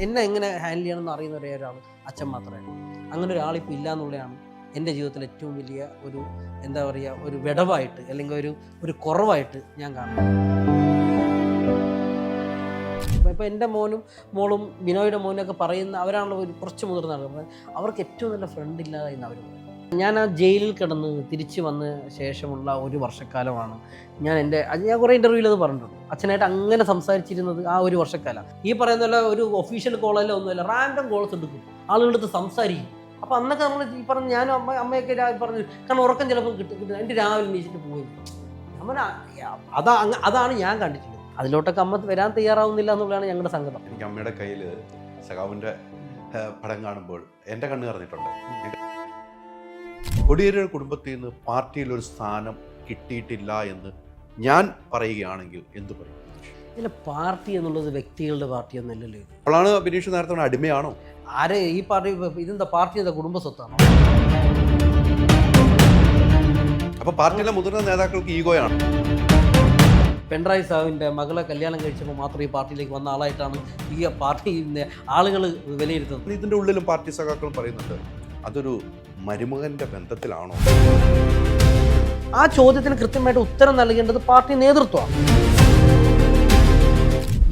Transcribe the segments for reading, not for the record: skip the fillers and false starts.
എന്നെ എങ്ങനെ ഹാൻഡിൽ ചെയ്യണമെന്ന് അറിയുന്ന ഒരാൾ അച്ഛൻ മാത്രമേ ഉള്ളൂ. അങ്ങനെ ഒരാളിപ്പോൾ ഇല്ല എന്നുള്ളതാണ് എൻ്റെ ജീവിതത്തിൽ ഏറ്റവും വലിയ ഒരു എന്താ പറയുക ഒരു വിടവായിട്ട് അല്ലെങ്കിൽ ഒരു കുറവായിട്ട് ഞാൻ കാണുന്നത്. ഇപ്പോൾ എൻ്റെ മോളും ബിനോയുടെ മോനൊക്കെ പറയുന്ന അവരാണല്ലോ ഒരു കുറച്ച് മുതിർന്ന ആളുകൾ, അവർക്ക് ഏറ്റവും നല്ല ഫ്രണ്ട് ഇല്ല എന്ന് അവർ പറയും. ഞാൻ ആ ജയിലിൽ കിടന്ന് തിരിച്ച് വന്ന ശേഷമുള്ള ഒരു വർഷക്കാലമാണ് ഞാൻ കുറേ ഇൻ്റർവ്യൂവിൽ അത് പറഞ്ഞിട്ടുണ്ട്. അച്ഛനായിട്ട് അങ്ങനെ സംസാരിച്ചിരുന്നത് ആ ഒരു വർഷക്കാലം. ഈ പറയുന്ന പോലെ ഒരു ഒഫീഷ്യൽ കോളല്ല ഒന്നുമില്ല, റാൻഡം കോൾസ് എടുക്കും, ആളുകളുടെ അടുത്ത് സംസാരിക്കും. അപ്പോൾ അന്നൊക്കെ നമ്മൾ ഈ പറഞ്ഞ ഞാനും അമ്മയൊക്കെ പറഞ്ഞു, കാരണം ഉറക്കം ചിലപ്പോൾ കിട്ടും, എൻ്റെ രാവിലെ എണീച്ചിട്ട് പോയി. അതാണ് ഞാൻ കണ്ടിട്ടുള്ളത്. അതിലോട്ടൊക്കെ അമ്മ വരാൻ തയ്യാറാവുന്നില്ല എന്നുള്ളതാണ് ഞങ്ങളുടെ സങ്കടം. എനിക്ക് അമ്മയുടെ കയ്യിൽ സഖാവിൻ്റെ പടം കാണുമ്പോൾ എൻ്റെ കണ്ണ് നിറഞ്ഞിട്ടുണ്ട്. കോടിയേരിയുടെ കുടുംബത്തിൽ നിന്ന് പാർട്ടിയിൽ ഒരു സ്ഥാനം കിട്ടിയിട്ടില്ല എന്ന് ഞാൻ പറയുകയാണെങ്കിൽ എന്തു പറയും? ഇല്ല, പാർട്ടി എന്നുള്ളത് വ്യക്തികളുടെ പാർട്ടിയൊന്നും അല്ലല്ലോ. അപ്പോഴാണ് ബിനീഷ് നേരത്തെ അടിമയാണോ? ആരെ ഈ പാർട്ടി ഇതെന്താ പാർട്ടി എന്താ കുടുംബ സ്വത്താണോ? അപ്പൊ പാർട്ടിയിലെ മുതിർന്ന നേതാക്കൾക്ക് ഈഗോയാണ്. പിണറായി സാഹിബിൻ്റെ മകളെ കല്യാണം കഴിച്ചപ്പോൾ മാത്രം ഈ പാർട്ടിയിലേക്ക് വന്ന ആളായിട്ടാണ് ഈ പാർട്ടി ആളുകൾ വിലയിരുത്തുന്നത്. ഇതിന്റെ ഉള്ളിലും പാർട്ടി സഖാക്കളും പറയുന്നുണ്ട് അതൊരു മരുമകന്റെ ബന്ധത്തിലാണോ? ആ ചോദ്യത്തിന് കൃത്യമായിട്ട് ഉത്തരം നൽകേണ്ടത് പാർട്ടി നേതൃത്വമാണ്.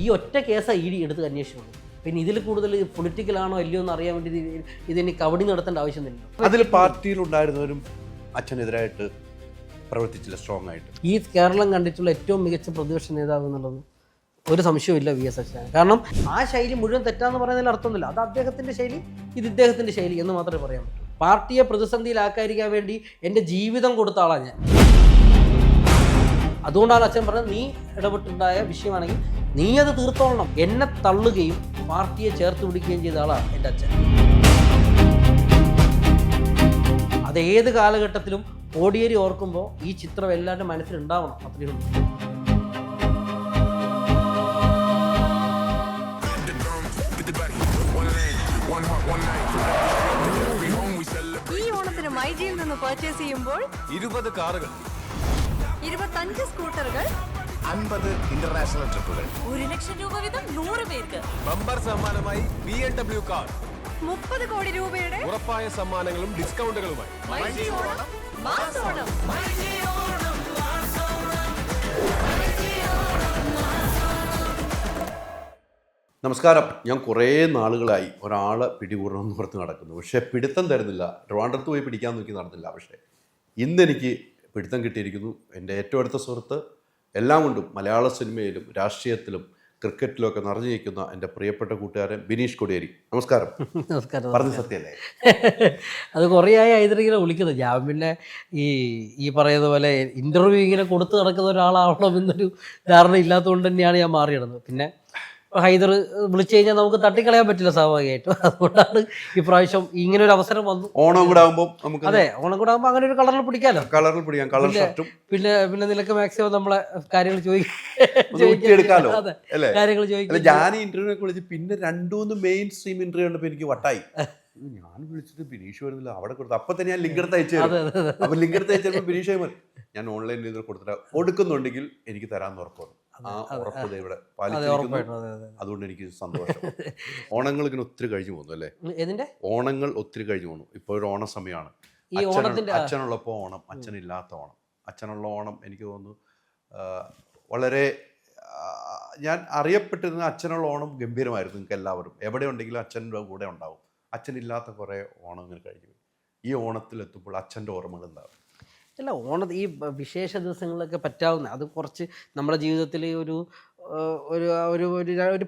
ഈ ഒറ്റ കേസാണ് ഇഡി എടുത്ത് അന്വേഷിക്കുന്നത്. പിന്നെ ഇതിൽ കൂടുതൽ പൊളിറ്റിക്കലാണോ അല്ലയോ എന്ന് അറിയാൻ വേണ്ടി ഇതിന് കബഡി നടത്തേണ്ട ആവശ്യമൊന്നുമില്ല. അതിൽ പാർട്ടിയിലുണ്ടായിരുന്നവരും അച്ഛനെതിരായിട്ട് പ്രവർത്തിച്ചില്ല സ്ട്രോങ് ആയിട്ട്. ഈ കേരളം കണ്ടിട്ടുള്ള ഏറ്റവും മികച്ച പ്രതിപക്ഷ നേതാവ് എന്നുള്ളത് ഒരു സംശയമില്ല വി എസ് അച്യുതാനന്ദൻ. കാരണം ആ ശൈലി മുഴുവൻ തെറ്റാന്ന് പറയുന്നതിൽ അർത്ഥമൊന്നുമില്ല. അത് അദ്ദേഹത്തിൻ്റെ ശൈലി, ഇത് ഇദ്ദേഹത്തിൻ്റെ ശൈലി എന്ന് മാത്രമേ പറയാൻ പറ്റൂ. പാർട്ടിയെ പ്രതിസന്ധിയിലാക്കാതിരിക്കാൻ വേണ്ടി എൻ്റെ ജീവിതം കൊടുത്ത ആളാണ് ഞാൻ. അതുകൊണ്ടാണ് അച്ഛൻ പറഞ്ഞത്, നീ ഇടപെട്ടുണ്ടായ വിഷയമാണെങ്കിൽ നീ അത് തീർത്തോളണം. എന്നെ തള്ളുകയും പാർട്ടിയെ ചേർത്ത് പിടിക്കുകയും ചെയ്ത ആളാണ് എൻ്റെ അച്ഛൻ. അത് ഏത് കാലഘട്ടത്തിലും കോടിയേരി ഓർക്കുമ്പോൾ ഈ ചിത്രം എല്ലാവരുടെ മനസ്സിലുണ്ടാവണം. അത്രയേ ഉള്ളൂ. ഈ ഓണത്തിന് മൈജിയിൽ നിന്ന് പർച്ചേസ് ചെയ്യുമ്പോൾ 20 കാറുകൾ, 25 സ്കൂട്ടറുകൾ, 50 ഇന്റർനാഷണൽ ട്രിപ്പുകൾ, 1 ലക്ഷം രൂപ വീതം 100 പേർക്ക്, ബമ്പർ സമ്മാനമായി BMW കാർ, 30 കോടി രൂപയുടെ ഉറപ്പായ സമ്മാനങ്ങളും ഡിസ്കൗണ്ടുകളുമായി. മൈജി ഓണം മാസ് ഓണം. നമസ്കാരം. ഞാൻ കുറേ നാളുകളായി ഒരാളെ പിടികൂടണമെന്ന് പുറത്ത് നടക്കുന്നു, പക്ഷേ പിടുത്തം തരുന്നില്ല. ട്രിവാൻഡ്രത്ത് പോയി പിടിക്കാൻ നോക്കി നടന്നില്ല. പക്ഷേ ഇന്നെനിക്ക് പിടുത്തം കിട്ടിയിരിക്കുന്നു. എൻ്റെ ഏറ്റവും അടുത്ത സുഹൃത്ത്, എല്ലാം കൊണ്ടും മലയാള സിനിമയിലും രാഷ്ട്രീയത്തിലും ക്രിക്കറ്റിലും ഒക്കെ നിറഞ്ഞു നിൽക്കുന്ന എൻ്റെ പ്രിയപ്പെട്ട കൂട്ടുകാരൻ ബിനീഷ് കോടിയേരി. നമസ്കാരം. നമസ്കാരം. പറഞ്ഞ സത്യമല്ലേ? അത് കുറേയായി ഹൈദരിങ്ങനെ വിളിക്കുന്നത്. ഞാൻ പിന്നെ ഈ പറയുന്ന പോലെ ഇൻ്റർവ്യൂ ഇങ്ങനെ കൊടുത്ത് നടക്കുന്ന ഒരാളാവണമെന്നൊരു ധാരണ ഇല്ലാത്തതുകൊണ്ട് തന്നെയാണ് ഞാൻ മാറിയിടുന്നത്. പിന്നെ ഹൈദർ വിളിച്ചു കഴിഞ്ഞാൽ നമുക്ക് തട്ടിക്കളയാൻ പറ്റില്ല സ്വാഭാവികമായിട്ടും. അതുകൊണ്ടാണ് ഇപ്രാവശ്യം ഇങ്ങനെ ഒരു അവസരം വന്നു. ഓണം കൂടെ ആകുമ്പോൾ നമുക്ക്, അതെ, ഓണം കൂടെ ആകുമ്പോൾ അങ്ങനെ ഒരു കളറിൽ പിടിക്കാമല്ലോ. കളറിൽ പിടിക്കാം, കളർ ഷർട്ടും. പിന്നെ നിനക്ക് മാക്സിമം നമ്മളെ കാര്യങ്ങൾ ചോദിക്കാലോ അല്ലേ? കാര്യങ്ങൾ ചോദിക്കും. ഞാൻ ഇന്റർവ്യൂ ഒക്കെ വിളിച്ച് പിന്നെ 2-3 മെയിൻ സ്ട്രീം ഇന്റർവ്യൂ കണ്ടപ്പോൾ എനിക്ക് വട്ടായി. ഞാൻ വിളിച്ചിട്ട് ബിനീഷ് വരുന്നില്ല, അവിടെ കൊടുത്തു. അപ്പൊ തന്നെ ഞാൻ ലിങ്ക് എടുത്ത് അയച്ചു. അപ്പൊ ലിങ്ക് എടുത്ത് അയച്ചപ്പോൾ ബിനീഷ് ഞാൻ ഓൺലൈൻ ഇതിൽ കൊടുക്കുന്നുണ്ടെങ്കിൽ എനിക്ക് തരാമെന്ന് ഉറപ്പാണ്. ആ ഉറപ്പ് ഇവിടെ പാലിച്ചിരിക്കുന്നു. അതുകൊണ്ട് എനിക്ക് സന്തോഷം. ഓണങ്ങൾ ഇങ്ങനെ ഒത്തിരി കഴിഞ്ഞു പോകുന്നു അല്ലേ? ഓണങ്ങൾ ഒത്തിരി കഴിഞ്ഞു പോകുന്നു. ഇപ്പോൾ ഒരു ഓണ സമയമാണ്. അച്ഛനുള്ളപ്പോൾ ഓണം, അച്ഛനില്ലാത്ത ഓണം. അച്ഛനുള്ള ഓണം എനിക്ക് തോന്നുന്നു വളരെ, ഞാൻ അറിയപ്പെട്ടിരുന്ന അച്ഛനുള്ള ഓണം ഗംഭീരമായിരുന്നു. നിങ്ങൾക്ക് എല്ലാവരും എവിടെ ഉണ്ടെങ്കിലും അച്ഛൻ്റെ കൂടെ ഉണ്ടാവും. അച്ഛനില്ലാത്ത കുറേ ഓണം ഇങ്ങനെ കഴിഞ്ഞു. ഈ ഓണത്തിലെത്തുമ്പോൾ അച്ഛൻ്റെ ഓർമ്മകൾ ഉണ്ടാവും. അല്ല, ഈ വിശേഷ ദിവസങ്ങളിലൊക്കെ പറ്റാവുന്ന അത് കുറച്ച് നമ്മുടെ ജീവിതത്തിൽ ഒരു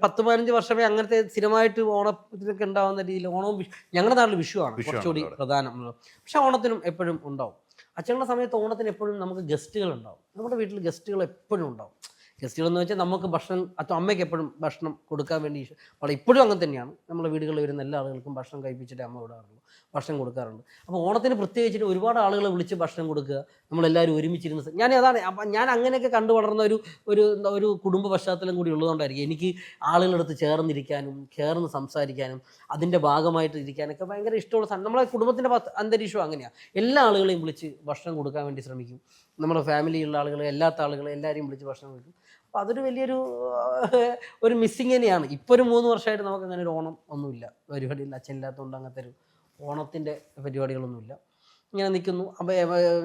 10-15 വർഷമേ അങ്ങനത്തെ സ്ഥിരമായിട്ട് ഓണത്തിനൊക്കെ ഉണ്ടാകുന്ന രീതിയിൽ ഓണവും ഞങ്ങളുടെ നാട്ടിൽ വിഷുവാണ് കുറച്ചുകൂടി പ്രധാനം. പക്ഷെ ഓണത്തിനും എപ്പോഴും ഉണ്ടാവും. അച്ഛങ്ങളുടെ സമയത്ത് ഓണത്തിന് എപ്പോഴും നമുക്ക് ഗസ്റ്റുകൾ ഉണ്ടാവും. നമ്മുടെ വീട്ടിൽ ഗസ്റ്റുകൾ എപ്പോഴും ഉണ്ടാവും. ഗസ്റ്റുകളെന്ന് വെച്ചാൽ നമുക്ക് ഭക്ഷണം, അമ്മയ്ക്ക് എപ്പോഴും ഭക്ഷണം കൊടുക്കാൻ വേണ്ടി ഇപ്പോഴും അങ്ങനെ തന്നെയാണ്. നമ്മുടെ വീടുകളിൽ വരുന്ന എല്ലാ ആളുകൾക്കും ഭക്ഷണം കഴിപ്പിച്ചിട്ട് അമ്മ വിടാറുള്ളൂ, ഭക്ഷണം കൊടുക്കാറുണ്ട്. അപ്പോൾ ഓണത്തിന് പ്രത്യേകിച്ചിട്ട് ഒരുപാട് ആളുകളെ വിളിച്ച് ഭക്ഷണം കൊടുക്കുക, നമ്മളെല്ലാവരും ഒരുമിച്ചിരുന്ന്. അപ്പം ഞാൻ അങ്ങനെയൊക്കെ കണ്ടു വളർന്ന ഒരു കുടുംബ പശ്ചാത്തലം കൂടി ഉള്ളതുകൊണ്ടായിരിക്കും എനിക്ക് ആളുകളടുത്ത് ചേർന്നിരിക്കാനും ചേർന്ന് സംസാരിക്കാനും അതിൻ്റെ ഭാഗമായിട്ട് ഇരിക്കാനൊക്കെ ഭയങ്കര ഇഷ്ടമുള്ള നമ്മളെ കുടുംബത്തിൻ്റെ അന്തരീക്ഷം അങ്ങനെയാണ്. എല്ലാ ആളുകളെയും വിളിച്ച് ഭക്ഷണം കൊടുക്കാൻ വേണ്ടി ശ്രമിക്കും. നമ്മുടെ ഫാമിലിയുള്ള ആളുകളെ, എല്ലാത്ത ആളുകളെ എല്ലാവരെയും വിളിച്ച് ഭക്ഷണം കൊടുക്കും. അപ്പോൾ അതൊരു വലിയൊരു ഒരു മിസ്സിങ് തന്നെയാണ്. ഇപ്പോൾ ഒരു 3 വർഷമായിട്ട് നമുക്ക് അങ്ങനെ ഒരു ഓണം ഒന്നുമില്ല, പരിപാടിയില്ല. അച്ഛനില്ലാത്തതുകൊണ്ട് അങ്ങനത്തെ ഒരു ഓണത്തിൻ്റെ പരിപാടികളൊന്നുമില്ല. ഇങ്ങനെ നിൽക്കുന്നു. അപ്പോൾ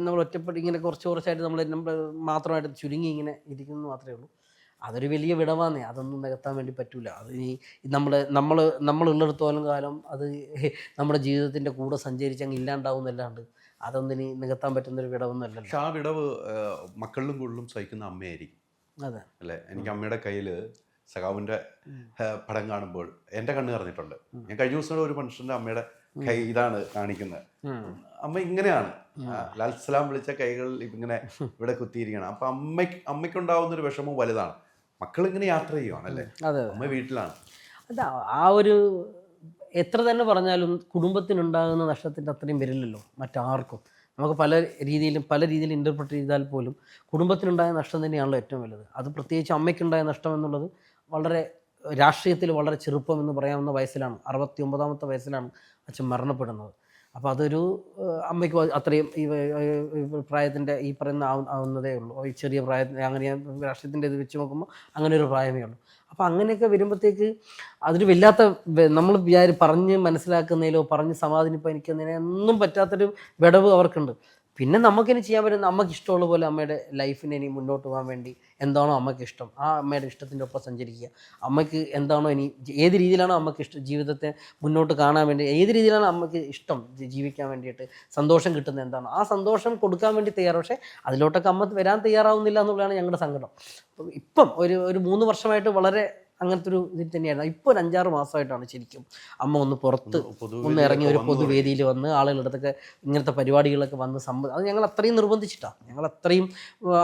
നമ്മൾ ഒറ്റപ്പെട്ട് ഇങ്ങനെ കുറച്ചായിട്ട് നമ്മൾ മാത്രമായിട്ട് ചുരുങ്ങി ഇങ്ങനെ ഇരിക്കുന്നു മാത്രമേ ഉള്ളൂ. അതൊരു വലിയ വിടവാന്നേ, അതൊന്നും നികത്താൻ വേണ്ടി പറ്റില്ല. അത് ഈ നമ്മളുള്ളിടത്തോളം കാലം അത് നമ്മുടെ ജീവിതത്തിൻ്റെ കൂടെ സഞ്ചരിച്ച് അങ്ങ് ഇല്ലാണ്ടാവുന്നല്ലാണ്ട് അതൊന്നിനി നികത്താൻ പറ്റുന്നൊരു വിടവൊന്നുമല്ലല്ലോ. പക്ഷെ ആ വിടവ് മക്കളിലും കൂടുതലും സഹിക്കുന്ന അമ്മയായിരിക്കും. അതെ അല്ലേ? എനിക്ക് അമ്മയുടെ കയ്യിൽ സഖാവിൻ്റെ പടം കാണുമ്പോൾ എൻ്റെ കണ്ണ് നിറഞ്ഞിട്ടുണ്ട്. ഞാൻ കഴിഞ്ഞ ദിവസം ഒരു മനുഷ്യൻ്റെ അമ്മയുടെ കൈ ഇതാണ് കാണിക്കുന്നത്. അമ്മ ഇങ്ങനെയാണ്, ലാൽസലാം വിളിച്ച കൈകൾ ഇങ്ങനെ ഇവിടെ കുത്തിയിരിക്കണം. അപ്പൊ അമ്മയ്ക്കുണ്ടാവുന്ന ഒരു വിഷമം വലുതാണ്. മക്കൾ ഇങ്ങനെ യാത്ര ചെയ്യുവാണല്ലേ, അമ്മ വീട്ടിലാണ്. അതാ ആ ഒരു എത്ര തന്നെ പറഞ്ഞാലും കുടുംബത്തിനുണ്ടാകുന്ന നഷ്ടത്തിൻ്റെ അത്രയും വരില്ലല്ലോ മറ്റാർക്കും. നമുക്ക് പല രീതിയിൽ ഇൻ്റർപ്രറ്റ് ചെയ്താൽ പോലും കുടുംബത്തിനുണ്ടായ നഷ്ടം തന്നെയാണല്ലോ ഏറ്റവും വലുത്. അത് പ്രത്യേകിച്ച് അമ്മയ്ക്കുണ്ടായ നഷ്ടം എന്നുള്ളത് വളരെ രാഷ്ട്രീയത്തിൽ വളരെ ചെറുപ്പം എന്ന് പറയാവുന്ന വയസ്സിലാണ്, 69ാമത്തെ വയസ്സിലാണ് അച്ഛൻ മരണപ്പെടുന്നത്. അപ്പോൾ അതൊരു അമ്മയ്ക്ക് അത്രയും ഈ പ്രായത്തിൻ്റെ ഈ പറയുന്ന ആവുന്നതേ ഉള്ളൂ. ഈ ചെറിയ പ്രായത്തിൽ അങ്ങനെ രാഷ്ട്രീയത്തിൻ്റെ ഇത് വെച്ച് നോക്കുമ്പോൾ അങ്ങനെ ഒരു പ്രായമേ ഉള്ളൂ. അപ്പോൾ അങ്ങനെയൊക്കെ വരുമ്പോഴത്തേക്ക് അതൊരു വല്ലാത്ത നമ്മൾ പറഞ്ഞ് മനസ്സിലാക്കുന്നതിലോ പറഞ്ഞ് സമാധാനിപ്പിക്കുന്നതിനോ ഒന്നും പറ്റാത്തൊരു വിടവ് അവർക്കുണ്ട്. പിന്നെ നമുക്കിനി ചെയ്യാൻ പറ്റുന്ന അമ്മയ്ക്ക് ഇഷ്ടമുള്ള പോലെ അമ്മയുടെ ലൈഫിനെ ഇനി മുന്നോട്ട് പോകാൻ വേണ്ടി എന്താണോ അമ്മയ്ക്ക് ഇഷ്ടം ആ അമ്മയുടെ ഇഷ്ടത്തിൻ്റെ ഒപ്പം സഞ്ചരിക്കുക. അമ്മയ്ക്ക് എന്താണോ ഇനി ഏത് രീതിയിലാണോ അമ്മയ്ക്ക് ഇഷ്ടം ജീവിതത്തെ മുന്നോട്ട് കാണാൻ വേണ്ടി, ഏത് രീതിയിലാണ് അമ്മയ്ക്ക് ഇഷ്ടം ജീവിക്കാൻ വേണ്ടിയിട്ട് സന്തോഷം കിട്ടുന്നത് എന്താണോ ആ സന്തോഷം കൊടുക്കാൻ വേണ്ടി തയ്യാറ്. പക്ഷേ അതിലോട്ടൊക്കെ അമ്മ വരാൻ തയ്യാറാവുന്നില്ല എന്നുള്ളതാണ് ഞങ്ങളുടെ സങ്കടം. ഇപ്പം ഒരു 3 വർഷമായിട്ട് വളരെ അങ്ങനത്തെ ഒരു ഇതിൽ തന്നെയായിരുന്നു. ഇപ്പോൾ ഒരു 5-6 മാസമായിട്ടാണ് ശരിക്കും അമ്മ ഒന്ന് പുറത്ത് ഒന്ന് ഇറങ്ങി ഒരു പൊതുവേദിയിൽ വന്ന് ആളുകളുടെ അടുത്തൊക്കെ ഇങ്ങനത്തെ പരിപാടികളൊക്കെ വന്ന് അത് ഞങ്ങൾ അത്രയും നിർബന്ധിച്ചിട്ടാണ്. ഞങ്ങൾ അത്രയും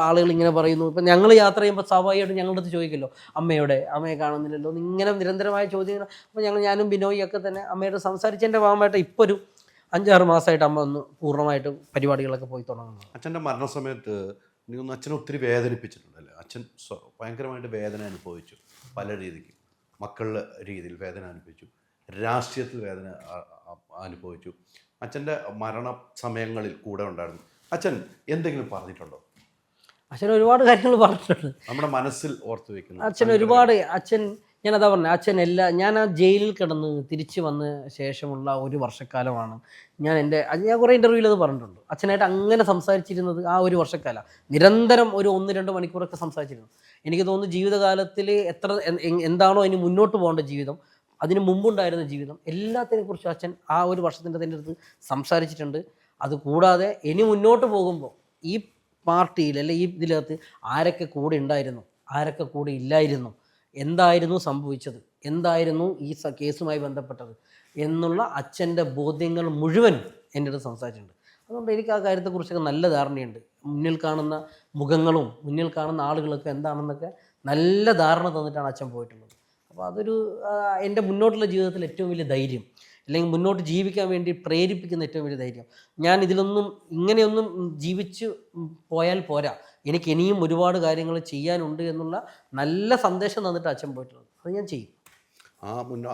ആളുകൾ ഇങ്ങനെ പറയുന്നു. ഇപ്പം ഞങ്ങൾ യാത്ര ചെയ്യുമ്പോൾ സ്വാഭാവികമായിട്ടും ഞങ്ങളുടെ അടുത്ത് ചോദിക്കുമല്ലോ അമ്മയെ കാണുന്നില്ലല്ലോ ഇങ്ങനെ നിരന്തരമായ ചോദ്യങ്ങൾ. അപ്പോൾ ഞാനും ബിനോയ് ഒക്കെ തന്നെ അമ്മയോട് സംസാരിച്ചതിൻ്റെ ഭാഗമായിട്ട് ഇപ്പോൾ ഒരു 5-6 മാസമായിട്ട് അമ്മ ഒന്ന് പൂർണ്ണമായിട്ട് പരിപാടികളൊക്കെ പോയി തുടങ്ങുന്നു. അച്ഛൻ്റെ മരണസമയത്ത് എനിക്കൊന്ന് അച്ഛനെ ഒത്തിരി വേദനിപ്പിച്ചിട്ടുണ്ടല്ലേ? അച്ഛൻ ഭയങ്കരമായിട്ട് വേദന അനുഭവിച്ചു. പല രീതിക്ക് മക്കളുടെ രീതിയിൽ വേദന അനുഭവിച്ചു, രാഷ്ട്രീയത്തിൽ വേദന അനുഭവിച്ചു. അച്ഛൻ്റെ മരണ സമയങ്ങളിൽ കൂടെ ഉണ്ടായിരുന്നു. അച്ഛൻ എന്തെങ്കിലും പറഞ്ഞിട്ടുണ്ടോ? അച്ഛൻ ഒരുപാട് കാര്യങ്ങൾ പറഞ്ഞിട്ടുണ്ട്, നമ്മുടെ മനസ്സിൽ ഓർത്ത് വെക്കുന്നു. അച്ഛൻ ഞാനതാ പറഞ്ഞത്, ഞാൻ ആ ജയിലിൽ കിടന്ന് തിരിച്ചു വന്ന ശേഷമുള്ള ഒരു വർഷക്കാലമാണ് ഞാൻ കുറേ ഇൻ്റർവ്യൂവിൽ അത് പറഞ്ഞിട്ടുണ്ട്. അച്ഛനായിട്ട് അങ്ങനെ സംസാരിച്ചിരുന്നത് ആ ഒരു വർഷക്കാലം നിരന്തരം ഒരു 1-2 മണിക്കൂറൊക്കെ സംസാരിച്ചിരുന്നു. എനിക്ക് തോന്നുന്നു ജീവിതകാലത്തിൽ എന്താണോ ഇനി മുന്നോട്ട് പോകേണ്ട ജീവിതം, അതിന് മുമ്പുണ്ടായിരുന്ന ജീവിതം, എല്ലാത്തിനെക്കുറിച്ച് അച്ഛൻ ആ ഒരു വർഷത്തിൻ്റെ തന്നെ അടുത്ത് സംസാരിച്ചിട്ടുണ്ട്. അതുകൂടാതെ ഇനി മുന്നോട്ട് പോകുമ്പോൾ ഈ പാർട്ടിയിൽ അല്ലെ ഈ ഇതിനകത്ത് ആരൊക്കെ കൂടെ ഉണ്ടായിരുന്നു, ആരൊക്കെ കൂടെ ഇല്ലായിരുന്നു, എന്തായിരുന്നു സംഭവിച്ചത്, എന്തായിരുന്നു ഈ കേസുമായി ബന്ധപ്പെട്ടത് എന്നുള്ള അച്ഛൻ്റെ ബോധ്യങ്ങൾ മുഴുവനും എൻ്റെ അടുത്ത് സംസാരിച്ചിട്ടുണ്ട്. അതുകൊണ്ട് എനിക്ക് ആ കാര്യത്തെക്കുറിച്ചൊക്കെ നല്ല ധാരണയുണ്ട്. മുന്നിൽ കാണുന്ന മുഖങ്ങളും മുന്നിൽ കാണുന്ന ആളുകളൊക്കെ എന്താണെന്നൊക്കെ നല്ല ധാരണ തന്നിട്ടാണ് അച്ഛൻ പോയിട്ടുള്ളത്. അപ്പോൾ അതൊരു എൻ്റെ മുന്നോട്ടുള്ള ജീവിതത്തിൽ ഏറ്റവും വലിയ ധൈര്യം, അല്ലെങ്കിൽ മുന്നോട്ട് ജീവിക്കാൻ വേണ്ടി പ്രേരിപ്പിക്കുന്ന ഏറ്റവും വലിയ ധൈര്യം. ഞാൻ ഇതിലൊന്നും ഇങ്ങനെയൊന്നും ജീവിച്ച് പോയാൽ പോരാ, എനിക്ക് ഇനിയും ഒരുപാട് കാര്യങ്ങൾ ചെയ്യാനുണ്ട് എന്നുള്ള നല്ല സന്ദേശം തന്നിട്ട് അച്ഛൻ പോയിട്ടുള്ളത്. അത് ഞാൻ ചെയ്യും.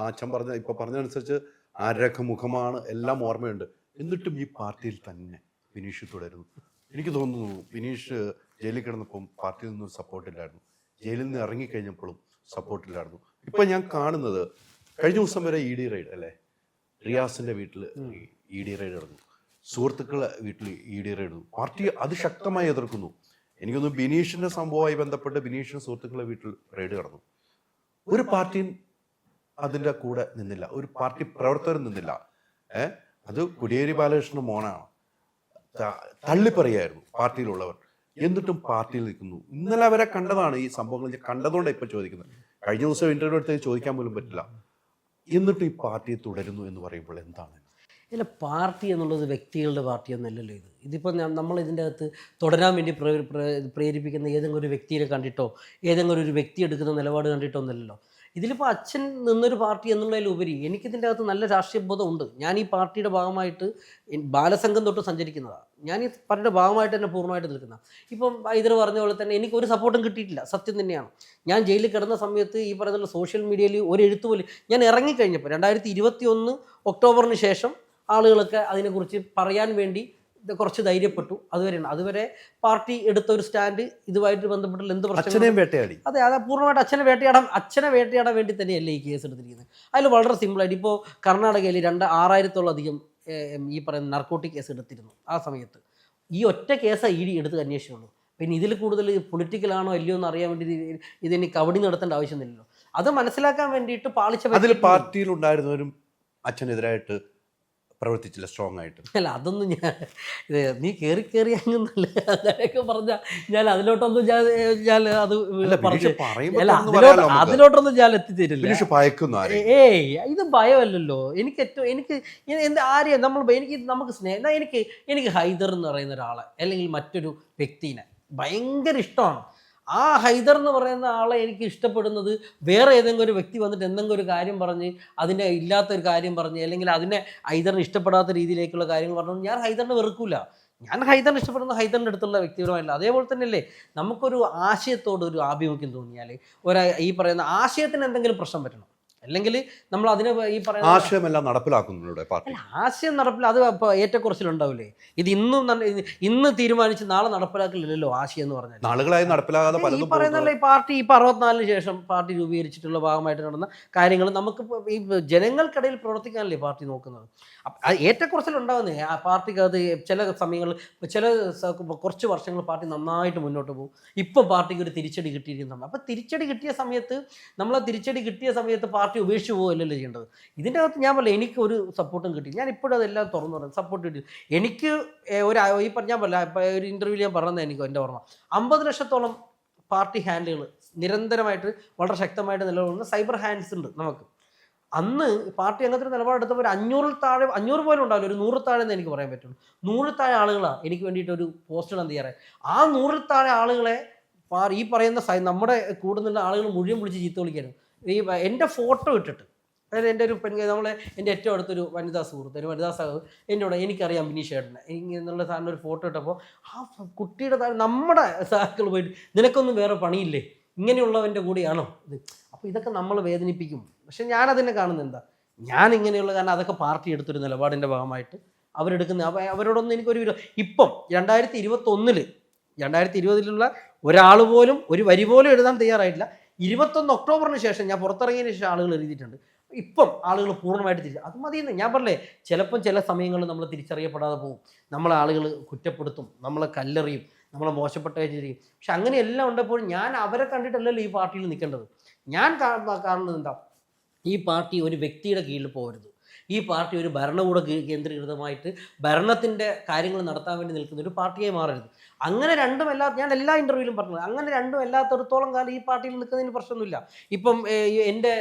അച്ഛൻ ഇപ്പോൾ പറഞ്ഞതനുസരിച്ച് ആരൊക്കെ മുഖമാണ് എല്ലാം ഓർമ്മയുണ്ട്. എന്നിട്ടും ഈ പാർട്ടിയിൽ തന്നെ ബിനീഷ് തുടരുന്നു. എനിക്ക് തോന്നുന്നു ബിനീഷ് ജയിലിൽ കിടന്നപ്പം പാർട്ടിയിൽ നിന്നും സപ്പോർട്ടില്ലായിരുന്നു, ജയിലിൽ നിന്ന് ഇറങ്ങിക്കഴിഞ്ഞപ്പോഴും സപ്പോർട്ടില്ലായിരുന്നു. ഇപ്പം ഞാൻ കാണുന്നത് കഴിഞ്ഞ ദിവസം വരെ ED റെയ്ഡ് അല്ലേ, റിയാസിൻ്റെ വീട്ടിൽ ED റെയ്ഡ് നടന്നു, സുഹൃത്തുക്കളെ വീട്ടിൽ ED റെയ്ഡ് നടന്നു. പാർട്ടി അതിശക്തമായി എതിർക്കുന്നു. എനിക്കൊന്ന് ബിനീഷിൻ്റെ സംഭവമായി ബന്ധപ്പെട്ട് ബിനീഷിൻ്റെ സുഹൃത്തുക്കളെ വീട്ടിൽ റെയ്ഡ് നടന്നു. ഒരു പാർട്ടിയും അതിൻ്റെ കൂടെ നിന്നില്ല, ഒരു പാർട്ടി പ്രവർത്തകരും നിന്നില്ല. അത് കോടിയേരി ബാലകൃഷ്ണൻ മോനാണ്, തള്ളിപ്പറയായിരുന്നു പാർട്ടിയിലുള്ളവർ. എന്നിട്ടും പാർട്ടിയിൽ നിൽക്കുന്നു. ഇന്നലെ അവരെ കണ്ടതാണ് ഈ സംഭവങ്ങൾ, കണ്ടതുകൊണ്ടാണ് ഇപ്പം ചോദിക്കുന്നത്. കഴിഞ്ഞ ദിവസം ഇൻ്റർവ്യൂ എടുത്ത് ചോദിക്കാൻ പോലും പറ്റില്ല. എന്നിട്ടും ഈ പാർട്ടി തുടരുന്നു എന്ന് പറയുമ്പോൾ എന്താണ്? ഇല്ല, പാർട്ടി എന്നുള്ളത് വ്യക്തികളുടെ പാർട്ടിയൊന്നുമല്ലല്ലോ ഇതിപ്പോൾ നമ്മൾ ഇതിൻ്റെ അകത്ത് തുടരാൻ വേണ്ടി പ്രേരിപ്പിക്കുന്ന ഏതെങ്കിലും ഒരു വ്യക്തിയെ കണ്ടിട്ടോ ഏതെങ്കിലും ഒരു വ്യക്തി എടുക്കുന്ന നിലപാട് കണ്ടിട്ടോ ഒന്നുമല്ലല്ലോ. ഇതിലിപ്പോൾ അച്ഛൻ നിന്നൊരു പാർട്ടി എന്നുള്ളതിലുപരി എനിക്കിതിൻ്റെ അകത്ത് നല്ല രാഷ്ട്രീയ ബോധമുണ്ട്. ഞാൻ ഈ പാർട്ടിയുടെ ഭാഗമായിട്ട് ബാലസംഘം തൊട്ട് സഞ്ചരിക്കുന്നതാണ്. ഞാൻ ഈ പാർട്ടിയുടെ ഭാഗമായിട്ട് തന്നെ പൂർണ്ണമായിട്ട് നിൽക്കുന്ന. ഇപ്പം ഇതിൽ പറഞ്ഞ പോലെ തന്നെ എനിക്കൊരു സപ്പോർട്ടും കിട്ടിയിട്ടില്ല, സത്യം തന്നെയാണ്. ഞാൻ ജയിലിൽ കിടന്ന സമയത്ത് ഈ പറയുന്ന സോഷ്യൽ മീഡിയയിൽ ഒരു എഴുത്ത് പോലും ഞാൻ ഇറങ്ങിക്കഴിഞ്ഞപ്പോൾ 2021 ഒക്ടോബറിന് ശേഷം ആളുകളൊക്കെ അതിനെക്കുറിച്ച് പറയാൻ വേണ്ടി കുറച്ച് ധൈര്യപ്പെട്ടു. അതുവരെ പാർട്ടി എടുത്ത ഒരു സ്റ്റാൻഡ് ഇതുമായിട്ട് ബന്ധപ്പെട്ടുള്ള എന്ത് പ്രശ്നം അച്ഛനെയും വേട്ടയാടി. അതെ, അത് പൂർണ്ണമായിട്ട് അച്ഛനെ വേട്ടയാടാൻ വേണ്ടി തന്നെയല്ലേ ഈ കേസ് എടുത്തിരിക്കുന്നത്. അതിൽ വളരെ സിമ്പിളായിട്ട് ഇപ്പോൾ കർണാടകയിൽ 6000-ഓളധികം ഈ പറയുന്ന നർക്കോട്ടിക് കേസ് എടുത്തിരുന്നു ആ സമയത്ത്. ഈ ഒറ്റ കേസാണ് ഇഡി എടുത്ത് അന്വേഷിച്ചുള്ളൂ. പിന്നെ ഇതിൽ കൂടുതൽ പൊളിറ്റിക്കലാണോ അല്ലയോ എന്ന് അറിയാൻ വേണ്ടി ഇതിന് കബഡി നടത്തേണ്ട ആവശ്യമൊന്നുമില്ലല്ലോ. അത് മനസ്സിലാക്കാൻ വേണ്ടിയിട്ട് അതിൽ പാർട്ടിയിലുണ്ടായിരുന്നവരും അച്ഛനെതിരായിട്ട് പ്രവർത്തിച്ചില്ല സ്ട്രോങ് ആയിട്ട്. അല്ല, അതൊന്നും നീ കയറി അങ്ങനല്ല അങ്ങനെയൊക്കെ പറഞ്ഞാൽ ഞാൻ അതിലോട്ടൊന്നും ഞാൻ അത് അതിലോട്ടൊന്നും ഞാൻ എത്തിച്ചേരില്ല. ഏയ്, ഇത് ഭയമല്ലല്ലോ. എനിക്ക് ആരെയും നമുക്ക് സ്നേഹം എനിക്ക് ഹൈദർ എന്ന് പറയുന്ന ഒരാളെ അല്ലെങ്കിൽ മറ്റൊരു വ്യക്തിനെ ഭയങ്കര ഇഷ്ടമാണ്. ആ ഹൈദർ എന്ന് പറയുന്ന ആളെ എനിക്ക് ഇഷ്ടപ്പെടുന്നത് വേറെ ഏതെങ്കിലും ഒരു വ്യക്തി വന്നിട്ട് എന്തെങ്കിലും ഒരു കാര്യം പറഞ്ഞ് അതിനെ ഇല്ലാത്തൊരു കാര്യം പറഞ്ഞ് അല്ലെങ്കിൽ അതിനെ ഹൈദറിന് ഇഷ്ടപ്പെടാത്ത രീതിയിലേക്കുള്ള കാര്യങ്ങൾ പറഞ്ഞു ഞാൻ ഹൈദറിനെ വെറുക്കില്ല. ഞാൻ ഹൈദറിനെ ഇഷ്ടപ്പെടുന്ന ഹൈദറിൻ്റെ അടുത്തുള്ള വ്യക്തിപരമായില്ല. അതേപോലെ തന്നെയല്ലേ നമുക്കൊരു ആശയത്തോട് ഒരു ആഭിമുഖ്യം തോന്നിയാൽ ഈ പറയുന്ന ആശയത്തിന് എന്തെങ്കിലും പ്രശ്നം പറ്റണം. അല്ലെങ്കിൽ നമ്മൾ അതിനെ ഈ പറയുന്ന ആശയമെല്ലാം നടപ്പിലാക്കുന്നുണ്ട് പാർട്ടി. ആശയം അത് ഏറ്റക്കുറച്ചിലുണ്ടാവില്ലേ. ഇത് ഇന്ന് തീരുമാനിച്ച് നാളെ നടപ്പിലാക്കലില്ലല്ലോ ആശയം എന്ന് പറഞ്ഞാൽ. നാളുകളായി നടപ്പിലാകാതെ ഈ പറയുന്നല്ലോ ഈ പാർട്ടി 64 ശേഷം പാർട്ടി രൂപീകരിച്ചിട്ടുള്ള ഭാഗമായിട്ട് നടന്ന കാര്യങ്ങൾ നമുക്ക് ഈ ജനങ്ങൾക്കിടയിൽ പ്രവർത്തിക്കാനല്ലേ പാർട്ടി നോക്കുന്നത്. ഏറ്റക്കുറച്ചിലുണ്ടാവുന്നേ ആ പാർട്ടിക്കകത്ത് ചില സമയങ്ങളിൽ കുറച്ച് വർഷങ്ങൾ പാർട്ടി നന്നായിട്ട് മുന്നോട്ട് പോകും. ഇപ്പം പാർട്ടിക്ക് ഒരു തിരിച്ചടി കിട്ടിയിരിക്കുന്നു. അപ്പം തിരിച്ചടി കിട്ടിയ സമയത്ത് പാർട്ടി ഉപേക്ഷിച്ച് പോകുകയല്ലല്ലോ ചെയ്യേണ്ടത്. ഇതിൻ്റെ അകത്ത് ഞാൻ പറയാം, എനിക്ക് ഒരു സപ്പോർട്ടും കിട്ടി. ഞാൻ ഇപ്പോഴും അതെല്ലാം തുറന്നു പറയാം, സപ്പോർട്ട് കിട്ടി. എനിക്ക് ഞാൻ പറയാം, ഒരു ഇൻ്റർവ്യൂവിൽ ഞാൻ പറഞ്ഞത് എനിക്ക് എൻ്റെ ഓർമ്മ 50 ലക്ഷത്തോളം പാർട്ടി ഹാൻഡുകൾ നിരന്തരമായിട്ട് വളരെ ശക്തമായിട്ട് നിലകൊള്ളുന്ന സൈബർ ഹാൻഡ്സ് ഉണ്ട് നമുക്ക്. അന്ന് പാർട്ടി അങ്ങനത്തെ ഒരു നിലപാടെടുത്തപ്പോൾ 500 പോലും ഉണ്ടാവില്ല, ഒരു 100 താഴെ എന്ന് എനിക്ക് പറയാൻ പറ്റുള്ളൂ. 100 താഴെ ആളുകളാണ് എനിക്ക് വേണ്ടിയിട്ട് ഒരു പോസ്റ്റർ എന്ത് ചെയ്യാറ്. ആ 100 താഴെ ആളുകളെ ഈ പറയുന്ന നമ്മുടെ കൂടുന്നുള്ള ആളുകൾ മുഴുവൻ വിളിച്ച് ചീത്ത വിളിക്കായിരുന്നു. ഈ എൻ്റെ ഫോട്ടോ ഇട്ടിട്ട്, അതായത് എൻ്റെ ഒരു എൻ്റെ ഏറ്റവും അടുത്തൊരു വനിതാ സഹോദരൻ എൻ്റെ കൂടെ എനിക്കറിയാം ബിനീഷ് ചേട്ടനെ എന്നുള്ള സാറിന് ഒരു ഫോട്ടോ ഇട്ടപ്പോൾ ആ കുട്ടിയുടെ നമ്മുടെ സാക്കൾ പോയിട്ട് നിനക്കൊന്നും വേറെ പണിയില്ലേ, ഇങ്ങനെയുള്ളവൻ്റെ കൂടെയാണോ ഇത്. അപ്പോൾ ഇതൊക്കെ നമ്മൾ വേദനിപ്പിക്കും. പക്ഷെ ഞാനതിനെ കാണുന്നത് എന്താ, ഞാൻ ഇങ്ങനെയുള്ള കാരണം അതൊക്കെ പാർട്ടി എടുത്തൊരു നിലപാടിൻ്റെ ഭാഗമായിട്ട് അവരോടൊന്നും എനിക്കൊരു ഇപ്പം 2020 ഒരാൾ പോലും ഒരു വരി പോലും എഴുതാൻ തയ്യാറായിട്ടില്ല. 21 ഒക്ടോബറിന് ശേഷം ഞാൻ പുറത്തിറങ്ങിയതിന് ശേഷം ആളുകൾ എഴുതിയിട്ടുണ്ട്. ഇപ്പം ആളുകൾ പൂർണ്ണമായിട്ട് അത് മതിയെന്ന് ഞാൻ പറഞ്ഞേ. ചില സമയങ്ങളിൽ നമ്മൾ തിരിച്ചറിയപ്പെടാതെ പോകും, നമ്മളെ ആളുകൾ കുറ്റപ്പെടുത്തും, നമ്മളെ കല്ലെറിയും, നമ്മളെ മോശപ്പെട്ട ചെയ്യും. പക്ഷെ അങ്ങനെയെല്ലാം ഉണ്ടപ്പോൾ ഞാൻ അവരെ കണ്ടിട്ടല്ലല്ലോ ഈ പാർട്ടിയിൽ നിൽക്കേണ്ടത്. ഞാൻ കാണുന്നത് എന്താ, ഈ പാർട്ടി ഒരു വ്യക്തിയുടെ കീഴിൽ പോകരുത്. ഈ പാർട്ടി ഒരു ഭരണകൂട കേന്ദ്രീകൃതമായിട്ട് ഭരണത്തിൻ്റെ കാര്യങ്ങൾ നടത്താൻ വേണ്ടി നിൽക്കുന്ന ഒരു പാർട്ടിയായി മാറരുത്. അങ്ങനെ ഞാൻ എല്ലാ ഇൻ്റർവ്യൂവിലും പറഞ്ഞത്, അങ്ങനെ രണ്ടും അല്ലാത്തടത്തോളം കാലം ഈ പാർട്ടിയിൽ നിൽക്കുന്നതിന് പ്രശ്നമൊന്നുമില്ല. ഇപ്പം എൻ്റെ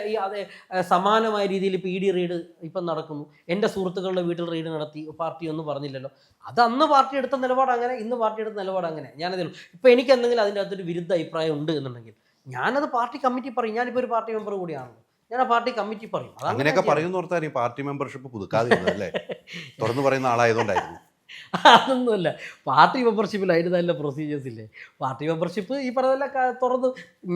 സമാനമായ രീതിയിൽ ഇപ്പോൾ ED റെയ്ഡ് ഇപ്പം നടക്കുന്നു. എൻ്റെ സുഹൃത്തുക്കളുടെ വീട്ടിൽ റെയ്ഡ് നടത്തി, പാർട്ടി ഒന്നും പറഞ്ഞില്ലല്ലോ. അത് അന്ന് പാർട്ടി എടുത്ത നിലപാട് അങ്ങനെ, ഇന്ന് പാർട്ടി എടുത്ത നിലപാട് അങ്ങനെ. ഞാനതേ ഉള്ളൂ. ഇപ്പോൾ എനിക്ക് എന്തെങ്കിലും അതിൻ്റെ അകത്തൊരു വിരുദ്ധ അഭിപ്രായം ഉണ്ട് എന്നുണ്ടെങ്കിൽ ഞാനത് പാർട്ടി കമ്മിറ്റി പറയും. ഞാനിപ്പോൾ ഒരു പാർട്ടി മെമ്പർ കൂടിയാണല്ലോ, ഞാൻ ആ പാർട്ടി കമ്മിറ്റി പറയും. അങ്ങനെയൊക്കെ പറയുന്ന ഓർത്താൽ ഈ പാർട്ടി മെമ്പർഷിപ്പ് പുതുക്കാതിരുന്നല്ലേ, തുറന്നു പറയുന്ന ആളായതുകൊണ്ടായിരുന്നു. അതൊന്നുമല്ല, പാർട്ടി മെമ്പർഷിപ്പിൽ അതിന് നല്ല പ്രൊസീജിയേഴ്സ് ഇല്ലേ. പാർട്ടി മെമ്പർഷിപ്പ് ഈ പറഞ്ഞ തുറന്ന്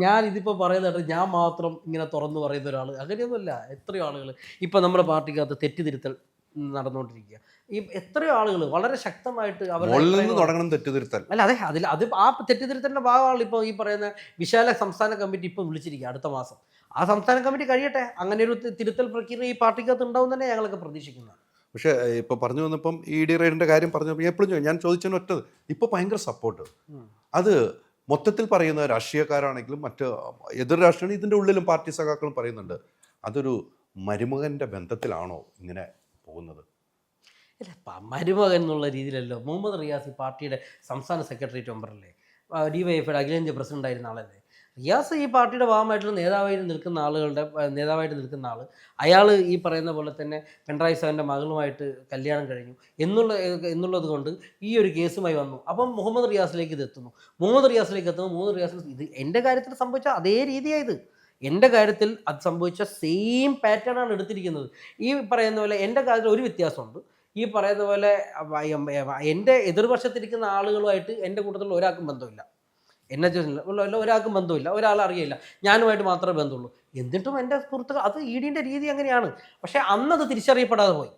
ഞാൻ ഇതിപ്പോൾ പറയുന്നത് ഞാൻ മാത്രം ഇങ്ങനെ തുറന്നു പറയുന്ന ഒരാൾ അങ്ങനെയൊന്നുമല്ല. എത്രയോ ആളുകൾ ഇപ്പം നമ്മുടെ പാർട്ടിക്കകത്ത് തെറ്റിതിരുത്തൽ നടന്നുകൊണ്ടിരിക്കുക. ഈ എത്രയോ ആളുകൾ വളരെ ശക്തമായിട്ട് തുടങ്ങണം തെറ്റിതിരുത്തൽ. അല്ല, അത് ആ തെറ്റിതിരുത്തലിൻ്റെ ഭാഗമാണ് ഇപ്പോൾ ഈ പറയുന്ന വിശാല സംസ്ഥാന കമ്മിറ്റി ഇപ്പം വിളിച്ചിരിക്കുക അടുത്ത മാസം. ആ സംസ്ഥാന കമ്മിറ്റി കഴിയട്ടെ, അങ്ങനെ ഒരു തിരുത്തൽ പ്രക്രിയ ഈ പാർട്ടിക്കകത്ത് ഉണ്ടാവും തന്നെ ഞങ്ങളൊക്കെ പ്രതീക്ഷിക്കുന്നതാണ്. പക്ഷേ ഇപ്പോൾ പറഞ്ഞു വന്നപ്പം ED റെയ്ഡിൻ്റെ കാര്യം പറഞ്ഞപ്പോൾ എപ്പോഴും ഞാൻ ചോദിച്ചതിന് ഒറ്റത്, ഇപ്പോൾ ഭയങ്കര സപ്പോർട്ട്. അത് മൊത്തത്തിൽ പറയുന്ന രാഷ്ട്രീയക്കാരാണെങ്കിലും മറ്റ് എതിർ രാഷ്ട്രീയം ഇതിൻ്റെ ഉള്ളിലും പാർട്ടി സഖാക്കളും പറയുന്നുണ്ട്, അതൊരു മരുമകൻ്റെ ബന്ധത്തിലാണോ ഇങ്ങനെ പോകുന്നത്? ഇല്ല, മരുമകൻ എന്നുള്ള രീതിയിലല്ലോ. മുഹമ്മദ് റിയാസ് പാർട്ടിയുടെ സംസ്ഥാന സെക്രട്ടേറിയറ്റ് മെമ്പറല്ലേ, DYFയുടെ അഖിലേന്ത്യാ പ്രസിഡന്റ് ആയിരുന്ന ആളല്ലേ. റിയാസ് ഈ പാർട്ടിയുടെ ഭാഗമായിട്ടുള്ള നേതാവായിട്ട് നിൽക്കുന്ന ആൾ. അയാൾ ഈ പറയുന്ന പോലെ തന്നെ പിണറായി സാറിൻ്റെ മകളുമായിട്ട് കല്യാണം കഴിഞ്ഞു എന്നുള്ളത് കൊണ്ട് ഈ ഒരു കേസുമായി വന്നു. അപ്പം മുഹമ്മദ് റിയാസിലേക്ക് എത്തുന്നു. മുഹമ്മദ് റിയാസിൽ ഇത് എൻ്റെ കാര്യത്തിൽ സംഭവിച്ച അതേ രീതിയായത്. എൻ്റെ കാര്യത്തിൽ അത് സംഭവിച്ച സെയിം പാറ്റേണാണ് എടുത്തിരിക്കുന്നത്. ഈ പറയുന്ന പോലെ എൻ്റെ കാര്യത്തിൽ ഒരു വ്യത്യാസമുണ്ട്. ഈ പറയുന്ന പോലെ എൻ്റെ എതിർവശത്തിരിക്കുന്ന ആളുകളുമായിട്ട് എൻ്റെ കൂട്ടത്തിൽ ഒരാൾക്കും ബന്ധമില്ല, ഒരാൾക്കും ബന്ധമില്ല, ഒരാളെ അറിയില്ല, ഞാനുമായിട്ട് മാത്രമേ ബന്ധമുള്ളൂ. എന്നിട്ടും എൻ്റെ സുഹൃത്തുക്കൾ, അത് EDൻ്റെ രീതി അങ്ങനെയാണ്. പക്ഷേ അന്നത് തിരിച്ചറിയപ്പെടാതെ പോയി.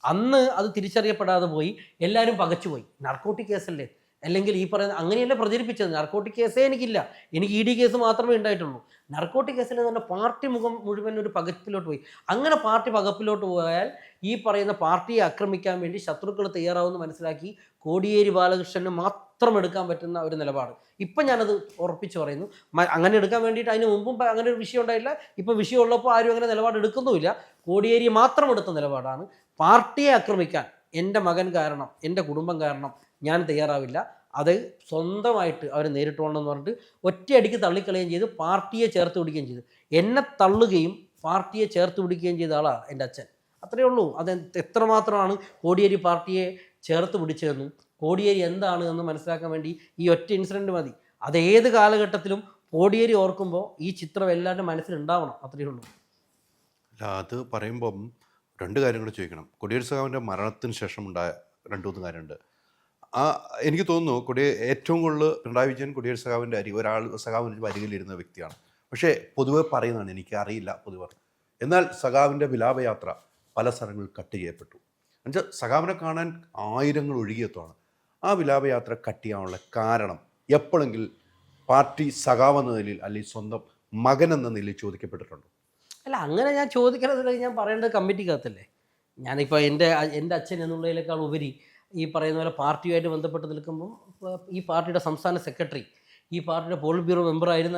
അന്ന് അത് തിരിച്ചറിയപ്പെടാതെ പോയി, എല്ലാവരും പകച്ചുപോയി. നർക്കോട്ടിക് കേസല്ലേ, അല്ലെങ്കിൽ ഈ പറയുന്ന അങ്ങനെയല്ല പ്രചരിപ്പിച്ചത്. നർക്കോട്ടിക് കേസേ എനിക്കില്ല, എനിക്ക് ED കേസ് മാത്രമേ ഉണ്ടായിട്ടുള്ളൂ. നർക്കോട്ടിക് കേസിൽ തന്നെ പാർട്ടി മുഖം മുഴുവൻ ഒരു പകപ്പിലോട്ട് പോയി. അങ്ങനെ പാർട്ടി പകപ്പിലോട്ട് പോയാൽ ഈ പറയുന്ന പാർട്ടിയെ ആക്രമിക്കാൻ വേണ്ടി ശത്രുക്കൾ തയ്യാറാവുമെന്ന് മനസ്സിലാക്കി കോടിയേരി ബാലകൃഷ്ണന് മാത്രം എടുക്കാൻ പറ്റുന്ന ഒരു നിലപാട്. ഇപ്പം ഞാനത് ഉറപ്പിച്ച് പറയുന്നു. അങ്ങനെ എടുക്കാൻ വേണ്ടിയിട്ട് അതിന് മുമ്പും അങ്ങനെ ഒരു വിഷയം ഉണ്ടായില്ല. ഇപ്പം വിഷയമുള്ളപ്പോൾ ആരും അങ്ങനെ നിലപാട് എടുക്കുന്നുമില്ല. കോടിയേരി മാത്രം എടുത്ത നിലപാടാണ്. പാർട്ടിയെ ആക്രമിക്കാൻ എൻ്റെ മകൻ കാരണം, എൻ്റെ കുടുംബം കാരണം ഞാൻ തയ്യാറാവില്ല. അത് സ്വന്തമായിട്ട് അവർ നേരിട്ടോണമെന്ന് പറഞ്ഞിട്ട് ഒറ്റയടിക്ക് തള്ളിക്കളയുകയും ചെയ്ത് പാർട്ടിയെ ചേർത്ത് പിടിക്കുകയും ചെയ്തു. എന്നെ തള്ളുകയും പാർട്ടിയെ ചേർത്ത് പിടിക്കുകയും ചെയ്ത ആളാണ് എൻ്റെ അച്ഛൻ. അത്രയേ ഉള്ളൂ. അത് എത്രമാത്രമാണ് കോടിയേരി പാർട്ടിയെ ചേർത്ത് പിടിച്ചതെന്നും കോടിയേരി എന്താണ് എന്ന് മനസ്സിലാക്കാൻ വേണ്ടി ഈ ഒറ്റ ഇൻസിഡൻറ്റ് മതി. അത് ഏത് കാലഘട്ടത്തിലും കോടിയേരി ഓർക്കുമ്പോൾ ഈ ചിത്രം എല്ലാവരുടെ മനസ്സിലുണ്ടാവണം. അത്രയേ ഉള്ളൂ. അല്ല, അത് പറയുമ്പം രണ്ട് കാര്യം കൂടെ ചോദിക്കണം. കോടിയേരി സഖാവിൻ്റെ മരണത്തിന് ശേഷം ഉണ്ടായ 2-3 കാര്യമുണ്ട്. എനിക്ക് തോന്നുന്നു ഏറ്റവും കൂടുതൽ പിണറായി വിജയൻ കോടിയേരി സഖാവിൻ്റെ സഖാവിൻ്റെ അരികിലിരുന്ന വ്യക്തിയാണ്. പക്ഷേ പൊതുവെ പറയുന്നതാണ്, എനിക്ക് അറിയില്ല പൊതുവെ. എന്നാൽ സഖാവിൻ്റെ വിലാപയാത്ര പല സ്ഥലങ്ങളിൽ കട്ട് ചെയ്യപ്പെട്ടു. എന്നുവെച്ചാൽ സഖാവിനെ കാണാൻ ആയിരങ്ങൾ ഒഴുകിയെത്തുവാണ്. ആ വിലാപയാത്ര കട്ട് ചെയ്യാനുള്ള കാരണം എപ്പോഴെങ്കിലും പാർട്ടി സഖാവ് എന്ന നിലയിൽ അല്ലെങ്കിൽ സ്വന്തം മകൻ എന്ന നിലയിൽ ചോദിക്കപ്പെട്ടിട്ടുണ്ടോ? അല്ല, അങ്ങനെ ഞാൻ ചോദിക്കണമെന്നില്ല. ഞാൻ പറയേണ്ടത് കമ്മിറ്റിക്കകത്തല്ലേ. ഞാനിപ്പോൾ എൻ്റെ അച്ഛൻ എന്നുള്ളതിനേക്കാൾ ഉപരി ഈ പറയുന്ന പോലെ പാർട്ടിയുമായിട്ട് ബന്ധപ്പെട്ട് നിൽക്കുമ്പോൾ ഈ പാർട്ടിയുടെ സംസ്ഥാന സെക്രട്ടറി, ഈ പാർട്ടിയുടെ പോളിറ്റ് ബ്യൂറോ മെമ്പറായിരുന്ന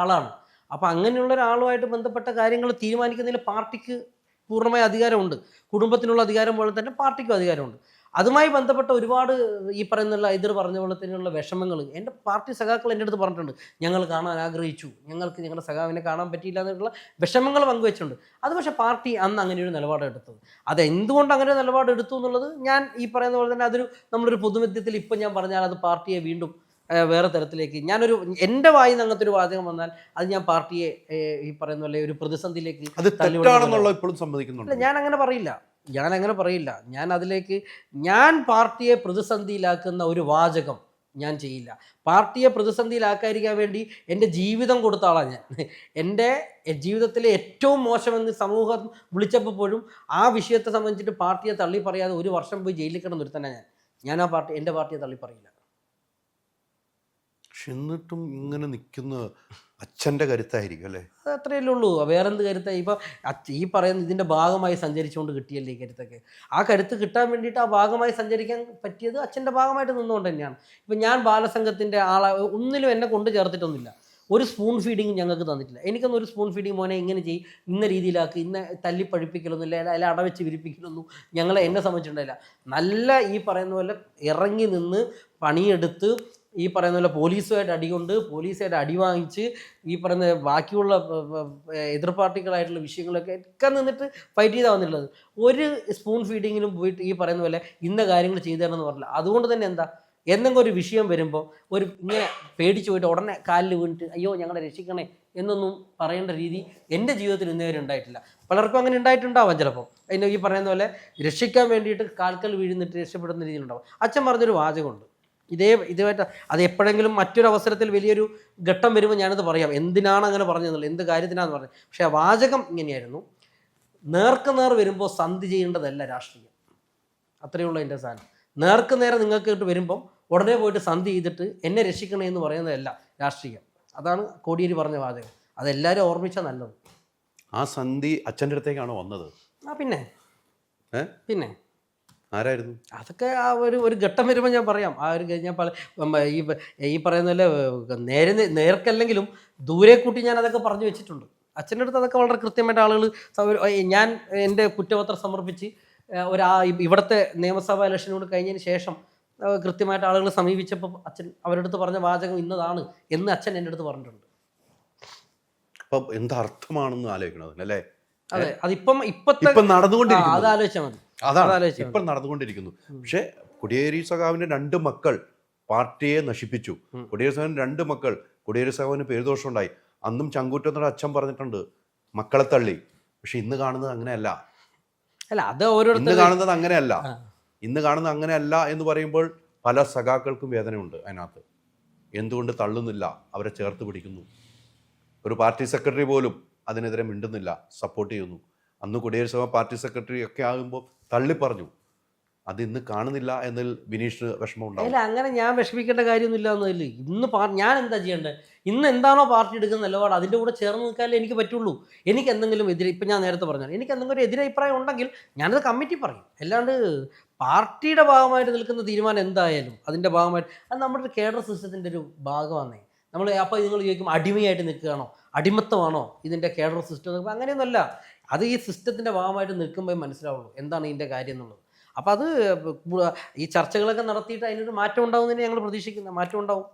ആളാണ്. അപ്പോൾ അങ്ങനെയുള്ള ഒരാളുമായിട്ട് ബന്ധപ്പെട്ട കാര്യങ്ങൾ തീരുമാനിക്കുന്നതിൽ പാർട്ടിക്ക് പൂർണ്ണമായ അധികാരമുണ്ട്. കുടുംബത്തിനുള്ള അധികാരം പോലെ തന്നെ പാർട്ടിക്കും അധികാരമുണ്ട്. അതുമായി ബന്ധപ്പെട്ട ഒരുപാട് ഈ പറയുന്നുള്ള എതിർ പറഞ്ഞ പോലെ തന്നെയുള്ള വിഷമങ്ങൾ എൻ്റെ പാർട്ടി സഖാക്കൾ എൻ്റെ അടുത്ത് പറഞ്ഞിട്ടുണ്ട്. ഞങ്ങൾ കാണാൻ ആഗ്രഹിച്ചു, ഞങ്ങൾക്ക് ഞങ്ങളുടെ സഖാവിനെ കാണാൻ പറ്റിയില്ല എന്നുള്ള വിഷമങ്ങൾ പങ്കുവെച്ചിട്ടുണ്ട്. അത് പക്ഷേ പാർട്ടി അന്ന് അങ്ങനെ ഒരു നിലപാടെടുത്തത്. അത് എന്തുകൊണ്ട് അങ്ങനെ നിലപാട് എടുത്തു എന്നുള്ളത് ഞാൻ ഈ പറയുന്ന പോലെ തന്നെ നമ്മളൊരു പൊതുമധ്യത്തിൽ ഇപ്പം ഞാൻ പറഞ്ഞാൽ അത് പാർട്ടിയെ വീണ്ടും വേറെ തരത്തിലേക്ക് എൻ്റെ വായിൽ നിന്ന് അങ്ങനത്തെ ഒരു വാചകം വന്നാൽ അത് ഞാൻ പാർട്ടിയെ ഈ പറയുന്ന പോലെ ഒരു പ്രതിസന്ധിയിലേക്ക് ഇപ്പോഴും സമ്മതിക്കുന്നുണ്ട്. ഞാൻ അങ്ങനെ പറയില്ല. ഞാൻ പാർട്ടിയെ പ്രതിസന്ധിയിലാക്കുന്ന ഒരു വാചകം ഞാൻ ചെയ്യില്ല. പാർട്ടിയെ പ്രതിസന്ധിയിലാക്കാതിരിക്കാൻ വേണ്ടി എൻ്റെ ജീവിതം കൊടുത്ത ആളാണ് ഞാൻ. എൻ്റെ ജീവിതത്തിലെ ഏറ്റവും മോശമെന്ന് സമൂഹം വിളിച്ചപ്പോൾ പോലും ആ വിഷയത്തെ സംബന്ധിച്ചിട്ട് പാർട്ടിയെ തള്ളി പറയാതെ 1 വർഷം പോയി ജയിലിൽ കിടന്ന് ഒരുത്തന്നെ ഞാൻ എൻ്റെ പാർട്ടിയെ തള്ളി പറയില്ല. പക്ഷെ എന്നിട്ടും ഇങ്ങനെ നിൽക്കുന്ന അച്ഛൻ്റെ കരുത്തായിരിക്കും അല്ലേ? അത് അത്രയല്ലേ ഉള്ളൂ. വേറെന്ത് കരുത്തായി? ഇപ്പോൾ ഈ പറയുന്ന ഇതിൻ്റെ ഭാഗമായി സഞ്ചരിച്ചുകൊണ്ട് കിട്ടിയല്ലേ ഈ കരുത്തൊക്കെ. ആ കരുത്ത് കിട്ടാൻ വേണ്ടിയിട്ട് ആ ഭാഗമായി സഞ്ചരിക്കാൻ പറ്റിയത് അച്ഛൻ്റെ ഭാഗമായിട്ട് നിന്നുകൊണ്ട് തന്നെയാണ്. ഇപ്പം ഞാൻ ബാലസംഘത്തിൻ്റെ ഒന്നിലും എന്നെ കൊണ്ട് ചേർത്തിട്ടൊന്നുമില്ല. ഒരു സ്പൂൺ ഫീഡിങ് ഞങ്ങൾക്ക് തന്നിട്ടില്ല. എനിക്കൊന്നും ഒരു സ്പൂൺ ഫീഡിങ് മോനെ ഇങ്ങനെ ചെയ്യും, ഇന്ന രീതിയിലാക്കി, ഇന്ന തല്ലി പഴിപ്പിക്കലൊന്നുമില്ല, അല്ല അടവെച്ച് വിരിപ്പിക്കലൊന്നും എന്നെ സംബന്ധിച്ചിട്ടുണ്ടായില്ല. നല്ല ഈ പറയുന്ന പോലെ ഇറങ്ങി നിന്ന് പണിയെടുത്ത് ഈ പറയുന്ന പോലെ പോലീസുമായിട്ട് അടികൊണ്ട് പോലീസുമായിട്ട് അടി വാങ്ങിച്ച് ഈ പറയുന്ന ബാക്കിയുള്ള എതിർ പാർട്ടികളായിട്ടുള്ള വിഷയങ്ങളൊക്കെ നിന്നിട്ട് ഫൈറ്റ് ചെയ്താൽ വന്നിട്ടുള്ളത്. ഒരു സ്പൂൺ ഫീഡിങ്ങിലും പോയിട്ട് ഈ പറയുന്ന പോലെ ഇന്ന കാര്യങ്ങൾ ചെയ്തു തരണമെന്ന് പറഞ്ഞില്ല. അതുകൊണ്ട് തന്നെ എന്തെങ്കിലും ഒരു വിഷയം വരുമ്പോൾ ഇങ്ങനെ പേടിച്ച് പോയിട്ട് ഉടനെ കാലിൽ വീണിട്ട് അയ്യോ ഞങ്ങളെ രക്ഷിക്കണേ എന്നൊന്നും പറയേണ്ട രീതി എൻ്റെ ജീവിതത്തിൽ ഇന്നേവരെ ഉണ്ടായിട്ടില്ല. പലർക്കും അങ്ങനെ ഉണ്ടായിട്ടുണ്ടാവാം ചിലപ്പോൾ. അതിന് ഈ പറയുന്ന പോലെ രക്ഷിക്കാൻ വേണ്ടിയിട്ട് കാൽക്കൽ വീഴുന്നിട്ട് രക്ഷപ്പെടുന്ന രീതിയിലുണ്ടാവും. അച്ഛൻ പറഞ്ഞൊരു വാചകമുണ്ട്, ഇതുമായിട്ട് അത് എപ്പോഴെങ്കിലും മറ്റൊരു അവസരത്തിൽ വലിയൊരു ഘട്ടം വരുമ്പോൾ ഞാനത് പറയാം എന്തിനാണ് അങ്ങനെ പറഞ്ഞതെന്നുള്ളത്, എന്ത് കാര്യത്തിനാണെന്ന് പറഞ്ഞത്. പക്ഷേ ആ വാചകം ഇങ്ങനെയായിരുന്നു: നേർക്ക് നേർ വരുമ്പോൾ സന്ധി ചെയ്യേണ്ടതല്ല രാഷ്ട്രീയം. അത്രയുള്ള എൻ്റെ സാധനം. നേർക്ക് നേരെ നിങ്ങൾക്ക് ഇട്ട് വരുമ്പം ഉടനെ പോയിട്ട് സന്ധി ചെയ്തിട്ട് എന്നെ രക്ഷിക്കണേ എന്ന് പറയുന്നതല്ല രാഷ്ട്രീയം. അതാണ് കോടിയേരി പറഞ്ഞ വാചകം. അതെല്ലാവരും ഓർമ്മിച്ചാൽ നല്ലത്. ആ സന്ധി അച്ഛൻ്റെ അടുത്തേക്കാണോ വന്നത്? പിന്നെ ആരായിരുന്നു? അതൊക്കെ ആ ഒരു ഘട്ടം വരുമ്പോൾ ഞാൻ പറയാം. ഞാൻ ഈ പറയുന്ന പോലെ നേർക്കല്ലെങ്കിലും ദൂരെ കൂട്ടി ഞാൻ അതൊക്കെ പറഞ്ഞു വെച്ചിട്ടുണ്ട്. അച്ഛൻ്റെ അടുത്ത് അതൊക്കെ വളരെ കൃത്യമായിട്ട് ആളുകൾ ഞാൻ എൻ്റെ കുറ്റപത്രം സമർപ്പിച്ച് ഇവിടുത്തെ നിയമസഭാ ഇലക്ഷനോട് കഴിഞ്ഞതിന് ശേഷം കൃത്യമായിട്ട് ആളുകൾ സമീപിച്ചപ്പോൾ അച്ഛൻ അവരുടെ അടുത്ത് പറഞ്ഞ വാചകം ഇന്നതാണ് എന്ന് അച്ഛൻ എൻ്റെ അടുത്ത് പറഞ്ഞിട്ടുണ്ട്. അപ്പം എന്തർത്ഥമാണെന്ന് ആലോചിക്കണം അല്ലേ? അതെ, അതിപ്പം നടന്നുകൊണ്ടിരിക്കുന്നു. അത് ആലോചിച്ചാൽ മതി. അതാണ് ഇപ്പം നടന്നുകൊണ്ടിരിക്കുന്നു. പക്ഷെ കോടിയേരി സഖാവിന്റെ 2 മക്കൾ പാർട്ടിയെ നശിപ്പിച്ചു. കോടിയേരി സഖാവിന് 2 മക്കൾ, കോടിയേരി സഖാവിന് പേരുദോഷം ഉണ്ടായി. അന്നും ചങ്കൂറ്റത്തോടെ അച്ഛൻ പറഞ്ഞിട്ടുണ്ട് മക്കളെ തള്ളി. പക്ഷെ ഇന്ന് കാണുന്നത് അങ്ങനെയല്ല. ഇന്ന് കാണുന്നത് അങ്ങനെയല്ല എന്ന് പറയുമ്പോൾ പല സഖാക്കൾക്കും വേദനയുണ്ട് അതിനകത്ത്. എന്തുകൊണ്ട് തള്ളുന്നില്ല, അവരെ ചേർത്ത് പിടിക്കുന്നു? ഒരു പാർട്ടി സെക്രട്ടറി പോലും അതിനെതിരെ മിണ്ടുന്നില്ല, സപ്പോർട്ട് ചെയ്യുന്നു. അന്ന് കോടിയേരി സഖാവ് പാർട്ടി സെക്രട്ടറി ഒക്കെ ആകുമ്പോൾ തള്ളി പറഞ്ഞു. അത് ഇന്ന് കാണുന്നില്ല എന്നതിൽ ബിനീഷിന് വിഷമം ഉണ്ടാവും. അല്ല, അങ്ങനെ ഞാൻ വിഷമിക്കേണ്ട കാര്യമൊന്നുമില്ല എന്നതിൽ ഇന്ന് ഞാൻ എന്താ ചെയ്യേണ്ടത്? ഇന്ന് എന്താണോ പാർട്ടി എടുക്കുന്ന നിലപാട് അതിൻ്റെ കൂടെ ചേർന്ന് നിൽക്കാനേ എനിക്ക് പറ്റുള്ളൂ. എനിക്ക് എന്തെങ്കിലും ഇപ്പം ഞാൻ നേരത്തെ പറഞ്ഞാൽ എനിക്ക് എന്തെങ്കിലും ഒരു എതിരഭിപ്രായം ഉണ്ടെങ്കിൽ ഞാനത് കമ്മിറ്റി പറയും. അല്ലാണ്ട് പാർട്ടിയുടെ ഭാഗമായിട്ട് നിൽക്കുന്ന തീരുമാനം എന്തായാലും അതിൻ്റെ ഭാഗമായിട്ട് അത് നമ്മുടെ ഒരു കേഡർ സിസ്റ്റത്തിൻ്റെ ഒരു ഭാഗമാണ്. നമ്മൾ അപ്പോൾ നിങ്ങൾ ചോദിക്കും അടിമയായിട്ട് നിൽക്കുകയാണോ, അടിമത്തമാണോ ഇതിൻ്റെ കേഡർ സിസ്റ്റം? അങ്ങനെയൊന്നുമല്ല. അത് ഈ സിസ്റ്റത്തിൻ്റെ ഭാഗമായിട്ട് നിൽക്കുമ്പോൾ മനസ്സിലാവുള്ളൂ എന്താണ് ഇതിൻ്റെ കാര്യം എന്നുള്ളത്. അപ്പോൾ അത് ഈ ചർച്ചകളൊക്കെ നടത്തിയിട്ട് അതിനൊരു മാറ്റം ഉണ്ടാവുന്നതിന് ഞങ്ങൾ പ്രതീക്ഷിക്കുന്ന മാറ്റം ഉണ്ടാവും.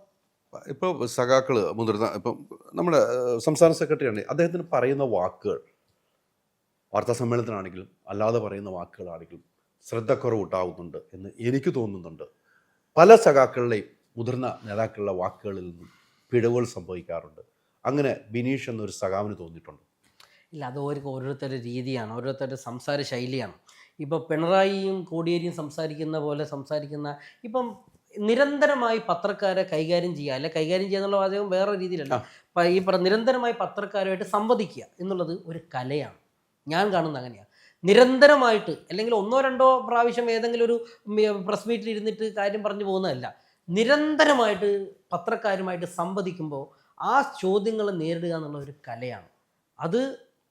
ഇപ്പോൾ സഖാക്കൾ മുതിർന്ന ഇപ്പം നമ്മുടെ സംസ്ഥാന സെക്രട്ടറിയാണ്, അദ്ദേഹത്തിന് പറയുന്ന വാക്കുകൾ വാർത്താ സമ്മേളനത്തിനാണെങ്കിലും അല്ലാതെ പറയുന്ന വാക്കുകളാണെങ്കിലും ശ്രദ്ധക്കുറവ് ഉണ്ടാവുന്നുണ്ട് എന്ന് എനിക്ക് തോന്നുന്നുണ്ട്. പല സഖാക്കളുടെയും മുതിർന്ന നേതാക്കളുടെ വാക്കുകളിൽ നിന്നും പിഴവുകൾ സംഭവിക്കാറുണ്ട്. അങ്ങനെ ബിനീഷ് എന്നൊരു സഖാവിന് തോന്നിയിട്ടുണ്ട്? ഇല്ല, അത് ഓരോരുത്തരുടെ രീതിയാണ്, ഓരോരുത്തരുടെ സംസാര ശൈലിയാണ്. ഇപ്പോൾ പിണറായിയും കോടിയേരിയും സംസാരിക്കുന്ന പോലെ സംസാരിക്കുന്ന ഇപ്പം നിരന്തരമായി പത്രക്കാരെ കൈകാര്യം ചെയ്യുക, അല്ലെ കൈകാര്യം ചെയ്യുക എന്നുള്ള വാചകം വേറെ രീതിയിലല്ല. ഈ നിരന്തരമായി പത്രക്കാരുമായിട്ട് സംവദിക്കുക എന്നുള്ളത് ഒരു കലയാണ്. ഞാൻ കാണുന്നത് അങ്ങനെയാണ്. നിരന്തരമായിട്ട് അല്ലെങ്കിൽ 1-2 പ്രാവശ്യം ഏതെങ്കിലും ഒരു പ്രസ് മീറ്റിൽ ഇരുന്നിട്ട് കാര്യം പറഞ്ഞു പോകുന്നതല്ല. നിരന്തരമായിട്ട് പത്രക്കാരുമായിട്ട് സംവദിക്കുമ്പോൾ ആ ചോദ്യങ്ങൾ നേരിടുക എന്നുള്ള ഒരു കലയാണ്. അത്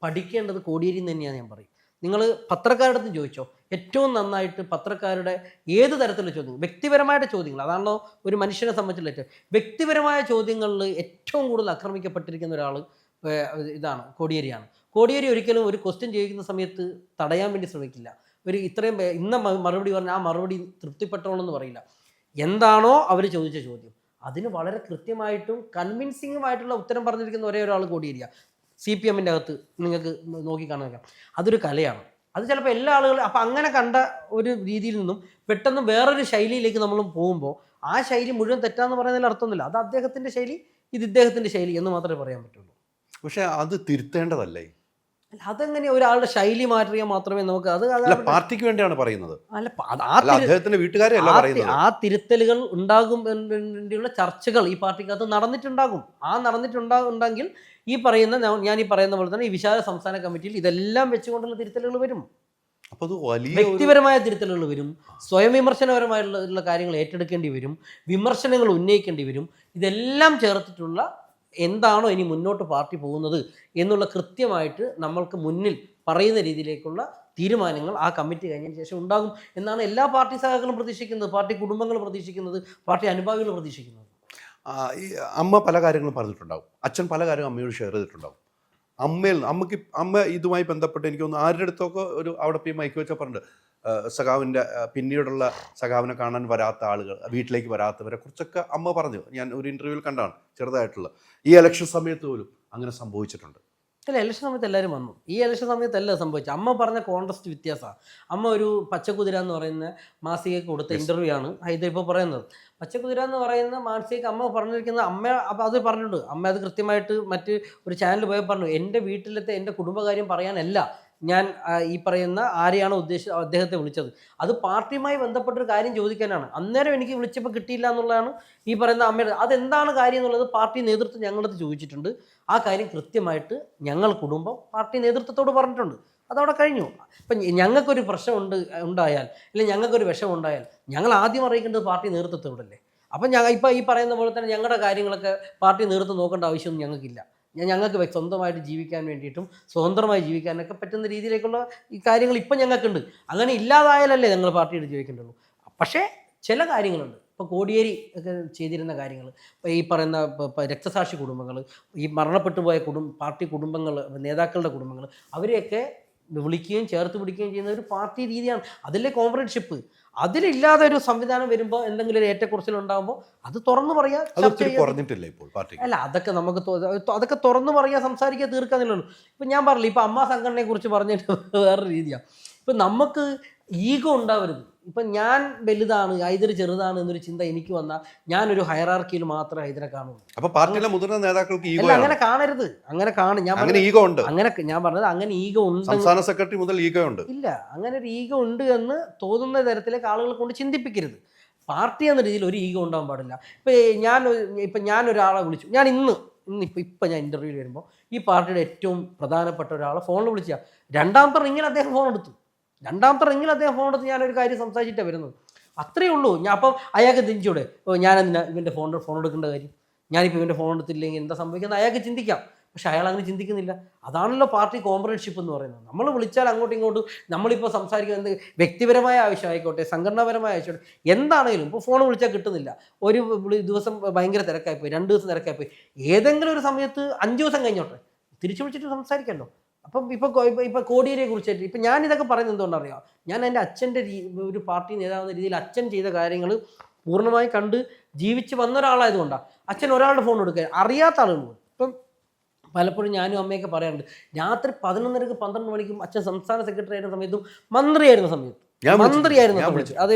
പഠിക്കേണ്ടത് കോടിയേരി തന്നെയാണ് ഞാൻ പറയും. നിങ്ങൾ പത്രക്കാരുടെ അടുത്ത് ചോദിച്ചോ, ഏറ്റവും നന്നായിട്ട് പത്രക്കാരുടെ ഏത് തരത്തിലുള്ള ചോദ്യങ്ങൾ, വ്യക്തിപരമായിട്ട് ചോദ്യങ്ങൾ, അതാണല്ലോ ഒരു മനുഷ്യനെ സംബന്ധിച്ചുള്ള ഏറ്റവും വ്യക്തിപരമായ ചോദ്യങ്ങളിൽ ഏറ്റവും കൂടുതൽ ആക്രമിക്കപ്പെട്ടിരിക്കുന്ന ഒരാൾ ഇതാണ് കോടിയേരിയാണ്. കോടിയേരി ഒരിക്കലും ഒരു ക്വസ്റ്റ്യൻ ചോദിക്കുന്ന സമയത്ത് തടയാൻ വേണ്ടി ശ്രമിക്കില്ല. ഒരു ഇത്രയും ഇന്ന മറുപടി പറഞ്ഞാൽ ആ മറുപടി തൃപ്തിപ്പെട്ടോളെന്ന് പറയില്ല. എന്താണോ അവർ ചോദിച്ച ചോദ്യം അതിന് വളരെ കൃത്യമായിട്ടും കൺവിൻസിങ്ങുമായിട്ടുള്ള ഉത്തരം പറഞ്ഞിരിക്കുന്ന ഒരേ ഒരാൾ കോടിയേരിയാണ്. CPM-ൻ്റെ അകത്ത് നിങ്ങൾക്ക് നോക്കിക്കാണാൻ അതൊരു കലയാണ്. അത് ചിലപ്പോൾ എല്ലാ ആളുകളും അപ്പം അങ്ങനെ കണ്ട ഒരു രീതിയിൽ നിന്നും പെട്ടെന്ന് വേറൊരു ശൈലിയിലേക്ക് നമ്മൾ പോകുമ്പോൾ ആ ശൈലി മുഴുവൻ തെറ്റാന്ന് പറയുന്നതിൽ അർത്ഥമൊന്നുമില്ല. അത് അദ്ദേഹത്തിൻ്റെ ശൈലി, ഇത് ഇദ്ദേഹത്തിൻ്റെ ശൈലി എന്ന് മാത്രമേ പറയാൻ പറ്റുള്ളൂ. പക്ഷെ അത് തിരുത്തേണ്ടതല്ലേ? അല്ല, അതെങ്ങനെ ഒരാളുടെ ശൈലി മാറ്റിയാൽ മാത്രമേ നമുക്ക് അത് പാർട്ടിക്ക് വേണ്ടിയാണ് പറയുന്നത്. അല്ല, അദ്ദേഹത്തിന്റെ വീട്ടുകാരെയല്ല പറയുന്നത്. ആ തിരുത്തലുകൾ ഉണ്ടാകും വേണ്ടിയുള്ള ചർച്ചകൾ ഈ പാർട്ടിക്കകത്ത് നടന്നിട്ടുണ്ടാകും. നടന്നിട്ടുണ്ടെങ്കിൽ ഈ പറയുന്ന ഞാൻ ഈ പറയുന്ന പോലെ തന്നെ ഈ വിശാല സംസ്ഥാന കമ്മിറ്റിയിൽ ഇതെല്ലാം വെച്ചുകൊണ്ടുള്ള തിരുത്തലുകൾ വരും. അപ്പോൾ അത് വലിയ വ്യക്തിപരമായ തിരുത്തലുകൾ വരും, സ്വയം വിമർശനപരമായിട്ടുള്ള കാര്യങ്ങൾ ഏറ്റെടുക്കേണ്ടി വരും, വിമർശനങ്ങൾ ഉന്നയിക്കേണ്ടി വരും. ഇതെല്ലാം ചേർത്തിട്ടുള്ള എന്താണോ ഇനി മുന്നോട്ട് പാർട്ടി പോകുന്നത് എന്നുള്ള കൃത്യമായിട്ട് നമ്മൾക്ക് മുന്നിൽ പറയുന്ന രീതിയിലേക്കുള്ള തീരുമാനങ്ങൾ ആ കമ്മിറ്റി കഴിഞ്ഞതിന് ശേഷം ഉണ്ടാകും എന്നാണ് എല്ലാ പാർട്ടി സഖാക്കളും പ്രതീക്ഷിക്കുന്നത്, പാർട്ടി കുടുംബങ്ങൾ പ്രതീക്ഷിക്കുന്നത്, പാർട്ടി അനുഭാവികൾ പ്രതീക്ഷിക്കുന്നത്. അമ്മ പല കാര്യങ്ങളും പറഞ്ഞിട്ടുണ്ടാവും, അച്ഛൻ പല കാര്യങ്ങളും അമ്മയോട് ഷെയർ ചെയ്തിട്ടുണ്ടാവും. അമ്മ ഇതുമായി ബന്ധപ്പെട്ട് എനിക്ക് തോന്നുന്നു ആരുടെ അടുത്തൊക്കെ ഒരു അവിടെ പോയി മൈക്ക് വെച്ചാൽ പറഞ്ഞിട്ടുണ്ട്, സഖാവിൻ്റെ പിന്നീടുള്ള സഖാവിനെ കാണാൻ വരാത്ത ആളുകൾ, വീട്ടിലേക്ക് വരാത്തവരെ കുറിച്ചൊക്കെ അമ്മ പറഞ്ഞു. ഞാൻ ഒരു ഇൻ്റർവ്യൂവിൽ കണ്ടാണ് ചെറുതായിട്ടുള്ള. ഈ ഇലക്ഷൻ സമയത്ത് പോലും അങ്ങനെ സംഭവിച്ചിട്ടുണ്ട്. അല്ല, ഇലക്ഷൻ സമയത്ത് എല്ലാവരും വന്നു. ഈ ഇലക്ഷൻ സമയത്തല്ല സംഭവിച്ചത്. അമ്മ പറഞ്ഞ കോൺടെസ്റ്റ് വ്യത്യാസമാണ്. അമ്മ ഒരു പച്ചക്കുതിര എന്ന് പറയുന്ന മാസികയ്ക്ക് കൊടുത്ത ഇൻ്റർവ്യൂ ആണ് ഇതിപ്പോൾ പറയുന്നത്. പച്ചക്കുതിര എന്ന് പറയുന്ന മാസികയ്ക്ക് അമ്മ പറഞ്ഞിരിക്കുന്നത് അപ്പോൾ അത് പറഞ്ഞിട്ടുണ്ട്. അമ്മ അത് കൃത്യമായിട്ട് മറ്റ് ഒരു ചാനൽ പോയി പറഞ്ഞു, എൻ്റെ വീട്ടിലത്തെ എൻ്റെ കുടുംബകാര്യം പറയാനല്ല ഞാൻ ഈ പറയുന്ന ആരെയാണോ അദ്ദേഹത്തെ വിളിച്ചത്, അത് പാർട്ടിയുമായി ബന്ധപ്പെട്ടൊരു കാര്യം ചോദിക്കാനാണ്. അന്നേരം എനിക്ക് വിളിച്ചപ്പോൾ കിട്ടിയില്ല എന്നുള്ളതാണ് ഈ പറയുന്ന അമ്മയുടെ. അതെന്താണ് കാര്യം എന്നുള്ളത് പാർട്ടി നേതൃത്വം ഞങ്ങളത് ചോദിച്ചിട്ടുണ്ട്. ആ കാര്യം കൃത്യമായിട്ട് ഞങ്ങൾ കുടുംബം പാർട്ടി നേതൃത്വത്തോട് പറഞ്ഞിട്ടുണ്ട്. അതവിടെ കഴിഞ്ഞു. ഇപ്പം ഞങ്ങൾക്കൊരു പ്രശ്നം ഉണ്ടായാൽ അല്ലെങ്കിൽ ഞങ്ങൾക്കൊരു വിഷമം ഉണ്ടായാൽ ഞങ്ങൾ ആദ്യം അറിയിക്കേണ്ടത് പാർട്ടി നേതൃത്വത്തോടല്ലേ. അപ്പം ഇപ്പം ഈ പറയുന്ന പോലെ തന്നെ ഞങ്ങളുടെ കാര്യങ്ങളൊക്കെ പാർട്ടി നേതൃത്വം നോക്കേണ്ട ആവശ്യമൊന്നും ഞങ്ങൾക്കില്ല. ഞങ്ങൾക്ക് സ്വന്തമായിട്ട് ജീവിക്കാൻ വേണ്ടിയിട്ടും സ്വതന്ത്രമായി ജീവിക്കാനൊക്കെ പറ്റുന്ന രീതിയിലേക്കുള്ള ഈ കാര്യങ്ങൾ ഇപ്പം ഞങ്ങൾക്കുണ്ട്. അങ്ങനെ ഇല്ലാതായാലല്ലേ ഞങ്ങൾ പാർട്ടിയോട് ജീവിക്കേണ്ടുള്ളൂ. പക്ഷേ ചില കാര്യങ്ങളുണ്ട്. ഇപ്പോൾ കോടിയേരി ഒക്കെ ചെയ്തിരുന്ന കാര്യങ്ങൾ, ഇപ്പോൾ ഈ പറയുന്ന രക്തസാക്ഷി കുടുംബങ്ങൾ, ഈ മരണപ്പെട്ടു പോയ പാർട്ടി കുടുംബങ്ങൾ, നേതാക്കളുടെ കുടുംബങ്ങൾ, അവരെയൊക്കെ വിളിക്കുകയും ചേർത്ത് പിടിക്കുകയും ചെയ്യുന്ന ഒരു പാർട്ടി രീതിയാണ്. അതിലെ കോംറേഡ്ഷിപ്പ്. അതിലില്ലാതെ ഒരു സംവിധാനം വരുമ്പോൾ എന്തെങ്കിലും ഒരു ഏറ്റക്കുറച്ചിലുണ്ടാകുമ്പോൾ അത് തുറന്നു പറയാ. അല്ല, അതൊക്കെ നമുക്ക് അതൊക്കെ തുറന്നു പറയാ, സംസാരിക്കുക, തീർക്കാന്നില്ലല്ലോ. ഇപ്പം ഞാൻ പറഞ്ഞില്ല, ഇപ്പം അമ്മ സംഘടനയെ കുറിച്ച് പറഞ്ഞിട്ട് വേറൊരു രീതിയാണ്. ഇപ്പം നമുക്ക് ഈഗോ ഉണ്ടാവരുത്. ഇപ്പം ഞാൻ വലുതാണ്, ഹൈദർ ചെറുതാണ് എന്നൊരു ചിന്ത എനിക്ക് വന്നാൽ ഞാനൊരു ഹൈറാർക്കിയിൽ മാത്രമേ ഹൈദരെ കാണുള്ളൂ. അപ്പോൾ പാർട്ടിയിലെ മുതിർന്ന നേതാക്കൾക്ക് ഈഗോ അങ്ങനെ കാണരുത്. അങ്ങനെ ഞാൻ പറഞ്ഞത് അങ്ങനെ ഈഗോ ഉണ്ട്. സംസ്ഥാന സെക്രട്ടറി മുതൽ ഈഗോ ഉണ്ട്. ഇല്ല, അങ്ങനെ ഒരു ഈഗോ ഉണ്ട് എന്ന് തോന്നുന്ന തരത്തിലേക്ക് ആളുകളെ കൊണ്ട് ചിന്തിപ്പിക്കരുത്. പാർട്ടി എന്ന രീതിയിൽ ഒരു ഈഗോ ഉണ്ടാകാൻ പാടില്ല. ഇപ്പം ഞാനൊരാളെ വിളിച്ചു, ഞാൻ ഇപ്പം ഞാൻ ഇൻ്റർവ്യൂവിൽ വരുമ്പോൾ ഈ പാർട്ടിയുടെ ഏറ്റവും പ്രധാനപ്പെട്ട ഒരാളെ ഫോണിൽ വിളിച്ചാൽ രണ്ടാമത്തെ റിങ്ങിൽ അദ്ദേഹം ഫോൺ എടുത്തു. രണ്ടാമത്തെ റിങ്ങിൽ അദ്ദേഹം ഫോൺ എടുത്ത് ഞാനൊരു കാര്യം സംസാരിച്ചിട്ടാണ് വരുന്നത്. അത്രയേ ഉള്ളൂ. അപ്പം അയാൾക്ക് തിരിച്ചൂടെ, ഞാനെന്തിനാ ഇവൻ്റെ ഫോൺ എടുക്കേണ്ട കാര്യം, ഞാനിപ്പോൾ ഇവൻ്റെ ഫോൺ എടുത്തില്ലെങ്കിൽ എന്താ സംഭവിക്കുന്നത് അയാൾക്ക് ചിന്തിക്കാം. പക്ഷെ അയാൾ അങ്ങനെ ചിന്തിക്കുന്നില്ല. അതാണല്ലോ പാർട്ടി കോംപ്രഹെൻഷിപ്പ് എന്ന് പറയുന്നത്. നമ്മൾ വിളിച്ചാൽ അങ്ങോട്ടും ഇങ്ങോട്ടും നമ്മളിപ്പോൾ സംസാരിക്കുന്നത് വ്യക്തിപരമായ ആവശ്യമായിക്കോട്ടെ, സംഘടനാപരമായ ആവശ്യമായിക്കോട്ടെ, എന്താണെങ്കിലും ഇപ്പോൾ ഫോൺ വിളിച്ചാൽ കിട്ടുന്നില്ല, ഒരു ദിവസം ഭയങ്കര തിരക്കായിപ്പോയി, 2 ദിവസം തിരക്കായിപ്പോയി, ഏതെങ്കിലും ഒരു സമയത്ത് 5 ദിവസം കഴിഞ്ഞോട്ടെ തിരിച്ചു വിളിച്ചിട്ട് സംസാരിക്കാമല്ലോ. അപ്പം ഇപ്പോൾ കോടിയേരിയെ കുറിച്ചായിട്ട് ഇപ്പം ഞാനിതൊക്കെ പറയുന്നത് എന്തുകൊണ്ടറിയാം, ഞാൻ എൻ്റെ അച്ഛൻ്റെ ഒരു പാർട്ടി നേതാവെന്ന രീതിയിൽ അച്ഛൻ ചെയ്ത കാര്യങ്ങൾ പൂർണ്ണമായി കണ്ട് ജീവിച്ച് വന്ന ഒരാളായതുകൊണ്ടാണ് അച്ഛൻ ഒരാളുടെ ഫോൺ എടുക്കുക, അറിയാത്ത ആളുകൾ. ഇപ്പം പലപ്പോഴും ഞാനും അമ്മയൊക്കെ പറയാറുണ്ട്, രാത്രി 11:30 12 മണിക്കും അച്ഛൻ സംസ്ഥാന സെക്രട്ടറി ആയിരുന്ന സമയത്തും മന്ത്രിയായിരുന്ന സമയത്ത് അത്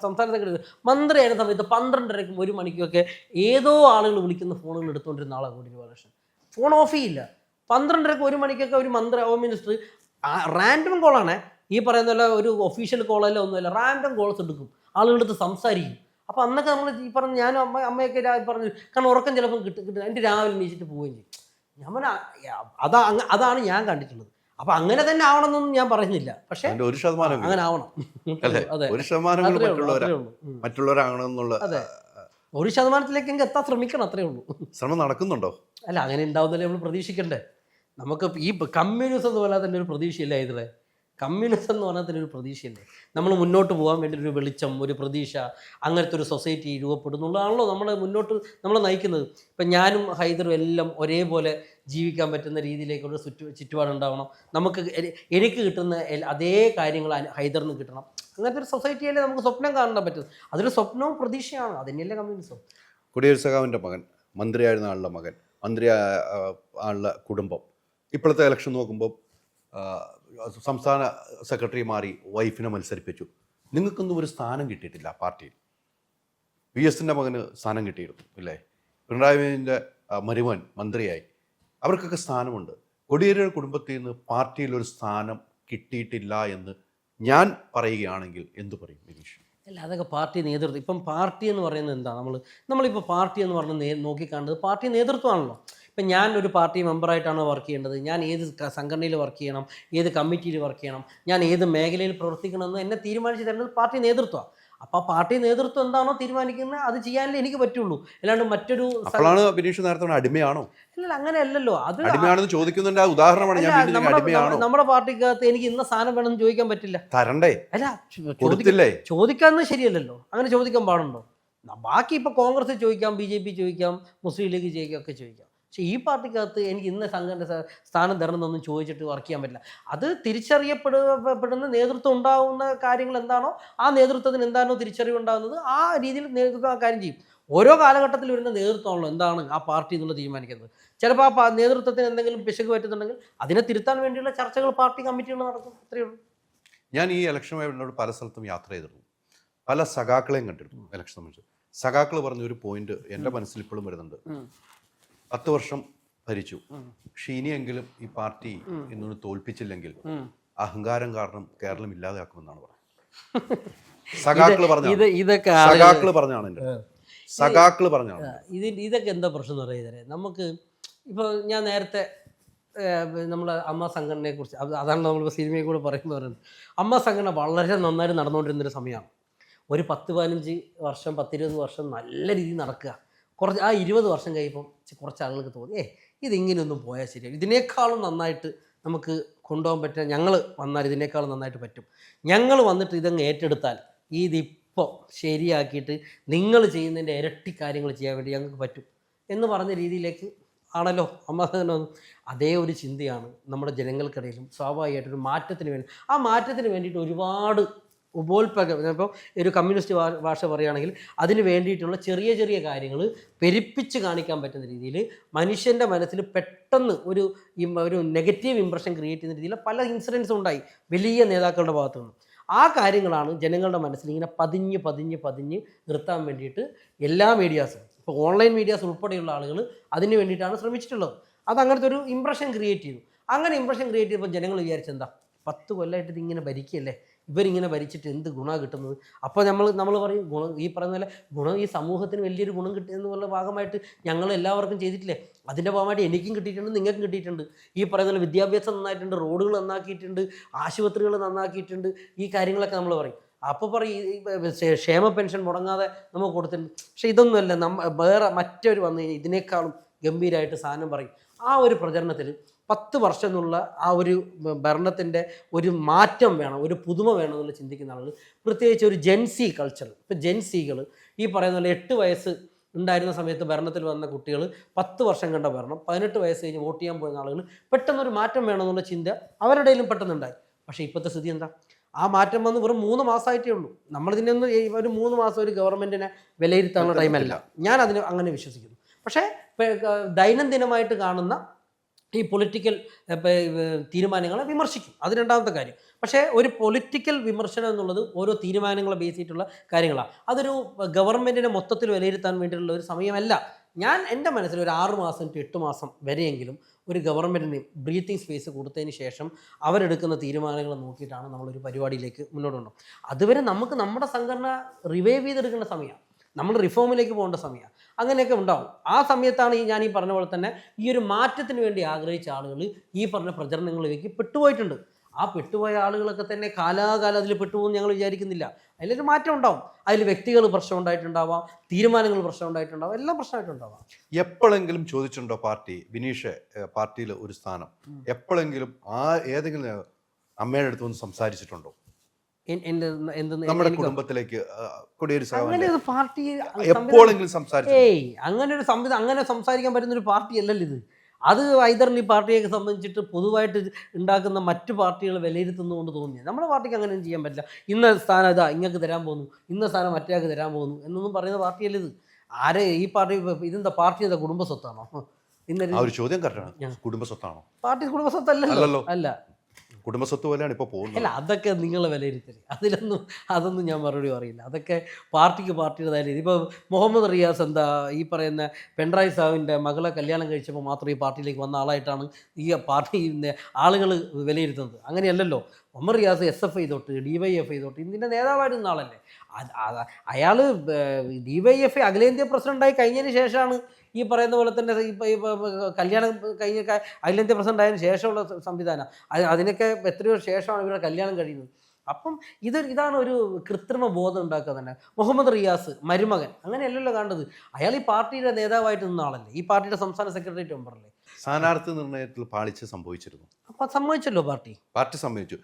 സംസ്ഥാന സെക്രട്ടറി മന്ത്രിയായിരുന്ന സമയത്ത് 12:30 1 മണിക്കൊക്കെ ഏതോ ആളുകൾ വിളിക്കുന്ന ഫോണുകൾ എടുത്തുകൊണ്ടിരുന്ന ആളാണ് കോടിയേരി ബാലകൃഷ്ണൻ. ഫോൺ ഓഫ് ചെയ്യില്ല. 12:30 1 മണിക്കൊക്കെ ഒരു മന്ത്രി, ഹോം മിനിസ്റ്റർ റാൻഡം കോളാണ്, ഈ പറയുന്ന പോലെ ഒരു ഒഫീഷ്യൽ കോളല്ല ഒന്നുമില്ല, റാൻഡം കോൾസ് എടുക്കും, ആളുകളുടെ അടുത്ത് സംസാരിക്കും. അപ്പോൾ അന്നൊക്കെ നമ്മൾ ഈ പറഞ്ഞ ഞാനും അമ്മയൊക്കെ പറഞ്ഞു, കാരണം ഉറക്കം ചിലപ്പോൾ കിട്ടും, എൻ്റെ രാവിലെ എണീച്ചിട്ട് പോവുകയും ചെയ്യും. ഞാൻ പറഞ്ഞ അതാണ് ഞാൻ കണ്ടിട്ടുള്ളത്. അപ്പൊ അങ്ങനെ തന്നെ ആവണമെന്നൊന്നും ഞാൻ പറയുന്നില്ല, പക്ഷെ 1% അങ്ങനെ ആവണം. അതെ, 1% മറ്റുള്ളവരാകണമെന്നുള്ള. അതെ, 1%ലേക്ക് എത്താൻ ശ്രമിക്കണം, അത്രേ ഉള്ളൂ. ശ്രമം നടക്കുന്നുണ്ടോ? അല്ല, അങ്ങനെ ഉണ്ടാവുന്നല്ലേ നമ്മൾ പ്രതീക്ഷിക്കണ്ടേ. നമുക്ക് ഈ കമ്മ്യൂണിസം എന്ന് പറഞ്ഞാൽ തന്നെ ഒരു പ്രതീക്ഷയില്ല ഇതിലെ. കമ്മ്യൂണിസം എന്ന് പറഞ്ഞാൽ തന്നെ ഒരു പ്രതീക്ഷയല്ലേ. നമ്മൾ മുന്നോട്ട് പോകാൻ വേണ്ടി ഒരു വെളിച്ചം, ഒരു പ്രതീക്ഷ, അങ്ങനത്തെ ഒരു സൊസൈറ്റി രൂപപ്പെടുന്നുള്ളതാണല്ലോ നമ്മളെ മുന്നോട്ട് നമ്മളെ നയിക്കുന്നത്. ഇപ്പം ഞാനും ഹൈദറും എല്ലാം ഒരേപോലെ ജീവിക്കാൻ പറ്റുന്ന രീതിയിലേക്കുള്ള ചുറ്റുപാടുണ്ടാവണം. നമുക്ക് എനിക്ക് കിട്ടുന്ന അതേ കാര്യങ്ങൾ ഹൈദറിന് കിട്ടണം. അങ്ങനത്തെ ഒരു സൊസൈറ്റിയല്ലേ നമുക്ക് സ്വപ്നം കാണാൻ പറ്റുന്നത്. അതൊരു സ്വപ്നവും പ്രതീക്ഷയാണ്, അതിനെയല്ലേ കമ്മ്യൂണിസം. കോടിയേരി സഖാവിൻ്റെ മകൻ, മന്ത്രിയായിരുന്ന ആളുടെ മകൻ, മന്ത്രി ആളുടെ കുടുംബം, ഇപ്പോഴത്തെ ഇലക്ഷൻ നോക്കുമ്പോൾ സംസ്ഥാന സെക്രട്ടറി മാറി വൈഫിനെ മത്സരിപ്പിച്ചു. നിങ്ങൾക്കൊന്നും ഒരു സ്ഥാനം കിട്ടിയിട്ടില്ല പാർട്ടിയിൽ. VSൻ്റെ മകന് സ്ഥാനം കിട്ടിയിരുന്നു ഇല്ലേ? പിണറായി വിജയൻ്റെ മരുമകൻ മന്ത്രിയായി, അവർക്കൊക്കെ സ്ഥാനമുണ്ട്. കോടിയേരിയുടെ കുടുംബത്തിൽ നിന്ന് പാർട്ടിയിൽ ഒരു സ്ഥാനം കിട്ടിയിട്ടില്ല എന്ന് ഞാൻ പറയുകയാണെങ്കിൽ എന്തു പറയും നിതീഷ്? അല്ല, അതൊക്കെ പാർട്ടി നേതൃത്വം. ഇപ്പം പാർട്ടി എന്ന് പറയുന്നത് എന്താ, നമ്മളിപ്പോൾ പാർട്ടി എന്ന് പറഞ്ഞ് നോക്കിക്കാണുന്നത് പാർട്ടി നേതൃത്വമാണല്ലോ. ഇപ്പം ഞാൻ ഒരു പാർട്ടി മെമ്പറായിട്ടാണോ വർക്ക് ചെയ്യേണ്ടത്, ഞാൻ ഏത് സംഘടനയിൽ വർക്ക് ചെയ്യണം, ഏത് കമ്മിറ്റിയിൽ വർക്ക് ചെയ്യണം, ഞാൻ ഏത് മേഖലയിൽ പ്രവർത്തിക്കണമെന്ന് എന്നെ തീരുമാനിച്ച് തരുന്നത് പാർട്ടി നേതൃത്വമാണ്. അപ്പോൾ പാർട്ടി നേതൃത്വം എന്താണോ തീരുമാനിക്കുന്നത് അത് ചെയ്യാനല്ലേ എനിക്ക് പറ്റുള്ളൂ. അല്ലാണ്ട് മറ്റൊരു ബിനീഷ് നേരത്തെ അടിമയാണോ? അല്ല, അങ്ങനെയല്ലല്ലോ. അത് അടിമയാണെന്ന് ചോദിക്കുന്നതിന്റെ ഉദാഹരണമാണ് ഞാൻ. നമ്മുടെ പാർട്ടിക്കകത്ത് എനിക്ക് ഇന്ന സാധനം വേണമെന്ന് ചോദിക്കാൻ പറ്റില്ല. തരണ്ടേ? അല്ല, ചോദിക്കാന്ന് ശരിയല്ലല്ലോ. അങ്ങനെ ചോദിക്കാൻ പാടുണ്ടോ? ബാക്കി ഇപ്പോൾ കോൺഗ്രസ് ചോദിക്കാം, BJP ചോദിക്കാം, മുസ്ലിം ലീഗ് ചോദിക്കാം, ഒക്കെ ചോദിക്കാം. പക്ഷേ ഈ പാർട്ടിക്കകത്ത് എനിക്ക് ഇന്ന സംഘടന സ്ഥാനം തരണമെന്നൊന്നും ചോദിച്ചിട്ട് വർക്ക് ചെയ്യാൻ പറ്റില്ല. അത് തിരിച്ചറിയപ്പെടുന്ന നേതൃത്വം ഉണ്ടാകുന്ന കാര്യങ്ങൾ എന്താണോ ആ നേതൃത്വത്തിന് എന്താണോ തിരിച്ചറിവുണ്ടാകുന്നത് ആ രീതിയിൽ നേതൃത്വം ആ കാര്യം ചെയ്യും. ഓരോ കാലഘട്ടത്തിൽ വരുന്ന നേതൃത്വമാണല്ലോ എന്താണ് ആ പാർട്ടി എന്നുള്ള തീരുമാനിക്കുന്നത്. ചിലപ്പോൾ ആ നേതൃത്വത്തിന് എന്തെങ്കിലും പിശക് പറ്റുന്നുണ്ടെങ്കിൽ അതിനെ തിരുത്താൻ വേണ്ടിയുള്ള ചർച്ചകൾ പാർട്ടി കമ്മിറ്റികൾ നടക്കും, അത്രയേ ഉള്ളൂ. ഞാൻ ഈ ഇലക്ഷനുമായി എന്നോട് പല സ്ഥലത്തും യാത്ര ചെയ്തിരുന്നു, പല സഖാക്കളെയും കണ്ടിരുന്നു. ഇലക്ഷൻ സംബന്ധിച്ച് സഖാക്കൾ പറഞ്ഞ ഒരു പോയിന്റ് എൻ്റെ മനസ്സിൽ ഇപ്പോഴും വരുന്നുണ്ട്. 10 വർഷം ഭരിച്ചു, പക്ഷെ ഇനിയെങ്കിലും ഈ പാർട്ടി ഇന്നൊന്ന് തോൽപ്പിച്ചില്ലെങ്കിൽ അഹങ്കാരം കാരണം കേരളം ഇല്ലാതെയാക്കുമെന്നാണ് പറയുന്നത്. സഖാക്കള് പറഞ്ഞാണ് ഇതൊക്കെ എന്താ പ്രശ്നം എന്ന് പറയുന്നത്. നമുക്ക് ഇപ്പോൾ ഞാൻ നേരത്തെ നമ്മളെ അമ്മ സംഘടനയെ കുറിച്ച്, അതാണ് നമ്മളിപ്പോൾ സിനിമയെ കൂടെ പറയുമ്പോൾ അമ്മ സംഘടന വളരെ നന്നായിട്ട് നടന്നുകൊണ്ടിരുന്നൊരു സമയമാണ്. ഒരു 10-15 വർഷം 10-20 വർഷം നല്ല രീതിയിൽ നടക്കുക. ആ 20 വർഷം കഴിയുമ്പം കുറച്ച് ആളുകൾക്ക് തോന്നി ഇതിങ്ങനെയൊന്നും പോയാൽ ശരിയാണ്, ഇതിനേക്കാളും നന്നായിട്ട് നമുക്ക് കൊണ്ടുപോകാൻ പറ്റുക, ഞങ്ങൾ വന്നാൽ ഇതിനേക്കാളും നന്നായിട്ട് പറ്റും, ഞങ്ങൾ വന്നിട്ട് ഇതങ്ങ് ഏറ്റെടുത്താൽ ഇതിപ്പോൾ ശരിയാക്കിയിട്ട് നിങ്ങൾ ചെയ്യുന്നതിൻ്റെ ഇരട്ടി കാര്യങ്ങൾ ചെയ്യാൻ വേണ്ടി ഞങ്ങൾക്ക് പറ്റും എന്ന് പറഞ്ഞ രീതിയിലേക്ക് ആണല്ലോ അമ്മ. അതേ ഒരു ചിന്തയാണ് നമ്മുടെ ജനങ്ങൾക്കിടയിലും സ്വാഭാവികമായിട്ടൊരു മാറ്റത്തിന് വേണ്ടി, ആ മാറ്റത്തിന് വേണ്ടിയിട്ട് ഒരുപാട് ഉപോത്പകം, ഇപ്പോൾ ഒരു കമ്മ്യൂണിസ്റ്റ് ഭാഷ പറയുകയാണെങ്കിൽ അതിന് വേണ്ടിയിട്ടുള്ള ചെറിയ ചെറിയ കാര്യങ്ങൾ പെരുപ്പിച്ച് കാണിക്കാൻ പറ്റുന്ന രീതിയിൽ മനുഷ്യൻ്റെ മനസ്സിൽ പെട്ടെന്ന് ഒരു നെഗറ്റീവ് ഇംപ്രഷൻ ക്രിയേറ്റ് ചെയ്യുന്ന രീതിയിൽ പല ഇൻസിഡൻസും ഉണ്ടായി വലിയ നേതാക്കളുടെ ഭാഗത്തു നിന്ന്. ആ കാര്യങ്ങളാണ് ജനങ്ങളുടെ മനസ്സിൽ ഇങ്ങനെ പതിഞ്ഞ് നിർത്താൻ വേണ്ടിയിട്ട് എല്ലാ മീഡിയാസും, ഇപ്പോൾ ഓൺലൈൻ മീഡിയാസ് ഉൾപ്പെടെയുള്ള ആളുകൾ അതിന് വേണ്ടിയിട്ടാണ് ശ്രമിച്ചിട്ടുള്ളത്. അത് അങ്ങനത്തെ ഒരു ഇംപ്രഷൻ ക്രിയേറ്റ് ചെയ്തു. അങ്ങനെ ഇംപ്രഷൻ ക്രിയേറ്റ് ചെയ്തപ്പോൾ ജനങ്ങൾ വിചാരിച്ചെന്താ 10 കൊല്ലമായിട്ട് ഇതിങ്ങനെ ഭരിക്കുകയല്ലേ, ഇവരിങ്ങനെ ഭരിച്ചിട്ട് എന്ത് ഗുണമാണ് കിട്ടുന്നത്? അപ്പോൾ നമ്മൾ പറയും ഗുണം, ഈ പറയുന്ന പോലെ ഗുണം ഈ സമൂഹത്തിന് വലിയൊരു ഗുണം കിട്ടിയെന്നുള്ള ഭാഗമായിട്ട് ഞങ്ങൾ എല്ലാവർക്കും ചെയ്തിട്ടില്ലേ? അതിൻ്റെ ഭാഗമായിട്ട് എനിക്കും കിട്ടിയിട്ടുണ്ട്, നിങ്ങൾക്കും കിട്ടിയിട്ടുണ്ട്. ഈ പറയുന്ന പോലെ വിദ്യാഭ്യാസം നന്നായിട്ടുണ്ട്, റോഡുകൾ നന്നാക്കിയിട്ടുണ്ട്, ആശുപത്രികൾ നന്നാക്കിയിട്ടുണ്ട്, ഈ കാര്യങ്ങളൊക്കെ നമ്മൾ പറയും. അപ്പോൾ പറയും ക്ഷേമ പെൻഷൻ മുടങ്ങാതെ നമുക്ക് കൊടുത്തിട്ടുണ്ട്. പക്ഷേ ഇതൊന്നുമല്ല, വേറെ മറ്റൊരു വന്നു കഴിഞ്ഞാൽ ഇതിനേക്കാളും ഗംഭീരമായിട്ട് സാധനം പറയും. ആ ഒരു പ്രചരണത്തിൽ 10 വർഷം എന്നുള്ള ആ ഒരു ഭരണത്തിൻ്റെ ഒരു മാറ്റം വേണം, ഒരു പുതുമ വേണം എന്നുള്ള ചിന്തിക്കുന്ന ആളുകൾ, പ്രത്യേകിച്ച് ഒരു ജെൻസി കൾച്ചർ. ഇപ്പോൾ ജെൻസികൾ ഈ പറയുന്ന പോലെ 8 വയസ്സ് ഉണ്ടായിരുന്ന സമയത്ത് ഭരണത്തിൽ വന്ന കുട്ടികൾ 10 വർഷം കണ്ട ഭരണം, 18 വയസ്സ് കഴിഞ്ഞ് വോട്ട് ചെയ്യാൻ പോകുന്ന ആളുകൾ പെട്ടെന്നൊരു മാറ്റം വേണമെന്നുള്ള ചിന്ത അവരുടെ ഇടയിലും പെട്ടെന്നുണ്ടായി. പക്ഷേ ഇപ്പോഴത്തെ സ്ഥിതി എന്താ? ആ മാറ്റം വന്ന് വെറും 3 മാസമായിട്ടേ ഉള്ളൂ. നമ്മളിതിനൊന്നും ഒരു 3 മാസം ഒരു ഗവൺമെൻറ്റിനെ വിലയിരുത്താനുള്ള ടൈമല്ല, ഞാൻ അതിന് അങ്ങനെ വിശ്വസിക്കുന്നു. പക്ഷേ ദൈനംദിനമായിട്ട് കാണുന്ന ഈ പൊളിറ്റിക്കൽ തീരുമാനങ്ങളെ വിമർശിക്കും, അത് രണ്ടാമത്തെ കാര്യം. പക്ഷേ ഒരു പൊളിറ്റിക്കൽ വിമർശനം എന്നുള്ളത് ഓരോ തീരുമാനങ്ങളെ ബേസ് ചെയ്തിട്ടുള്ള കാര്യങ്ങളാണ്. അതൊരു ഗവൺമെൻറ്റിനെ മൊത്തത്തിൽ വിലയിരുത്താൻ വേണ്ടിയിട്ടുള്ള ഒരു സമയമല്ല. ഞാൻ എൻ്റെ മനസ്സിൽ ഒരു 6 മാസം to 8 മാസം വരെയെങ്കിലും ഒരു ഗവൺമെൻറ്റിന് ബ്രീത്തിങ് സ്പേസ് കൊടുത്തതിന് ശേഷം അവരെടുക്കുന്ന തീരുമാനങ്ങൾ നോക്കിയിട്ടാണ് നമ്മളൊരു പരിപാടിയിലേക്ക് മുന്നോട്ട് കൊണ്ടുപോകും. അതുവരെ നമുക്ക് നമ്മുടെ സംഘടന റിവൈവ് ചെയ്തെടുക്കേണ്ട സമയമാണ്, നമ്മൾ റിഫോമിലേക്ക് പോകേണ്ട സമയമാണ്. അങ്ങനെയൊക്കെ ഉണ്ടാവും. ആ സമയത്താണ് ഞാൻ ഈ പറഞ്ഞ പോലെ തന്നെ ഈ ഒരു മാറ്റത്തിന് വേണ്ടി ആഗ്രഹിച്ച ആളുകൾ ഈ പറഞ്ഞ പ്രചരണങ്ങളിലേക്ക് പെട്ടുപോയിട്ടുണ്ട്. ആ പെട്ടുപോയ ആളുകളൊക്കെ തന്നെ കാലാകാലം അതിൽ പെട്ടുപോകുമെന്ന് ഞങ്ങൾ വിചാരിക്കുന്നില്ല. അതിലൊരു മാറ്റം ഉണ്ടാവും. അതിൽ വ്യക്തികൾ പ്രശ്നം ഉണ്ടായിട്ടുണ്ടാവാം, തീരുമാനങ്ങൾ പ്രശ്നം ഉണ്ടായിട്ടുണ്ടാവാം, എല്ലാം പ്രശ്നമായിട്ടുണ്ടാവാം. എപ്പോഴെങ്കിലും ചോദിച്ചിട്ടുണ്ടോ പാർട്ടി, ബിനീഷ് പാർട്ടിയിൽ ഒരു സ്ഥാനം എപ്പോഴെങ്കിലും ഏതെങ്കിലും അമ്മയുടെ അടുത്ത് വന്ന് സംസാരിച്ചിട്ടുണ്ടോ? നമ്മുടെ കുടുംബത്തിലേക്ക് അങ്ങനെ ഒരു പാർട്ടി എപ്പോഴെങ്കിലും സംസാരിച്ചു? അങ്ങനെ ഒരു സംവിധാനം, അങ്ങനെ സംസാരിക്കാൻ പറ്റുന്ന ഒരു പാർട്ടി അല്ലല്ലോ ഇത്. അത് ഐദറിൽ ഈ പാർട്ടിയൊക്കെ സംബന്ധിച്ചിട്ട് പൊതുവായിട്ട് ഉണ്ടാക്കുന്ന മറ്റു പാർട്ടികൾ വിലയിരുത്തുന്നതുകൊണ്ട് തോന്നിയത്. നമ്മുടെ പാർട്ടിക്ക് അങ്ങനെയൊന്നും ചെയ്യാൻ പറ്റില്ല. ഇന്ന സ്ഥാനം ഇതാ ഇങ്ങക്ക് തരാൻ പോകുന്നു, ഇന്ന സ്ഥാനം മറ്റേക്ക് തരാൻ പോകുന്നു എന്നൊന്നും പറയുന്ന പാർട്ടിയല്ല ഇത്. ആരെ ഈ പാർട്ടി ഇതെന്താ പാർട്ടി എന്താ കുടുംബ സ്വത്താണോ? ഒരു ചോദ്യം കറക്റ്റാണ്. കുടുംബ സ്വത്താണോ? പാർട്ടി കുടുംബ സ്വത്തല്ലല്ലോ. അല്ല, കുടുംബസ്വത്ത് പോലെയാണ് ഇപ്പോൾ പോകുന്നത്. അല്ല, അതൊക്കെ നിങ്ങളെ വിലയിരുത്തല്, അതൊന്നും ഞാൻ മറുപടി പറയില്ല. അതൊക്കെ പാർട്ടിയുടേതായാലും. ഇപ്പോൾ മുഹമ്മദ് റിയാസ് എന്താ ഈ പറയുന്ന പിണറായി സാഹിബിൻ്റെ മകളെ കല്യാണം കഴിച്ചപ്പോൾ മാത്രം ഈ പാർട്ടിയിലേക്ക് വന്ന ആളായിട്ടാണ് ഈ പാർട്ടിൻ്റെ ആളുകൾ വിലയിരുത്തുന്നത്. അങ്ങനെയല്ലല്ലോ. മുഹമ്മദ് റിയാസ് SFI തൊട്ട് DYFI തൊട്ട് ഇതിൻ്റെ നേതാവായിട്ട് നിന്ന ആളല്ലേ. അയാൾ DYFI അഖിലേന്ത്യാ പ്രസിഡൻ്റായി കഴിഞ്ഞതിന് ശേഷമാണ് ഈ പറയുന്ന പോലെ തന്നെ കല്യാണം കഴിഞ്ഞ അഖിലേന്ത്യാ പ്രസിഡന്റ് ആയതിനു ശേഷമുള്ള സംവിധാനം. അതിനൊക്കെ എത്രയോ ശേഷമാണ് ഇവരുടെ കല്യാണം കഴിയുന്നത്. അപ്പം ഇതാണ് ഒരു കൃത്രിമ ബോധം ഉണ്ടാക്കുക തന്നെ. മുഹമ്മദ് റിയാസ് മരുമകൻ അങ്ങനെയല്ലല്ലോ കണ്ടത്. അയാൾ ഈ പാർട്ടിയുടെ നേതാവായിട്ട് നിന്ന ആളല്ലേ, ഈ പാർട്ടിയുടെ സംസ്ഥാന സെക്രട്ടേറിയറ്റ് മെമ്പറല്ലേ. സ്ഥാനാർത്ഥി നിർണയത്തിൽ പാളിച്ച സംഭവിച്ചിരുന്നു. അപ്പം സമ്മതിച്ചല്ലോ പാർട്ടി സമ്മതിച്ചു.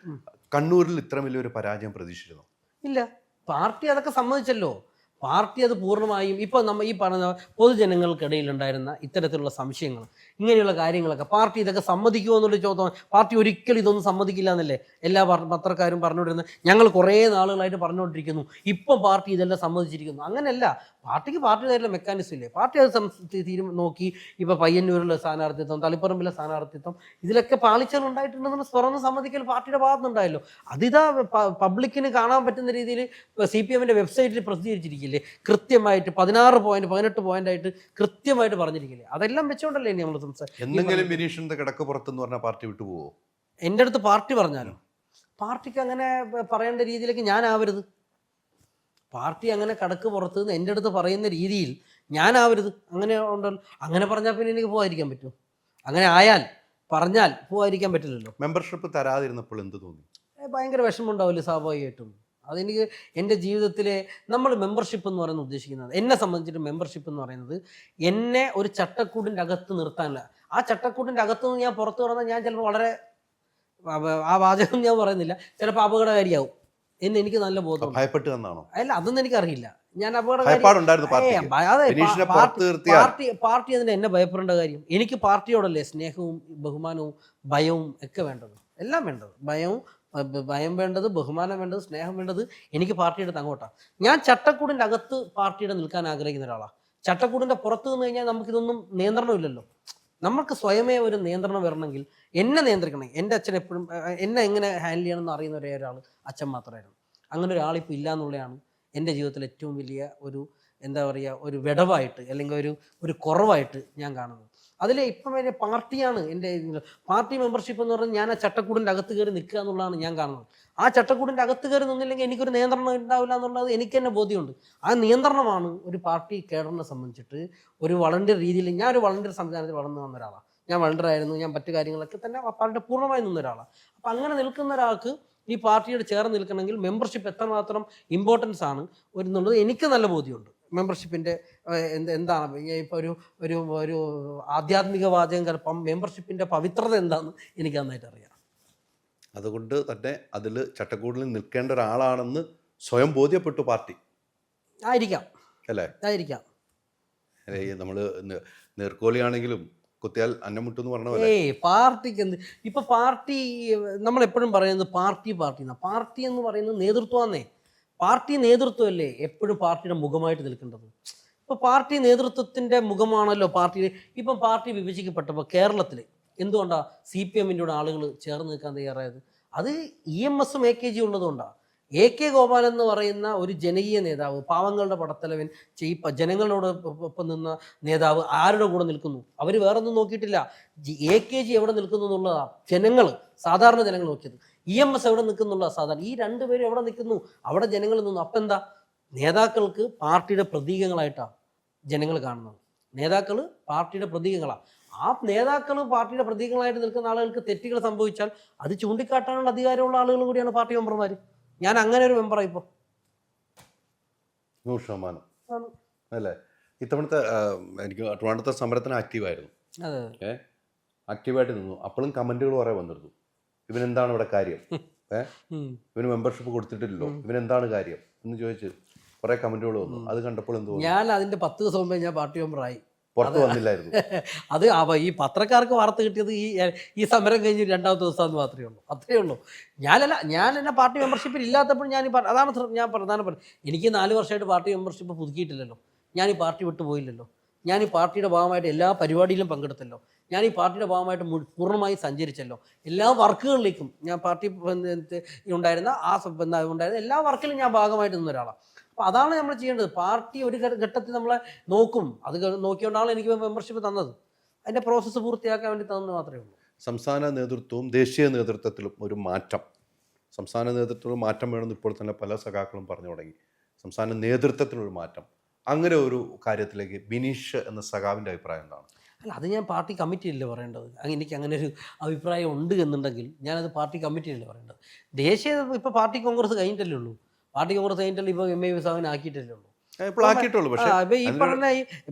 കണ്ണൂരിൽ ഇത്ര വലിയൊരു പരാജയം പ്രതീക്ഷിച്ചിരുന്നു? ഇല്ല, പാർട്ടി അതൊക്കെ സമ്മതിച്ചല്ലോ. പാർട്ടി അത് പൂർണ്ണമായും ഇപ്പോൾ ഈ പറഞ്ഞ പൊതുജനങ്ങൾക്കിടയിൽ ഉണ്ടായിരുന്ന ഇത്തരത്തിലുള്ള സംശയങ്ങൾ, ഇങ്ങനെയുള്ള കാര്യങ്ങളൊക്കെ പാർട്ടി ഇതൊക്കെ സമ്മതിക്കുമോ എന്നുള്ള ചോദ്യം. പാർട്ടി ഒരിക്കലും ഇതൊന്നും സമ്മതിക്കില്ല എന്നല്ലേ എല്ലാ പത്രക്കാരും പറഞ്ഞുകൊണ്ടിരുന്നത്. ഞങ്ങൾ കുറേ നാളുകളായിട്ട് പറഞ്ഞുകൊണ്ടിരിക്കുന്നു, ഇപ്പം പാർട്ടി ഇതെല്ലാം സമ്മതിച്ചിരിക്കുന്നു. അങ്ങനെയല്ല, പാർട്ടിക്ക് പാർട്ടിയുടേതായിട്ടുള്ള മെക്കാനിസം ഇല്ലേ. പാർട്ടി അത് നോക്കി ഇപ്പോൾ പയ്യന്നൂരിലെ സ്ഥാനാർത്ഥിത്വം, തളിപ്പറമ്പിലെ സ്ഥാനാർത്ഥിത്വം, ഇതിലൊക്കെ പാളിച്ചകൾ ഉണ്ടായിട്ടുണ്ടെന്ന് തുറന്ന് സമ്മതിക്കൽ പാർട്ടിയുടെ ഭാഗത്തുനിന്നുണ്ടായല്ലോ. അതിതാ പബ്ലിക്കിന് കാണാൻ പറ്റുന്ന രീതിയിൽ CPMൻ്റെ വെബ്സൈറ്റിൽ പ്രസിദ്ധീകരിച്ചിരിക്കില്ലേ കൃത്യമായിട്ട് 16 പോയിന്റ് 18 പോയിന്റായിട്ട് കൃത്യമായിട്ട് പറഞ്ഞിരിക്കില്ലേ. അതെല്ലാം വെച്ചുകൊണ്ടല്ലേ ഇനി നമ്മൾ എന്തെങ്കിലും ബിനീഷിന്റെ കിടക്ക് പുറത്തെന്ന് പറഞ്ഞാൽ പാർട്ടി വിട്ടുപോകുമോ? എൻ്റെ അടുത്ത് പാർട്ടി പറഞ്ഞാലോ? പാർട്ടിക്ക് അങ്ങനെ പറയേണ്ട രീതിയിലേക്ക് ഞാൻ ആവരുത്. പാർട്ടി അങ്ങനെ കടക്ക് പുറത്ത് നിന്ന് എൻ്റെ അടുത്ത് പറയുന്ന രീതിയിൽ ഞാൻ ആവരുത്. അങ്ങനെ ഉണ്ടല്ലോ. അങ്ങനെ പറഞ്ഞാൽ പിന്നെ എനിക്ക് പോകാതിരിക്കാൻ പറ്റുമോ? അങ്ങനെ പറഞ്ഞാൽ പോകാതിരിക്കാൻ പറ്റില്ലല്ലോ. മെമ്പർഷിപ്പ് തരാതിരുന്നപ്പോൾ എന്ത് തോന്നി? ഭയങ്കര വിഷമമുണ്ടാവില്ല സ്വാഭാവികമായിട്ടും. അതെനിക്ക് എൻ്റെ ജീവിതത്തിലെ നമ്മൾ മെമ്പർഷിപ്പ് എന്ന് പറയുന്നത് ഉദ്ദേശിക്കുന്നത്, എന്നെ സംബന്ധിച്ചിട്ട് മെമ്പർഷിപ്പ് എന്ന് പറയുന്നത് എന്നെ ഒരു ചട്ടക്കൂടിൻ്റെ അകത്ത് നിർത്താനില്ല. ആ ചട്ടക്കൂടിൻ്റെ അകത്ത് നിന്ന് ഞാൻ പുറത്തു കിടന്നാൽ ഞാൻ ചിലപ്പോൾ വളരെ ആ വാചകം ഞാൻ പറയുന്നില്ല, ചിലപ്പോൾ അപകടകാരിയാവും എന്ന് എനിക്ക് നല്ല ബോധം. ഭയപ്പെട്ട് തന്നാണോ? അല്ല, അതൊന്നും എനിക്കറിയില്ല. ഞാൻ പാർട്ടി അതിന് എന്നെ ഭയപ്പെടേണ്ട കാര്യം. എനിക്ക് പാർട്ടിയോടല്ലേ സ്നേഹവും ബഹുമാനവും ഭയവും ഒക്കെ വേണ്ടത്, എല്ലാം വേണ്ടത്. ഭയം വേണ്ടത്, ബഹുമാനം വേണ്ടത്, സ്നേഹം വേണ്ടത് എനിക്ക് പാർട്ടിയുടെ അങ്ങോട്ടാണ്. ഞാൻ ചട്ടക്കൂടിൻ്റെ അകത്ത് പാർട്ടിയുടെ നിൽക്കാൻ ആഗ്രഹിക്കുന്ന ഒരാളാണ്. ചട്ടക്കൂടിൻ്റെ പുറത്ത് നിന്ന് കഴിഞ്ഞാൽ നമുക്കിതൊന്നും നിയന്ത്രണമില്ലല്ലോ. നമുക്ക് സ്വയമേ ഒരു നിയന്ത്രണം വരണമെങ്കിൽ എന്നെ നിയന്ത്രിക്കണം. എൻ്റെ അച്ഛൻ എപ്പോഴും എന്നെ എങ്ങനെ ഹാൻഡിൽ ചെയ്യണമെന്ന് അറിയുന്ന ഒരാൾ അച്ഛൻ മാത്രമായിരുന്നു. അങ്ങനെ ഒരാളിപ്പോൾ ഇല്ല എന്നുള്ളതാണ് എൻ്റെ ജീവിതത്തിൽ ഏറ്റവും വലിയ ഒരു എന്താ പറയുക ഒരു വിടവായിട്ട് അല്ലെങ്കിൽ ഒരു കുറവായിട്ട് ഞാൻ കാണുന്നത്. അതിൽ ഇപ്പം വലിയ പാർട്ടിയാണ് എൻ്റെ പാർട്ടി മെമ്പർഷിപ്പ് എന്ന് പറഞ്ഞാൽ ഞാൻ ആ ചട്ടക്കൂടിൻ്റെ അകത്ത് കയറി നിൽക്കുക എന്നുള്ളതാണ് ഞാൻ കാണുന്നത്. ആ ചട്ടക്കൂടിൻ്റെ അകത്ത് കയറി നിന്നില്ലെങ്കിൽ എനിക്കൊരു നിയന്ത്രണം ഉണ്ടാവില്ല എന്നുള്ളത് എനിക്ക് തന്നെ ബോധ്യമുണ്ട്. ആ നിയന്ത്രണമാണ് ഒരു പാർട്ടി കേഡറിനെ സംബന്ധിച്ചിട്ട് ഒരു വളണ്ടിയർ രീതിയിൽ. ഞാൻ ഒരു വളണ്ടിയർ സംവിധാനത്തിൽ വളർന്നു വന്ന ഒരാളാണ്. ഞാൻ വളണ്ടിയർ ആയിരുന്നു. ഞാൻ മറ്റു കാര്യങ്ങളൊക്കെ തന്നെ പാർട്ടിയുടെ പൂർണ്ണമായി നിന്ന ഒരാളാണ്. അപ്പം അങ്ങനെ നിൽക്കുന്ന ഒരാൾക്ക് ഈ പാർട്ടിയോട് ചേർന്ന് നിൽക്കണമെങ്കിൽ മെമ്പർഷിപ്പ് എത്രമാത്രം ഇമ്പോർട്ടൻസ് ആണ് എന്നുള്ളത് എനിക്ക് നല്ല ബോധ്യമുണ്ട്. മെമ്പർഷിപ്പിൻ്റെ എന്താണ് ഇപ്പോൾ ഒരു ആധ്യാത്മിക വാചകം ചിലപ്പം മെമ്പർഷിപ്പിൻ്റെ പവിത്രത എന്താണെന്ന് എനിക്ക് നന്നായിട്ട് അറിയാം. അതുകൊണ്ട് തന്നെ അതിൽ ചട്ടക്കൂടിൽ നിൽക്കേണ്ട ഒരാളാണെന്ന് സ്വയം ബോധ്യപ്പെട്ടു പാർട്ടി. ആയിരിക്കാം അല്ലേ? ആയിരിക്കാം. നമ്മൾ നേർക്കോലിയാണെങ്കിലും കുത്തിയാൽ അന്നം മുട്ടെന്ന് പറഞ്ഞ പോലെ പാർട്ടിക്ക് എന്ത് ഇപ്പൊ പാർട്ടി നമ്മളെപ്പോഴും പറയുന്നത് പാർട്ടി എന്നാ. പാർട്ടി എന്ന് പറയുന്നത് നേതൃത്വമാന്നേ. പാർട്ടി നേതൃത്വമല്ലേ എപ്പോഴും പാർട്ടിയുടെ മുഖമായിട്ട് നിൽക്കേണ്ടത്. ഇപ്പൊ പാർട്ടി നേതൃത്വത്തിന്റെ മുഖമാണല്ലോ പാർട്ടി. ഇപ്പം പാർട്ടി വിഭജിക്കപ്പെട്ടപ്പോൾ കേരളത്തിൽ എന്തുകൊണ്ടാണ് CPM-ൻ്റെ കൂടെ ആളുകൾ ചേർന്ന് നിൽക്കാൻ തയ്യാറായത്? അത് EMS-ഉം AKG ഉള്ളതുകൊണ്ടാണ്. AK ഗോപാലൻ എന്ന് പറയുന്ന ഒരു ജനകീയ നേതാവ്, പാവങ്ങളുടെ പടത്തലവൻ, ജനങ്ങളോട് ഒപ്പം നിന്ന നേതാവ് ആരുടെ കൂടെ നിൽക്കുന്നു? അവർ വേറെ ഒന്നും നോക്കിയിട്ടില്ല. AKG എവിടെ നിൽക്കുന്നു എന്നുള്ളതാണ് ജനങ്ങൾ, സാധാരണ ജനങ്ങൾ നോക്കിയത്. EMS എവിടെ നിൽക്കുന്നുള്ള സാധാരണ. ഈ രണ്ടുപേരും എവിടെ നിൽക്കുന്നു? അവിടെ ജനങ്ങൾ നിന്നു. അപ്പം എന്താ? നേതാക്കൾക്ക് പാർട്ടിയുടെ പ്രതീകങ്ങളായിട്ടാണ് ജനങ്ങൾ കാണുന്നത്. നേതാക്കൾ പാർട്ടിയുടെ പ്രതീകങ്ങളാണ്. ആ നേതാക്കൾ പാർട്ടിയുടെ പ്രതീകങ്ങളായിട്ട് നിൽക്കുന്ന ആളുകൾക്ക് തെറ്റുകൾ സംഭവിച്ചാൽ അത് ചൂണ്ടിക്കാട്ടാനുള്ള അധികാരമുള്ള ആളുകൾ കൂടിയാണ് പാർട്ടി മെമ്പർമാർ. ഞാൻ അങ്ങനെ ഒരു മെമ്പറായി ഇപ്പോൾ 100% അല്ലേ? ഇത്തവണത്തെ എനിക്ക് ട്രിവാൻഡ്രത്തെ സമരത്തിന് ആക്റ്റീവായിരുന്നു. ആക്റ്റീവായിട്ട് നിന്നു. അപ്പോഴും കമന്റുകൾ കുറേ വന്നിരുന്നു. ഇവനെന്താണ് ഇവിടെ കാര്യം? ഇവന് മെമ്പർഷിപ്പ് കൊടുത്തിട്ടില്ലല്ലോ, ഇവനെന്താണ് കാര്യം എന്ന് ചോദിച്ച് കുറേ കമന്റുകൾ വന്നു. അത് കണ്ടപ്പോൾ എന്ത് തോന്നുന്നു? ഞാൻ അതിന്റെ 10 ദിവസം മുമ്പേ ഞാൻ പാർട്ടി മെമ്പറായി. പുറത്ത് വന്നില്ലായിരുന്നു. അത് ഈ പത്രക്കാർക്ക് വാർത്ത കിട്ടിയത് ഈ സമരം കഴിഞ്ഞ് 2ാമത്തെ ദിവസം മാത്രമേ ഉള്ളൂ. അത്രയേ ഉള്ളൂ. ഞാൻ എന്നെ പാർട്ടി മെമ്പർഷിപ്പിൽ ഇല്ലാത്തപ്പോൾ അതാണ് ഞാൻ പ്രധാനപ്പെട്ട. എനിക്ക് 4 വർഷമായിട്ട് പാർട്ടി മെമ്പർഷിപ്പ് പുതുക്കിയിട്ടില്ലല്ലോ. ഞാൻ ഈ പാർട്ടി വിട്ടു പോയില്ലല്ലോ. ഞാൻ ഈ പാർട്ടിയുടെ ഭാഗമായിട്ട് എല്ലാ പരിപാടിയിലും പങ്കെടുത്തല്ലോ. ഞാൻ ഈ പാർട്ടിയുടെ ഭാഗമായിട്ട് പൂർണ്ണമായി സഞ്ചരിച്ചല്ലോ. എല്ലാ വർക്കുകളിലേക്കും ഞാൻ പാർട്ടി ഉണ്ടായിരുന്ന ഉണ്ടായിരുന്ന എല്ലാ വർക്കിലും ഞാൻ ഭാഗമായിട്ട് നിന്ന ഒരാളാണ്. അപ്പോൾ അതാണ് നമ്മൾ ചെയ്യേണ്ടത്. പാർട്ടി ഒരു ഘട്ടത്തിൽ നമ്മളെ നോക്കും. അത് നോക്കിയോണ്ടാണ് എനിക്ക് മെമ്പർഷിപ്പ് തന്നത്. അതിൻ്റെ പ്രോസസ്സ് പൂർത്തിയാക്കാൻ വേണ്ടി തന്നത് മാത്രമേ ഉള്ളൂ. സംസ്ഥാന നേതൃത്വവും ദേശീയ നേതൃത്വത്തിലും ഒരു മാറ്റം, സംസ്ഥാന നേതൃത്വത്തിൽ മാറ്റം വേണമെന്ന് ഇപ്പോൾ തന്നെ പല സഖാക്കളും പറഞ്ഞു തുടങ്ങി. സംസ്ഥാന നേതൃത്വത്തിനൊരു മാറ്റം, അങ്ങനെ ഒരു കാര്യത്തിലേക്ക് ബിനീഷ് എന്ന സഖാവിൻ്റെ അഭിപ്രായം എന്താണ്? അല്ല, അത് ഞാൻ പാർട്ടി കമ്മിറ്റിയിലല്ലേ പറയേണ്ടത്. എനിക്ക് അങ്ങനെ ഒരു അഭിപ്രായം ഉണ്ട് എന്നുണ്ടെങ്കിൽ ഞാനത് പാർട്ടി കമ്മിറ്റിയിലല്ലേ പറയേണ്ടത്. ദേശീയ ഇപ്പോൾ പാർട്ടി കോൺഗ്രസ് കഴിഞ്ഞിട്ടല്ലേ ഉള്ളൂ. പാർട്ടി കോൺഗ്രസ് കഴിഞ്ഞിട്ടല്ലേ ഇപ്പോൾ MA വിഭാഗം ആക്കിയിട്ടല്ലേ ഉള്ളൂ. ഇപ്പൊ ഈ പറഞ്ഞ ഈ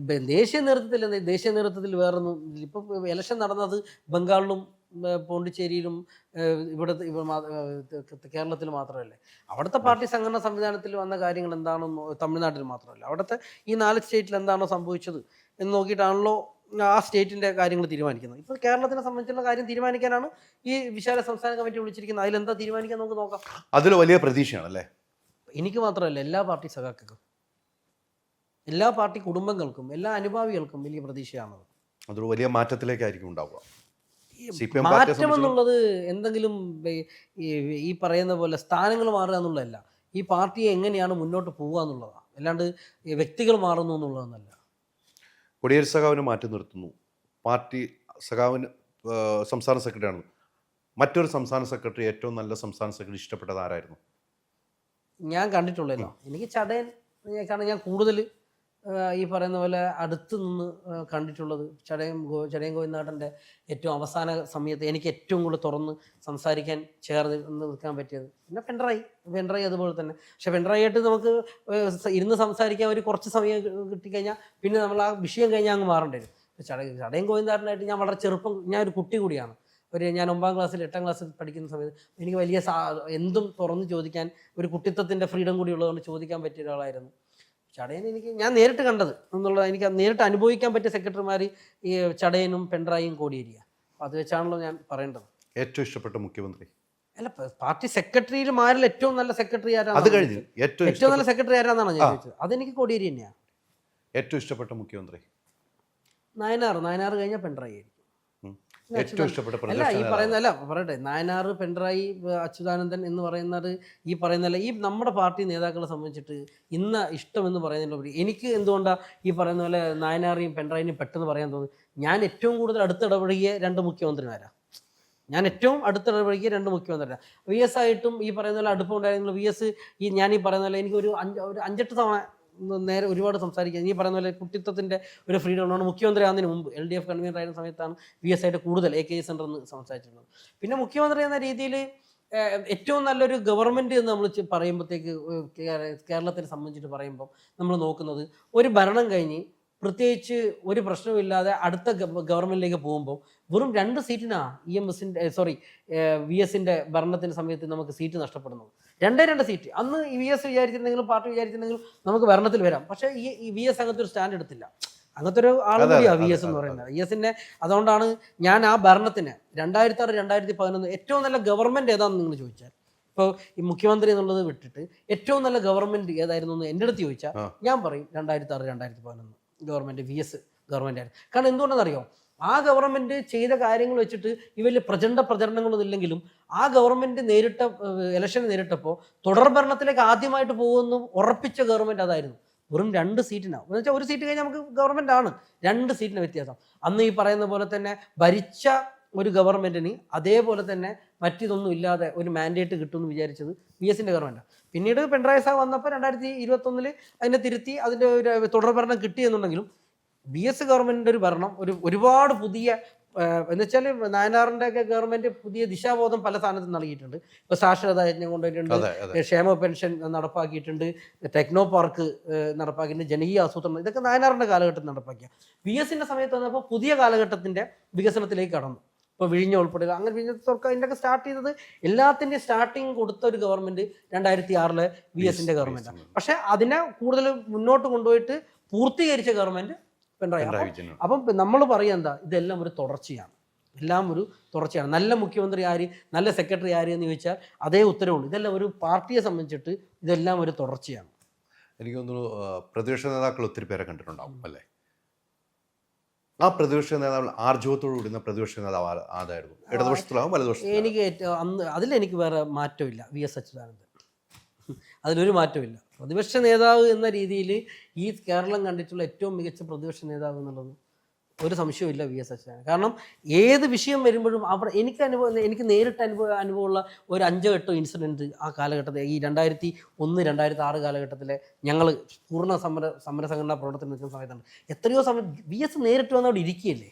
ദേശീയ നേതൃത്വത്തിൽ വേറൊന്നും. ഇപ്പൊ ഇലക്ഷൻ നടന്നത് ബംഗാളിലും പോണ്ടിച്ചേരിയിലും ഇവിടെ കേരളത്തിൽ മാത്രമല്ലേ. അവിടുത്തെ പാർട്ടി സംഘടനാ സംവിധാനത്തിൽ വന്ന കാര്യങ്ങൾ എന്താണെന്നോ തമിഴ്നാട്ടിൽ മാത്രമല്ല, അവിടുത്തെ ഈ 4 സ്റ്റേറ്റിൽ എന്താണോ സംഭവിച്ചത് എന്ന് നോക്കിയിട്ടാണല്ലോ ആ സ്റ്റേറ്റിന്റെ കാര്യങ്ങൾ തീരുമാനിക്കുന്നത്. ഇപ്പോൾ കേരളത്തിനെ സംബന്ധിച്ചുള്ള കാര്യം തീരുമാനിക്കാനാണ് ഈ വിശാല സംസ്ഥാന കമ്മിറ്റി വിളിച്ചിരിക്കുന്നത്. അതിലെന്താ തീരുമാനിക്കാൻ നമുക്ക് നോക്കാം. അതിൽ വലിയ പ്രതീക്ഷയാണല്ലേ? എനിക്ക് മാത്രമല്ല, എല്ലാ പാർട്ടി സഖാക്കൾക്കും, എല്ലാ പാർട്ടി കുടുംബങ്ങൾക്കും, എല്ലാ അനുഭാവികൾക്കും വലിയ പ്രതീക്ഷയാണത്. അതൊരു വലിയ മാറ്റത്തിലേക്കായിരിക്കും ഉണ്ടാവുക. മാറ്റം എന്നുള്ളത് എന്തെങ്കിലും ഈ പറയുന്ന പോലെ സ്ഥാനങ്ങൾ മാറുക എന്നുള്ളതല്ല. ഈ പാർട്ടിയെ എങ്ങനെയാണ് മുന്നോട്ട് പോവുക എന്നുള്ളതാണ്. അല്ലാണ്ട് വ്യക്തികൾ മാറുന്നു എന്നുള്ളതെന്നല്ല. കൊടിയേരി സഖാവിനെ മാറ്റി നിർത്തുന്നു. പാർട്ടി സഖാവിന് സംസ്ഥാന സെക്രട്ടറിയാണ്. മറ്റൊരു സംസ്ഥാന സെക്രട്ടറി, ഏറ്റവും നല്ല സംസ്ഥാന സെക്രട്ടറി ഇഷ്ടപ്പെട്ടത് ആരായിരുന്നു? ഞാൻ കണ്ടിട്ടുള്ളല്ലോ. എനിക്ക് ചടയൻ. കാരണം ഞാൻ കൂടുതൽ ഈ പറയുന്ന പോലെ അടുത്ത് നിന്ന് കണ്ടിട്ടുള്ളത് ചടയൻ ഗോവിന്ദനാഥൻ്റെ ഏറ്റവും അവസാന സമയത്ത് എനിക്ക് ഏറ്റവും കൂടുതൽ തുറന്ന് സംസാരിക്കാൻ ചേർന്ന് നിൽക്കാൻ പറ്റിയത്. പിന്നെ പിണറായി അതുപോലെ തന്നെ. പക്ഷെ പിണറായിയായിട്ട് നമുക്ക് ഇരുന്ന് സംസാരിക്കാൻ ഒരു കുറച്ച് സമയം കിട്ടിക്കഴിഞ്ഞാൽ പിന്നെ നമ്മൾ ആ വിഷയം കഴിഞ്ഞാൽ അങ്ങ് മാറേണ്ടി വരും. ചടയൻ ഗോവിന്ദനാഥനായിട്ട് ഞാൻ വളരെ ചെറുപ്പം, ഞാൻ ഒരു കുട്ടി കൂടിയാണ്. ഞാൻ 9ാം ക്ലാസ്സിൽ 8ാം ക്ലാസ്സിൽ പഠിക്കുന്ന സമയത്ത് എനിക്ക് വലിയ എന്തും തുറന്ന് ചോദിക്കാൻ ഒരു കുട്ടിത്വത്തിൻ്റെ ഫ്രീഡം കൂടി ഉള്ളതുകൊണ്ട് ചോദിക്കാൻ പറ്റിയ ഒരാളായിരുന്നു ചടയൻ. ഞാൻ നേരിട്ട് കണ്ടത് എന്നുള്ളത്, എനിക്ക് നേരിട്ട് അനുഭവിക്കാൻ പറ്റിയ സെക്രട്ടറിമാർ ഈ ചടയനും പിണറായിയും കോടിയേരിയാണ്. അപ്പോൾ അത് വെച്ചാണല്ലോ ഞാൻ പറയേണ്ടത്. ഏറ്റവും ഇഷ്ടപ്പെട്ട മുഖ്യമന്ത്രി? അല്ല, പാർട്ടി സെക്രട്ടറിമാരിൽ ഏറ്റവും നല്ല സെക്രട്ടറി ആരാണ്? അത് കഴിഞ്ഞ് ഏറ്റവും നല്ല സെക്രട്ടറി ആരാന്നാണ് ഞാൻ ചോദിച്ചത്. അതെനിക്ക് കോടിയേരി തന്നെയാണ്. ഏറ്റവും ഇഷ്ടപ്പെട്ട മുഖ്യമന്ത്രി? നായനാർ കഴിഞ്ഞാൽ പിണറായി ആയിരിക്കും. ഏറ്റവും ഇഷ്ടപ്പെട്ട അല്ല, ഈ പറയുന്നതല്ല പറയട്ടെ, നായനാർ, പിണറായി, അച്യുതാനന്ദൻ എന്ന് പറയുന്നത് ഈ പറയുന്നതല്ല. ഈ നമ്മുടെ പാർട്ടി നേതാക്കളെ സംബന്ധിച്ചിട്ട് ഇന്ന ഇഷ്ടം എന്ന് പറയുന്നതിലുപരി എനിക്ക് എന്തുകൊണ്ടാണ് ഈ പറയുന്ന പോലെ നായനാറിയും പിണറായിനെയും പെട്ടെന്ന് പറയാൻ തോന്നുന്നത്? ഞാൻ ഏറ്റവും കൂടുതൽ അടുത്തിടപഴകിയ 2 മുഖ്യമന്ത്രിമാരാണ്. ഞാൻ ഏറ്റവും അടുത്തിടപഴകിയ 2 മുഖ്യമന്ത്രിമാരാണ്. VS ആയിട്ടും ഈ പറയുന്ന പോലെ അടുപ്പമുണ്ടായിരുന്നെങ്കിൽ VS ഞാൻ ഈ പറയുന്ന പോലെ എനിക്ക് ഒരു 5-8 തവണ നേരെ ഒരുപാട് സംസാരിക്കുക. ഈ പറയുന്ന പോലെ കുട്ടിത്വത്തിൻ്റെ ഒരു ഫ്രീഡം ഉള്ളതാണ്. മുഖ്യമന്ത്രി ആകുന്നതിന് മുമ്പ് LDF കൺവീനർ ആയിരുന്ന സമയത്താണ് VS ആയിട്ട് കൂടുതൽ AKG സെൻ്ററിൽ നിന്ന് സംസാരിച്ചിട്ടുള്ളത്. പിന്നെ മുഖ്യമന്ത്രി എന്ന രീതിയിൽ ഏറ്റവും നല്ലൊരു ഗവൺമെൻറ് എന്ന് നമ്മൾ പറയുമ്പോഴത്തേക്ക് കേരളത്തിനെ സംബന്ധിച്ചിട്ട് പറയുമ്പോൾ നമ്മൾ നോക്കുന്നത് ഒരു ഭരണം കഴിഞ്ഞ് പ്രത്യേകിച്ച് ഒരു പ്രശ്നമില്ലാതെ അടുത്ത ഗവൺമെൻറ്റിലേക്ക് പോകുമ്പോൾ വെറും 2 സീറ്റിനാണ് VS-ന്റെ ഭരണത്തിൻ്റെ സമയത്ത് നമുക്ക് സീറ്റ് നഷ്ടപ്പെടുന്നത്. 2 സീറ്റ്. അന്ന് VS വിചാരിച്ചിരുന്നെങ്കിലും പാർട്ടി വിചാരിച്ചിരുന്നെങ്കിലും നമുക്ക് ഭരണത്തിൽ വരാം. പക്ഷേ ഈ VS അങ്ങനത്തെ ഒരു സ്റ്റാൻഡ് എടുത്തില്ല. അങ്ങനത്തെ ഒരു ആളുകൂടിയാണ് VS എന്ന് പറയുന്നത്. VS-നെ അതുകൊണ്ടാണ് ഞാൻ ആ ഭരണത്തിന് 2006-2011 ഏറ്റവും നല്ല ഗവൺമെൻറ് ഏതാണെന്ന് നിങ്ങൾ ചോദിച്ചാൽ, ഇപ്പോൾ ഈ മുഖ്യമന്ത്രി എന്നുള്ളത് വിട്ടിട്ട് ഏറ്റവും നല്ല ഗവൺമെൻറ് ഏതായിരുന്നു എന്ന് എൻ്റെ അടുത്ത് ചോദിച്ചാൽ ഞാൻ പറയും 2006-2011 ഗവൺമെൻറ് VS ഗവൺമെൻറ് ആയിരുന്നു. കാരണം എന്തുകൊണ്ടെന്നറിയോ, ആ ഗവൺമെൻറ് ചെയ്ത കാര്യങ്ങൾ വെച്ചിട്ട് ഇവരിൽ പ്രചരണങ്ങളൊന്നും ഇല്ലെങ്കിലും ആ ഗവൺമെൻറ് ഇലക്ഷന് നേരിട്ടപ്പോൾ തുടർ ഭരണത്തിലേക്ക് ആദ്യമായിട്ട് പോകുമെന്നും ഉറപ്പിച്ച ഗവൺമെൻറ് അതായിരുന്നു. വെറും 2 സീറ്റിനാണ്. എന്ന് വെച്ചാൽ 1 സീറ്റ് കഴിഞ്ഞാൽ നമുക്ക് ഗവൺമെൻറ് ആണ്, 2 സീറ്റിന് വ്യത്യാസം. അന്ന് ഈ പറയുന്ന പോലെ തന്നെ ഭരിച്ച ഒരു ഗവൺമെൻറ്റിന് അതേപോലെ തന്നെ മറ്റിതൊന്നും ഇല്ലാതെ ഒരു മാൻഡേറ്റ് കിട്ടുമെന്ന് വിചാരിച്ചത് VS-ന്റെ ഗവൺമെൻറ്റാണ്. പിന്നീട് പിണറായി സാഹ് വന്നപ്പോൾ 2021 അതിനെ തിരുത്തി അതിൻ്റെ ഒരു തുടർ ഭരണം കിട്ടിയെന്നുണ്ടെങ്കിലും VS ഗവൺമെൻറ്റിൻ്റെ ഒരു ഭരണം ഒരുപാട് പുതിയ എന്നുവെച്ചാൽ നായനാറിൻ്റെ ഒക്കെ ഗവൺമെൻറ് പുതിയ ദിശാബോധം പല സ്ഥാനത്തും നൽകിയിട്ടുണ്ട്. ഇപ്പോൾ സാക്ഷരതാ യജ്ഞം കൊണ്ടുവരുന്നുണ്ട്, ക്ഷേമ പെൻഷൻ നടപ്പാക്കിയിട്ടുണ്ട്, ടെക്നോ പാർക്ക് നടപ്പാക്കിയിട്ടുണ്ട്, ജനകീയ ആസൂത്രണം, ഇതൊക്കെ നായനാറിൻ്റെ കാലഘട്ടത്തിൽ നടപ്പാക്കിയ. VS-ന്റെ സമയത്ത് വന്നപ്പോൾ പുതിയ കാലഘട്ടത്തിൻ്റെ വികസനത്തിലേക്ക് കടന്നു. ഇപ്പോൾ വിഴിഞ്ഞ ഉൾപ്പെടുക, അങ്ങനെ വിഴിഞ്ഞത്തൊക്കെ അതിൻ്റെയൊക്കെ സ്റ്റാർട്ട് ചെയ്തത് എല്ലാത്തിൻ്റെയും സ്റ്റാർട്ടിങ് കൊടുത്ത ഒരു ഗവൺമെൻറ് 2006 VS-ന്റെ ഗവൺമെൻറ്റാണ്. പക്ഷേ അതിനെ കൂടുതൽ മുന്നോട്ട് കൊണ്ടുപോയിട്ട് പൂർത്തീകരിച്ച ഗവൺമെൻറ് പിണറായി. അപ്പം നമ്മൾ പറയുക എന്താ, ഇതെല്ലാം ഒരു തുടർച്ചയാണ്, എല്ലാം ഒരു തുടർച്ചയാണ്. നല്ല മുഖ്യമന്ത്രി ആര്, നല്ല സെക്രട്ടറി ആര് എന്ന് ചോദിച്ചാൽ അതേ ഉത്തരവുള്ളൂ. ഇതെല്ലാം ഒരു പാർട്ടിയെ സംബന്ധിച്ചിട്ട് ഇതെല്ലാം ഒരു തുടർച്ചയാണ്. എനിക്ക് തോന്നുന്നു പ്രതിപക്ഷ നേതാക്കൾ ഒത്തിരി പേരെ കണ്ടിട്ടുണ്ടാവും അല്ലേ? ആ പ്രതിപക്ഷ നേതാവ് ആർജവത്തോട് കൂടുന്ന പ്രതിപക്ഷ നേതാവ് ആരായിരുന്നു? ഇടതുപക്ഷത്തിലാവും വലതുപക്ഷത്തിലാവും? എനിക്ക് അതിലെനിക്ക് വേറെ മാറ്റമില്ല. VS അച്യുതാനന്ദൻ, അതിലൊരു മാറ്റമില്ല. പ്രതിപക്ഷ നേതാവ് എന്ന രീതിയിൽ ഈ കേരളം കണ്ടിട്ടുള്ള ഏറ്റവും മികച്ച പ്രതിപക്ഷ നേതാവ് എന്നുള്ളത് ഒരു സംശയമില്ല VS അച്യുതാനന്ദൻ. കാരണം ഏത് വിഷയം വരുമ്പോഴും എനിക്ക് നേരിട്ട് അനുഭവമുള്ള ഒരു 5-8 ഇൻസിഡൻറ്റ് ആ കാലഘട്ടത്തിൽ, ഈ 2001-2006 കാലഘട്ടത്തിലെ ഞങ്ങൾ പൂർണ്ണ സമരസംഘടനാ പ്രവർത്തനം നിൽക്കുന്ന സമയത്താണ്. എത്രയോ സമയം VS നേരിട്ട് വന്നവിടെ ഇരിക്കുകയല്ലേ,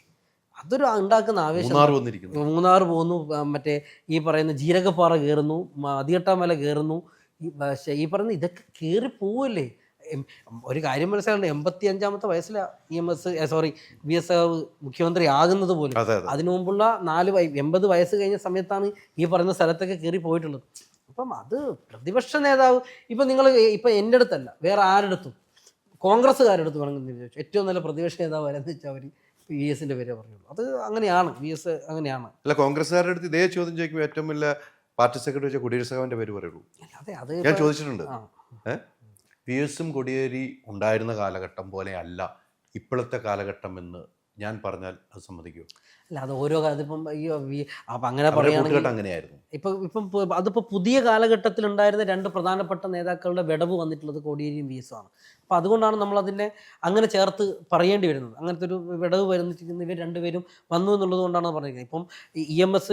അതൊരു ഉണ്ടാക്കുന്ന ആവേശം. മൂന്നാർ പോകുന്നു, മറ്റേ ഈ പറയുന്ന ജീരകപ്പാറ കയറുന്നു, മതികെട്ടാമല കയറുന്നു, ഈ പറയുന്ന ഇതൊക്കെ കയറി പോവല്ലേ. ഒരു കാര്യം മനസ്സിലാകണ്ട, 85-ാമത്തെ വയസ്സിലാണ് VS മുഖ്യമന്ത്രി ആകുന്നത് പോലും. അതിനു മുമ്പുള്ള 80 വയസ്സ് കഴിഞ്ഞ സമയത്താണ് ഈ പറയുന്ന സ്ഥലത്തൊക്കെ കയറി പോയിട്ടുള്ളത്. അപ്പം അത് പ്രതിപക്ഷ നേതാവ് ഇപ്പം നിങ്ങൾ ഇപ്പം എൻ്റെ അടുത്തല്ല, വേറെ ആരെടുത്തും കോൺഗ്രസ്സുകാരെടുത്ത് വേണമെന്ന് ചോദിച്ചു ഏറ്റവും നല്ല പ്രതിപക്ഷ നേതാവ് ആരെന്ന് വെച്ചാൽ അവർ VS-ന്റെ പേരെ പറഞ്ഞുള്ളൂ. അത് അങ്ങനെയാണ്, VS അങ്ങനെയാണ്. അല്ല, കോൺഗ്രസ്സുകാരുടെ അടുത്ത് ഇതേ ചോദ്യം ചോദിക്കുമ്പോൾ ഏറ്റവും വലിയ പാർട്ടി സെക്രട്ടറി വെച്ചാൽ കൊടിയേരി സഖാവിൻ്റെ പേര് പറയുള്ളൂ. ഞാൻ ചോദിച്ചിട്ടുണ്ട്. VS-ഉം കൊടിയേരി ഉണ്ടായിരുന്ന കാലഘട്ടം പോലെ അല്ല ഇപ്പോഴത്തെ കാലഘട്ടം എന്ന് ഞാൻ പറഞ്ഞാൽ അത് സമ്മതിക്കുമോ? അല്ല, അത് ഓരോ കാലത്തിപ്പം അപ്പം അങ്ങനെ പറയുകയാണെങ്കിൽ അങ്ങനെയായിരുന്നു. ഇപ്പം അതിപ്പോൾ പുതിയ കാലഘട്ടത്തിൽ ഉണ്ടായിരുന്ന 2 പ്രധാനപ്പെട്ട നേതാക്കളുടെ വിടവ് വന്നിട്ടുള്ളത് കോടിയേരിയും VS-ഉമാണ്. അപ്പോൾ അതുകൊണ്ടാണ് നമ്മളതിനെ അങ്ങനെ ചേർത്ത് പറയേണ്ടി വരുന്നത്. അങ്ങനത്തെ ഒരു വിടവ് വരുന്നിരിക്കുന്ന ഇവർ 2 പേരും വന്നു എന്നുള്ളത് കൊണ്ടാണ് പറഞ്ഞിരിക്കുന്നത്. ഇപ്പം EMS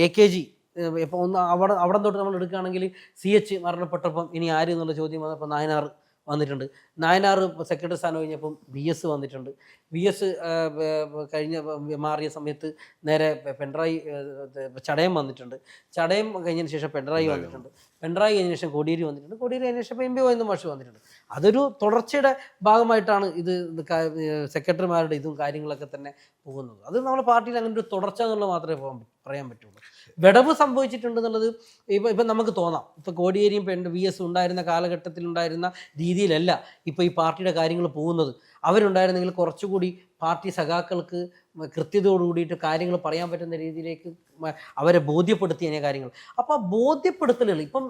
AKG ഇപ്പോൾ അവിടെ തൊട്ട് നമ്മൾ എടുക്കുകയാണെങ്കിൽ CH മരണപ്പെട്ടപ്പം ഇനി ആര് എന്നുള്ള ചോദ്യം വന്നപ്പോൾ നായനാർ വന്നിട്ടുണ്ട്. നായനാർ സെക്രട്ടറി സ്ഥാനം കഴിഞ്ഞപ്പം VS വന്നിട്ടുണ്ട്. VS മാറിയ സമയത്ത് നേരെ പിണറായി ചടയം വന്നിട്ടുണ്ട്. ചടയം കഴിഞ്ഞതിന് ശേഷം പിണറായി വന്നിട്ടുണ്ട്. പിണറായി കഴിഞ്ഞ ശേഷം കോടിയേരി വന്നിട്ടുണ്ട്. കോടിയേരി കഴിഞ്ഞ ശേഷം MP ഗോവിന്ദൻ മാഷ് വന്നിട്ടുണ്ട്. അതൊരു തുടർച്ചയുടെ ഭാഗമായിട്ടാണ് ഇത് സെക്രട്ടറിമാരുടെ ഇതും കാര്യങ്ങളൊക്കെ തന്നെ പോകുന്നത്. അത് നമ്മുടെ പാർട്ടിയിൽ അങ്ങനെ ഒരു തുടർച്ച എന്നുള്ളത് മാത്രമേ പറയാൻ പറ്റുള്ളൂ. വിടവ് സംഭവിച്ചിട്ടുണ്ടെന്നുള്ളത് ഇപ്പം നമുക്ക് തോന്നാം. ഇപ്പോൾ കോടിയേരിയും VS ഉണ്ടായിരുന്ന കാലഘട്ടത്തിലുണ്ടായിരുന്ന രീതിയിലല്ല ഇപ്പോൾ ഈ പാർട്ടിയുടെ കാര്യങ്ങൾ പോകുന്നത്. അവരുണ്ടായിരുന്നെങ്കിൽ കുറച്ചുകൂടി പാർട്ടി സഖാക്കൾക്ക് കൃത്യതയോട് കൂടിയിട്ട് കാര്യങ്ങൾ പറയാൻ പറ്റുന്ന രീതിയിലേക്ക് അവരെ ബോധ്യപ്പെടുത്തിയ കാര്യങ്ങൾ. അപ്പോൾ ആ ബോധ്യപ്പെടുത്തലുകൾ ഇപ്പം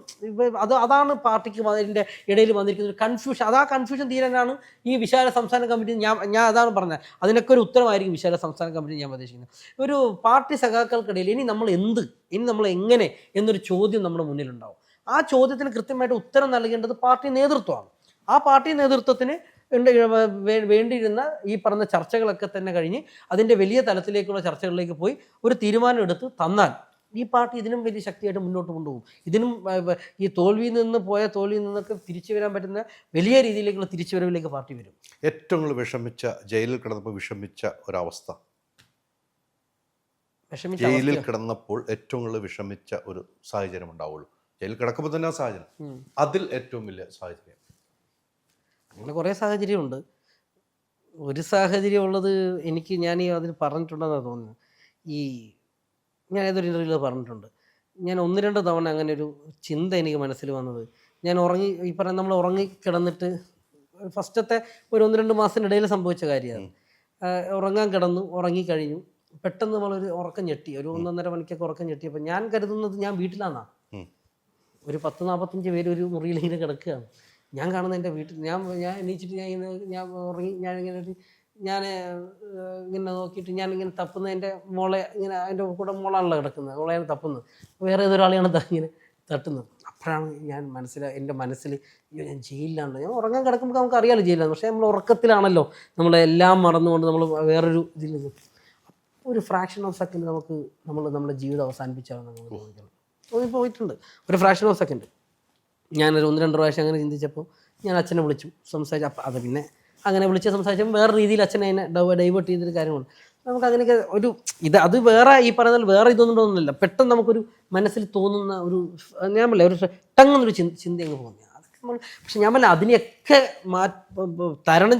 അതാണ് പാർട്ടിക്ക് അതിൻ്റെ ഇടയിൽ വന്നിരിക്കുന്ന ഒരു കൺഫ്യൂഷൻ. ആ കൺഫ്യൂഷൻ തീരാനാണ് ഈ വിശാല സംസ്ഥാന കമ്മിറ്റി ഞാൻ അതാണ് പറഞ്ഞത്. അതിനൊക്കെ ഒരു ഉത്തരമായിരിക്കും വിശാല സംസ്ഥാന കമ്മിറ്റി ഞാൻ ഉദ്ദേശിക്കുന്നത്. ഒരു പാർട്ടി സഖാക്കൾക്കിടയിൽ ഇനി നമ്മൾ എങ്ങനെ എന്നൊരു ചോദ്യം നമ്മുടെ മുന്നിലുണ്ടാവും. ആ ചോദ്യത്തിന് കൃത്യമായിട്ട് ഉത്തരം നൽകേണ്ടത് പാർട്ടി നേതൃത്വമാണ്. ആ പാർട്ടി നേതൃത്വത്തിന് വേണ്ടിയിരുന്ന ഈ പറഞ്ഞ ചർച്ചകളൊക്കെ തന്നെ കഴിഞ്ഞ് അതിൻ്റെ വലിയ തലത്തിലേക്കുള്ള ചർച്ചകളിലേക്ക് പോയി ഒരു തീരുമാനം എടുത്ത് തന്നാൽ ഈ പാർട്ടി ഇതിനും വലിയ ശക്തിയായിട്ട് മുന്നോട്ട് കൊണ്ടുപോകും. ഇതിനും ഈ തോൽവിയിൽ നിന്നൊക്കെ തിരിച്ചു വരാൻ പറ്റുന്ന വലിയ രീതിയിലേക്കുള്ള തിരിച്ചുവരവിലേക്ക് പാർട്ടി വരും. ഏറ്റവും കൂടുതൽ വിഷമിച്ച, ജയിലിൽ കിടന്നപ്പോൾ വിഷമിച്ച ഒരവസ്ഥ, ജയിലിൽ കിടന്നപ്പോൾ ഏറ്റവും കൂടുതൽ വിഷമിച്ച ഒരു സാഹചര്യം ഉണ്ടാവുള്ളൂ. ജയിലിൽ കിടക്കുമ്പോൾ തന്നെ ആ സാഹചര്യം, അതിൽ ഏറ്റവും വലിയ സാഹചര്യം. അങ്ങനെ കുറേ സാഹചര്യമുണ്ട്. ഒരു സാഹചര്യം ഉള്ളത് ഞാൻ അതിൽ പറഞ്ഞിട്ടുണ്ടെന്നാണ് തോന്നുന്നത്. ഞാൻ ഏതൊരു ഇൻ്റർവ്യൂവിൽ പറഞ്ഞിട്ടുണ്ട്. ഞാൻ 1-2 തവണ അങ്ങനെ ഒരു ചിന്ത എനിക്ക് മനസ്സിൽ വന്നത്, ഞാൻ നമ്മൾ ഉറങ്ങിക്കിടന്നിട്ട് ഫസ്റ്റത്തെ ഒരു 1-2 മാസത്തിനിടയിൽ സംഭവിച്ച കാര്യമാണ്. ഉറങ്ങാൻ കിടന്നു, ഉറങ്ങിക്കഴിഞ്ഞു, പെട്ടെന്ന് നമ്മളൊരു ഉറക്കം ഞെട്ടി, ഒരു 1-1.5 മണിക്കൊക്കെ ഉറക്കം ഞെട്ടിയപ്പോൾ ഞാൻ കരുതുന്നത് ഞാൻ വീട്ടിലാണെന്നാ. ഒരു 10-45 പേര് ഒരു മുറിയിൽ ഇങ്ങനെ കിടക്കുകയാണ്. ഞാൻ കാണുന്നത് എൻ്റെ വീട്ടിൽ, ഞാൻ എണീച്ചിട്ട് ഞാൻ ഉറങ്ങി, ഞാൻ ഇങ്ങനെ നോക്കിയിട്ട് ഞാനിങ്ങനെ തപ്പുന്നത് എൻ്റെ മോളെ, ഇങ്ങനെ അതിൻ്റെ കൂടെ മോളാണല്ലോ കിടക്കുന്നത്, മോളെയാണ് തപ്പുന്നത്, വേറെ ഏതൊരാളെയാണ് ഇങ്ങനെ തട്ടുന്നത്. അപ്പോഴാണ് എൻ്റെ മനസ്സിൽ ഞാൻ ജയിലിലാണല്ലോ, ഞാൻ ഉറങ്ങാൻ കിടക്കുമ്പോൾ നമുക്ക് അറിയാമല്ലോ ജയിലാണ്, പക്ഷേ നമ്മൾ ഉറക്കത്തിലാണല്ലോ, നമ്മളെല്ലാം മറന്നുകൊണ്ട് നമ്മൾ വേറൊരു ഇതിൽ നിന്നും ഒരു ഫ്രാക്ഷൻ ഓഫ് സെക്കൻഡ് നമ്മുടെ ജീവിതം അവസാനിപ്പിച്ചാണെന്ന് നമ്മൾ തോന്നിക്കണം. പോയിട്ടുണ്ട് ഒരു ഫ്രാക്ഷൻ ഓഫ് സെക്കൻഡ്. ഞാനൊരു 1-2 പ്രാവശ്യം അങ്ങനെ ചിന്തിച്ചപ്പോൾ ഞാൻ അച്ഛനെ വിളിച്ചു, സംസാരിച്ചു. അപ്പം അത് പിന്നെ അങ്ങനെ വിളിച്ച് സംസാരിച്ചപ്പോൾ വേറെ രീതിയിൽ അച്ഛനെ അതിനെ ഡൈവേർട്ട് ചെയ്തൊരു കാര്യമാണ്. നമുക്ക് അങ്ങനെയൊക്കെ അത് വേറെ ഈ പറയുന്നത് വേറെ ഇതൊന്നും തോന്നുന്നില്ല, പെട്ടെന്ന് നമുക്കൊരു മനസ്സിൽ തോന്നുന്ന ഒരു ഞാൻ പറയില്ല ഒരു ടങ്ങുന്നൊരു ചിന്ത അങ്ങ് തോന്നി. അതൊക്കെ പക്ഷെ ഞാൻ പറയില്ല അതിനെയൊക്കെ തരണം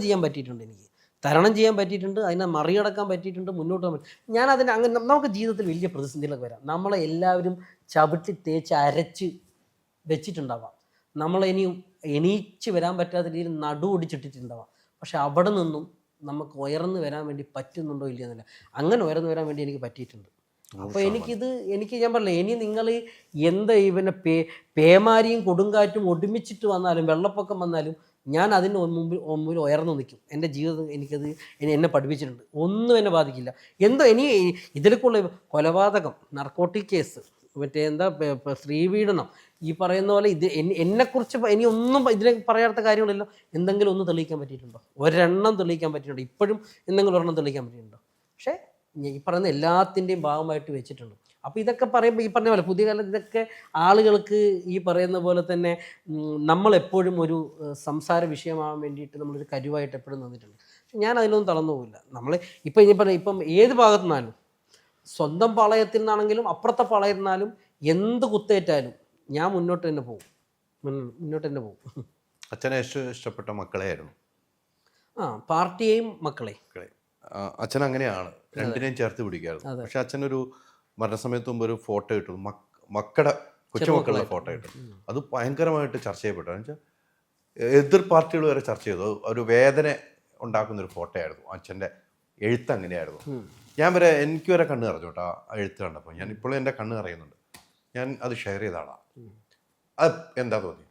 ചെയ്യാൻ പറ്റിയിട്ടുണ്ട്, അതിനെ മറികടക്കാൻ പറ്റിയിട്ടുണ്ട്, മുന്നോട്ട് പോകാൻ പറ്റും. അങ്ങനെ നമുക്ക് ജീവിതത്തിൽ വലിയ പ്രതിസന്ധികളൊക്കെ വരാം, നമ്മളെ എല്ലാവരും ചവിട്ടി തേച്ച് അരച്ച് വെച്ചിട്ടുണ്ടാവാം, നമ്മളെനിയും എണീച്ച് വരാൻ പറ്റാത്ത രീതിയിൽ നടുവൊടിച്ചിട്ടിട്ടുണ്ടാവാം. പക്ഷെ അവിടെ നിന്നും നമുക്ക് ഉയർന്നു വരാൻ വേണ്ടി പറ്റുന്നുണ്ടോ ഇല്ല എന്നല്ല, അങ്ങനെ ഉയർന്നു വരാൻ വേണ്ടി എനിക്ക് പറ്റിയിട്ടുണ്ട്. അപ്പോൾ ഞാൻ പറഞ്ഞില്ല, ഇനി നിങ്ങൾ പിന്നെ പേമാരിയും കൊടുങ്കാറ്റും ഒരുമിച്ചിട്ട് വന്നാലും വെള്ളപ്പൊക്കം വന്നാലും ഞാൻ അതിന് മുമ്പിൽ ഉയർന്നു നിൽക്കും. എൻ്റെ ജീവിതം എന്നെ പഠിപ്പിച്ചിട്ടുണ്ട്, ഒന്നും എന്നെ ബാധിക്കില്ല. ഇതിലേക്കുള്ള കൊലപാതകം, നർക്കോട്ടിക് കേസ്, സ്ത്രീപീഡനം, ഈ പറയുന്ന പോലെ എന്നെക്കുറിച്ച് ഇനി ഒന്നും ഇതിലേക്ക് പറയാത്ത കാര്യങ്ങളില്ല. എന്തെങ്കിലും ഒന്ന് തെളിയിക്കാൻ പറ്റിയിട്ടുണ്ടോ? ഒരെണ്ണം തെളിയിക്കാൻ പറ്റിയിട്ടുണ്ടോ? ഇപ്പോഴും എന്തെങ്കിലും ഒരെണ്ണം തെളിയിക്കാൻ പറ്റിയിട്ടുണ്ടോ? പക്ഷേ ഈ പറയുന്ന എല്ലാത്തിൻ്റെയും ഭാഗമായിട്ട് വെച്ചിട്ടുണ്ട്. അപ്പോൾ ഇതൊക്കെ പറയുമ്പോൾ ഈ പറഞ്ഞ പോലെ പുതിയ കാലത്ത് ഇതൊക്കെ ആളുകൾക്ക് ഈ പറയുന്ന പോലെ തന്നെ നമ്മളെപ്പോഴും ഒരു സംസാര വിഷയമാകാൻ വേണ്ടിയിട്ട് നമ്മളൊരു കരുവായിട്ട് എപ്പോഴും നിന്നിട്ടുണ്ട്. ഞാൻ അതിലൊന്നും തളർന്നു പോകില്ല. ഇപ്പം ഏത് ഭാഗത്തു നിന്നാലും, സ്വന്തം പാളയത്തിൽ നിന്നാണെങ്കിലും അപ്പുറത്തെ പാളയത്തിൽ നിന്നാലും എന്ത് കുത്തേറ്റാലും ഞാൻ മുന്നോട്ട് തന്നെ പോകും. അച്ഛനെ ഇഷ്ടപ്പെട്ട മക്കളെയായിരുന്നു? പാർട്ടിയെയും മക്കളെ. അച്ഛൻ അങ്ങനെയാണ്, രണ്ടിനെയും ചേർത്ത് പിടിക്കായിരുന്നു. പക്ഷെ അച്ഛനൊരു മരണസമയത്ത് മുമ്പ് ഒരു ഫോട്ടോ ഇട്ടു, കൊച്ചുമക്കളുടെ ഫോട്ടോ ഇട്ടു. അത് ഭയങ്കരമായിട്ട് ചർച്ച ചെയ്യപ്പെട്ടു. എന്നുവെച്ചാൽ എതിർ പാർട്ടികൾ വരെ ചർച്ച ചെയ്തു. ഒരു വേദന ഉണ്ടാക്കുന്നൊരു ഫോട്ടോ ആയിരുന്നു. അച്ഛൻ്റെ എഴുത്ത് അങ്ങനെയായിരുന്നു. എനിക്ക് വരെ കണ്ണ് നിറഞ്ഞു കേട്ടോ ആ എഴുത്ത് കണ്ടപ്പോൾ. ഞാൻ ഇപ്പോഴും എൻ്റെ കണ്ണ് നിറയുന്നുണ്ട്. ഞാൻ അത് ഷെയർ ചെയ്താണ്. അത് എന്താ തോന്നി?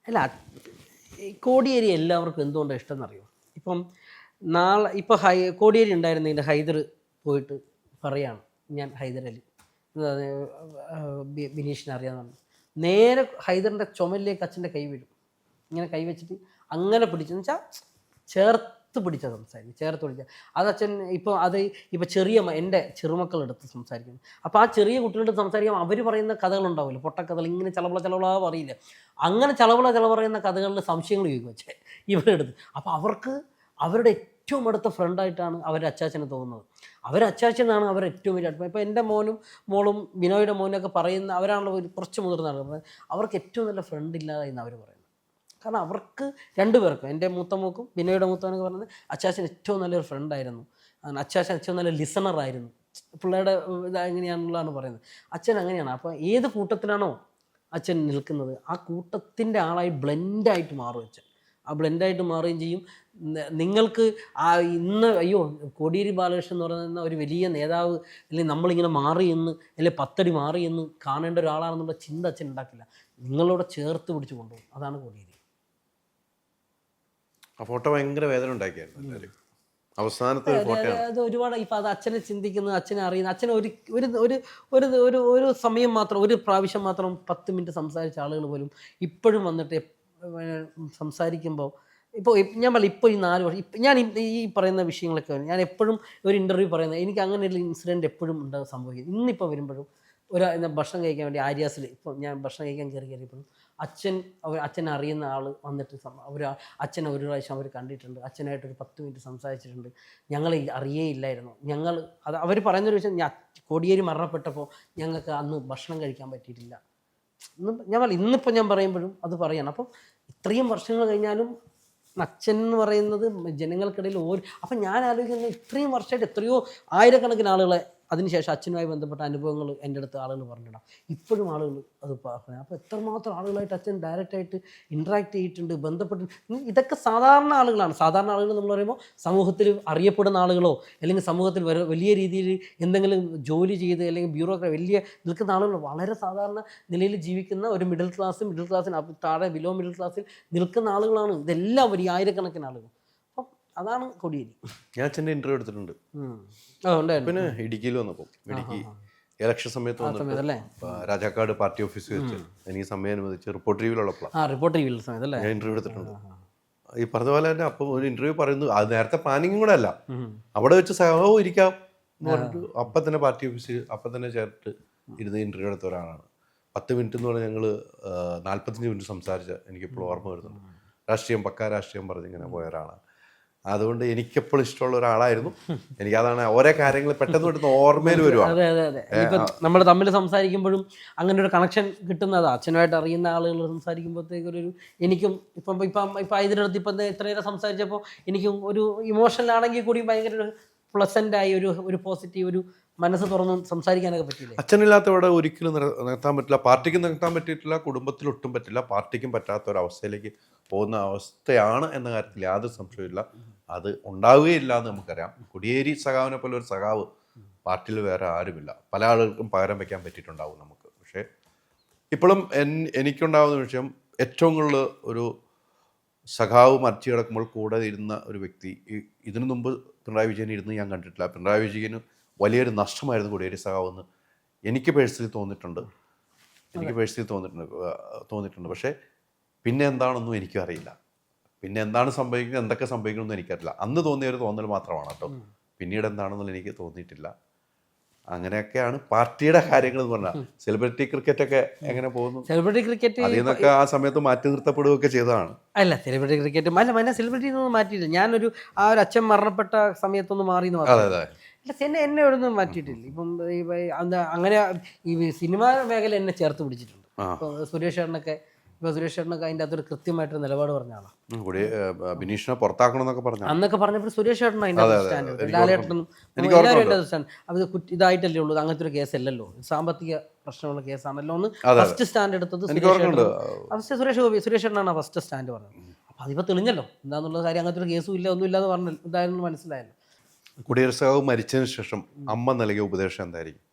അല്ല, കോടിയേരി എല്ലാവർക്കും എന്തുകൊണ്ടാണ് ഇഷ്ടം എന്നറിയോ? ഇപ്പം കോടിയേരി ഉണ്ടായിരുന്നെങ്കിൽ ഹൈദർ പോയിട്ട് പറയാണ്, ഞാൻ ഹൈദർ അലി, ബിനീഷിനെ അറിയാമെന്നാണ്. നേരെ ഹൈദറിൻ്റെ ചുമലിലേക്ക് അച്ഛൻ്റെ കൈ വീഴും. ഇങ്ങനെ കൈവച്ചിട്ട് അങ്ങനെ പിടിച്ചെന്ന് വെച്ചാൽ ചേർത്ത് പിടിച്ച സംസാരിക്കും, ചേർത്ത് പിടിച്ച അത് അച്ഛൻ. ഇപ്പോൾ ചെറിയ എൻ്റെ ചെറുമക്കളെടുത്ത് സംസാരിക്കുന്നു. അപ്പോൾ ആ ചെറിയ കുട്ടികളെടുത്ത് സംസാരിക്കുമ്പോൾ അവർ പറയുന്ന കഥകളുണ്ടാവില്ല, പൊട്ടക്കഥകൾ, ഇങ്ങനെ ചളവള പറയില്ല. അങ്ങനെ ചളവള പറയുന്ന കഥകളിൽ സംശയങ്ങൾ ചോദിക്കും അച്ഛൻ ഇവരെടുത്ത്. അപ്പോൾ അവരുടെ ഏറ്റവും അടുത്ത ഫ്രണ്ടായിട്ടാണ് അച്ചാച്ചനെ തോന്നുന്നത്. അച്ചാച്ചനാണ് അവരുടെ ഏറ്റവും വലിയ അടുപ്പം. ഇപ്പോൾ എൻ്റെ മോളും ബിനോയുടെ മോനൊക്കെ പറയുന്ന അവരാണല്ലോ കുറച്ച് മുതിർന്ന ആളുകൾ. അവർക്ക് ഏറ്റവും നല്ല ഫ്രണ്ട് ഇല്ലാതെ എന്ന് അവർ പറയുന്നത്. കാരണം അവർക്ക് രണ്ടുപേർക്കും, എൻ്റെ മൂത്ത മോക്കും ബിനോയുടെ മൂത്തവനൊക്കെ പറഞ്ഞത് അച്ചാച്ചൻ ഏറ്റവും നല്ലൊരു ഫ്രണ്ടായിരുന്നു, അച്ചാച്ചൻ ഏറ്റവും നല്ല ലിസണറായിരുന്നു. പിള്ളേരുടെ എങ്ങനെയാണെന്നുള്ളതാണ് പറയുന്നത്. അച്ഛൻ അങ്ങനെയാണ്. അപ്പോൾ ഏത് കൂട്ടത്തിലാണോ അച്ഛൻ നിൽക്കുന്നത് ആ കൂട്ടത്തിൻ്റെ ആളായി ബ്ലെൻഡായിട്ട് മാറും അച്ഛൻ. ആ ബ്ലെൻഡായിട്ട് മാറുകയും ചെയ്യും. നിങ്ങൾക്ക് കോടിയേരി ബാലകൃഷ്ണൻ എന്ന് പറയുന്ന ഒരു വലിയ നേതാവ്, അല്ലെങ്കിൽ നമ്മളിങ്ങനെ മാറിയെന്ന്, അല്ലെങ്കിൽ 10 അടി മാറിയെന്ന് കാണേണ്ട ഒരാളാണെന്നുള്ള ചിന്ത അച്ഛൻ ഉണ്ടാക്കില്ല. നിങ്ങളോട് ചേർത്ത് പിടിച്ച് കൊണ്ടുപോകും. അതാണ് കോടിയേരി. ആ ഫോട്ടോ ഭയങ്കര വേദന ഉണ്ടാക്കിയായിരുന്നു. അവസാനത്തെ അത് ഒരുപാട് ഇപ്പം അത് അച്ഛനെ ചിന്തിക്കുന്നത്, അച്ഛനെ അറിയുന്ന, അച്ഛനെ ഒരു സമയം മാത്രം, ഒരു പ്രാവശ്യം മാത്രം 10 മിനിറ്റ് സംസാരിച്ച ആളുകൾ പോലും ഇപ്പോഴും വന്നിട്ട് സംസാരിക്കുമ്പോൾ ഇപ്പോൾ ഞാൻ പറഞ്ഞു ഇപ്പോൾ ഈ 4 വർഷം ഞാൻ ഈ പറയുന്ന വിഷയങ്ങളൊക്കെ ഞാൻ എപ്പോഴും ഒരു ഇൻ്റർവ്യൂ പറയുന്നത് എനിക്ക് അങ്ങനെ ഒരു ഇൻസിഡൻറ്റ് എപ്പോഴും ഉണ്ടാകും സംഭവിക്കും. ഇന്നിപ്പോൾ വരുമ്പോഴും ഭക്ഷണം കഴിക്കാൻ വേണ്ടി ആര്യാസിൽ ഇപ്പം ഞാൻ ഭക്ഷണം കഴിക്കാൻ കയറിയപ്പോഴും അച്ഛൻ അറിയുന്ന ആൾ വന്നിട്ട് അച്ഛനെ ഒരു പ്രാവശ്യം അവർ കണ്ടിട്ടുണ്ട്, അച്ഛനായിട്ടൊരു 10 മിനിറ്റ് സംസാരിച്ചിട്ടുണ്ട്. ഞങ്ങൾ അറിയേയില്ലായിരുന്നു. അവർ പറയുന്നൊരു വിഷയം, കോടിയേരി മരണപ്പെട്ടപ്പോൾ ഞങ്ങൾക്ക് അന്ന് ഭക്ഷണം കഴിക്കാൻ പറ്റിയിട്ടില്ല. ഇന്നിപ്പോൾ ഞാൻ പറയുമ്പോഴും അത് പറയണം. അപ്പം ഇത്രയും വർഷങ്ങൾ കഴിഞ്ഞാലും അച്ഛൻ എന്ന് പറയുന്നത് ജനങ്ങൾക്കിടയിൽ അപ്പം ഞാൻ ആലോചിക്കുന്നത് ഇത്രയും വർഷമായിട്ട് എത്രയോ ആയിരക്കണക്കിന് ആളുകളെ അതിനുശേഷം അച്ഛനുമായി ബന്ധപ്പെട്ട അനുഭവങ്ങൾ എൻ്റെ അടുത്ത് ആളുകൾ പറഞ്ഞിടാം. ഇപ്പോഴും ആളുകൾ അത് പറയുന്നത്. അപ്പോൾ എത്രമാത്രം ആളുകളായിട്ട് അച്ഛൻ ഡയറക്റ്റായിട്ട് ഇൻട്രാക്ട് ചെയ്തിട്ടുണ്ട്, ബന്ധപ്പെട്ടിട്ടുണ്ട്. ഇതൊക്കെ സാധാരണ ആളുകളാണ്. സാധാരണ ആളുകൾ നമ്മൾ പറയുമ്പോൾ സമൂഹത്തിൽ അറിയപ്പെടുന്ന ആളുകളോ അല്ലെങ്കിൽ സമൂഹത്തിൽ വലിയ രീതിയിൽ എന്തെങ്കിലും ജോലി ചെയ്ത് അല്ലെങ്കിൽ ബ്യൂറോക്രാറ്റ് വലിയ നിൽക്കുന്ന ആളുകൾ വളരെ സാധാരണ നിലയിൽ ജീവിക്കുന്ന ഒരു മിഡിൽ ക്ലാസ്സിന് താഴെ ബിലോ മിഡിൽ ക്ലാസ്സിൽ നിൽക്കുന്ന ആളുകളാണ് ഇതെല്ലാം ഒരു ആയിരക്കണക്കിന് ആളുകൾ. അപ്പം അതാണ് കോടിയേരി. ഞാൻ അച്ഛൻ്റെ ഇൻ്റർവ്യൂ എടുത്തിട്ടുണ്ട്. പിന്നെ ഇടുക്കിയിൽ വന്നപ്പോൾ ഇടുക്കി ഇലക്ഷൻ സമയത്ത് വന്നിട്ട് രാജാക്കാട് പാർട്ടി ഓഫീസിൽ വെച്ച് എനിക്ക് സമയം അനുവദിച്ച് റിപ്പോർട്ട് റിവ്യൂലുള്ള ഞാൻ ഇൻ്റർവ്യൂ എടുത്തിട്ടുണ്ട്. ഈ പറഞ്ഞ പോലെ തന്നെ അപ്പം ഒരു ഇൻ്റർവ്യൂ പറയുന്നു, അത് നേരത്തെ പ്ലാനിങ്ങും കൂടെ അല്ല, അവിടെ വെച്ച് സഹവും ഇരിക്കാം എന്ന് പറഞ്ഞിട്ട് അപ്പം തന്നെ പാർട്ടി ഓഫീസിൽ അപ്പം തന്നെ ചേർത്ത് ഇരുന്ന് ഇൻ്റർവ്യൂ എടുത്ത ഒരാളാണ്. 10 മിനിറ്റ് എന്ന് പറഞ്ഞാൽ ഞങ്ങൾ 45 മിനിറ്റ് സംസാരിച്ച എനിക്കിപ്പോൾ ഓർമ്മ വരുന്നുണ്ട്. പക്കാ രാഷ്ട്രീയം പറഞ്ഞിങ്ങനെ പോയ ഒരാളാണ്. അതുകൊണ്ട് എനിക്കെപ്പോഴും ഇഷ്ടമുള്ള ഒരാളായിരുന്നു. എനിക്കതാണ് ഓരോ കാര്യങ്ങൾ പെട്ടെന്ന് പെട്ടെന്ന് ഓർമ്മയിൽ വരുവാണ്. അതെ അതെ അതെ. ഇപ്പം നമ്മൾ തമ്മിൽ സംസാരിക്കുമ്പോഴും അങ്ങനെ ഒരു കണക്ഷൻ കിട്ടുന്നതാണ്. അച്ഛനുമായിട്ട് അറിയുന്ന ആളുകൾ സംസാരിക്കുമ്പോഴത്തേക്കൊരു എനിക്കും ഇപ്പം ഇതിനടുത്ത് ഇപ്പം ഇത്രയേറെ സംസാരിച്ചപ്പോൾ എനിക്കും ഒരു ഇമോഷണൽ ആണെങ്കിൽ കൂടി ഭയങ്കര ഒരു പ്ലസൻ്റായി ഒരു പോസിറ്റീവ് ഒരു മനസ്സ് തുറന്നും സംസാരിക്കാനൊക്കെ പറ്റില്ല. അച്ഛനില്ലാത്തവിടെ ഒരിക്കലും നിർത്താൻ പറ്റില്ല, പാർട്ടിക്ക് നിർത്താൻ പറ്റിയിട്ടില്ല, കുടുംബത്തിൽ ഒട്ടും പറ്റില്ല, പാർട്ടിക്കും പറ്റാത്ത ഒരവസ്ഥയിലേക്ക് പോകുന്ന അവസ്ഥയാണ് എന്ന കാര്യത്തിൽ യാതൊരു സംശയമില്ല. അത് ഉണ്ടാവുകയില്ല എന്ന് നമുക്കറിയാം. കോടിയേരി സഖാവിനെ പോലെ ഒരു സഖാവ് പാർട്ടിയിൽ വേറെ ആരുമില്ല. പല ആളുകൾക്കും പകരം വയ്ക്കാൻ പറ്റിയിട്ടുണ്ടാവും നമുക്ക്. പക്ഷേ ഇപ്പോഴും എനിക്കുണ്ടാകുന്ന വിഷയം, ഏറ്റവും കൂടുതൽ ഒരു സഖാവ് മരിച്ചു കിടക്കുമ്പോൾ കൂടെ ഇരുന്ന ഒരു വ്യക്തി ഇതിനു മുമ്പ് പിണറായി വിജയൻ ഇരുന്ന് ഞാൻ കണ്ടിട്ടില്ല. പിണറായി വിജയന് വലിയൊരു നഷ്ടമായിരുന്നു കോടിയേരി സഖാവ് എന്ന് എനിക്ക് പേഴ്സണലി തോന്നിയിട്ടുണ്ട്. പക്ഷേ പിന്നെ എന്താണെന്നും എനിക്കും അറിയില്ല. പിന്നെ എന്താണ് സംഭവിക്കുന്നത്, എന്തൊക്കെ സംഭവിക്കണമെന്നും എനിക്കറിയില്ല. അന്ന് തോന്നിയ ഒരു തോന്നൽ മാത്രമാണ് കേട്ടോ. പിന്നീട് എന്താണെന്നുള്ള എനിക്ക് തോന്നിയിട്ടില്ല. അങ്ങനെയൊക്കെയാണ് പാർട്ടിയുടെ കാര്യങ്ങൾ എന്ന് പറഞ്ഞാൽ. സെലിബ്രിറ്റി ക്രിക്കറ്റ് ഒക്കെ എങ്ങനെ പോകുന്നു? സെലിബ്രിറ്റി ക്രിക്കറ്റ് അതിൽ നിന്നൊക്കെ ആ സമയത്ത് മാറ്റി നിർത്തപ്പെടുകയൊക്കെ ചെയ്തതാണ്. അല്ല, സെലിബ്രിറ്റി ക്രിക്കറ്റ് സെലിബ്രിറ്റി ഒന്നും മാറ്റിയില്ല. ഞാനൊരു അച്ഛൻ മരണപ്പെട്ട സമയത്തൊന്നും മാറി എന്ന് പറഞ്ഞു. എന്നെ ഇവിടെ ഒന്നും മാറ്റിയിട്ടില്ല. ഇപ്പം അങ്ങനെ ഈ സിനിമാ മേഖല എന്നെ ചേർത്ത് പിടിച്ചിട്ടുണ്ട്. ഇപ്പം സുരേഷ് ചേട്ടനൊക്കെ അതിൻ്റെ അകത്തൊരു കൃത്യമായിട്ടൊരു നിലപാട് പറഞ്ഞ ആളാണ്. ബിനീഷിനെ പുറത്താക്കണം എന്നൊക്കെ പറഞ്ഞു അന്നൊക്കെ പറഞ്ഞപ്പോൾ സുരേഷ് ചേട്ടനും അതിൻ്റെ സ്റ്റാൻഡ്, ലാലേട്ടനും എല്ലാവരും സ്റ്റാൻഡ്. അത് ഇതായിട്ടല്ലേ ഉള്ളൂ, അങ്ങനത്തെ ഒരു കേസല്ലല്ലോ, സാമ്പത്തിക പ്രശ്നമുള്ള കേസാണല്ലോ എന്ന് ഫസ്റ്റ് സ്റ്റാൻഡ് എടുത്തത് സുരേഷ് ചേട്ടനാണ് ഫസ്റ്റ് സ്റ്റാൻഡ് പറഞ്ഞത്. അപ്പം അതിപ്പോൾ തെളിഞ്ഞല്ലോ എന്താണെന്നുള്ള കാര്യം. അങ്ങനത്തെ ഒരു കേസും ഇല്ല, ഒന്നും ഇല്ലാന്ന് പറഞ്ഞു എന്തായാലും മനസ്സിലായല്ലോ. കോടിയേരി സഖാവ് മരിച്ചതിന് ശേഷം അമ്മ നൽകിയ ഉപദേശം എന്തായിരിക്കും?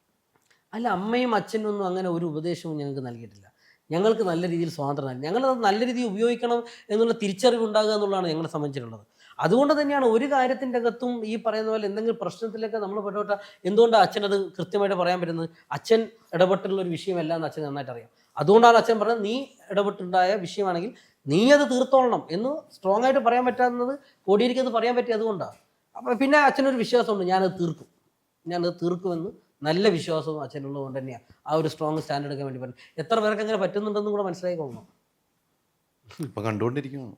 അല്ല, അമ്മയും അച്ഛനും ഒന്നും അങ്ങനെ ഒരു ഉപദേശവും ഞങ്ങൾക്ക് നൽകിയിട്ടില്ല. ഞങ്ങൾക്ക് നല്ല രീതിയിൽ സ്വാതന്ത്ര്യം നൽകി. ഞങ്ങളത് നല്ല രീതിയിൽ ഉപയോഗിക്കണം എന്നുള്ള തിരിച്ചറിവുണ്ടാകുക എന്നുള്ളതാണ് ഞങ്ങളെ സംബന്ധിച്ചിട്ടുള്ളത്. അതുകൊണ്ട് തന്നെയാണ് ഒരു കാര്യത്തിൻ്റെ അകത്തും ഈ പറയുന്ന പോലെ എന്തെങ്കിലും പ്രശ്നത്തിലൊക്കെ നമ്മൾ പെട്ടോട്ട എന്തുകൊണ്ടാണ് അച്ഛനത് കൃത്യമായിട്ട് പറയാൻ പറ്റുന്നത്? അച്ഛൻ ഇടപെട്ടുള്ള ഒരു വിഷയമല്ല എന്ന് അച്ഛൻ നന്നായിട്ട് അറിയാം. അതുകൊണ്ടാണ് അച്ഛൻ പറഞ്ഞത്, നീ ഇടപെട്ടുണ്ടായ വിഷയമാണെങ്കിൽ നീ അത് തീർത്തോളണം എന്ന് സ്ട്രോങ് ആയിട്ട് പറയാൻ പറ്റാവുന്നത് കോടിയേരിക്ക് അത് പറയാൻ പറ്റി. അതുകൊണ്ടാണ്. അപ്പം പിന്നെ അച്ഛനൊരു വിശ്വാസമുണ്ട്, ഞാനത് തീർക്കുമെന്ന് നല്ല വിശ്വാസവും അച്ഛനുള്ളത് കൊണ്ട് തന്നെയാണ് ആ ഒരു സ്ട്രോങ് സ്റ്റാൻഡ് എടുക്കാൻ വേണ്ടി പറഞ്ഞു. എത്ര പേർക്ക് അങ്ങനെ പറ്റുന്നുണ്ടെന്നും കൂടെ മനസ്സിലായിക്കൊള്ളണം.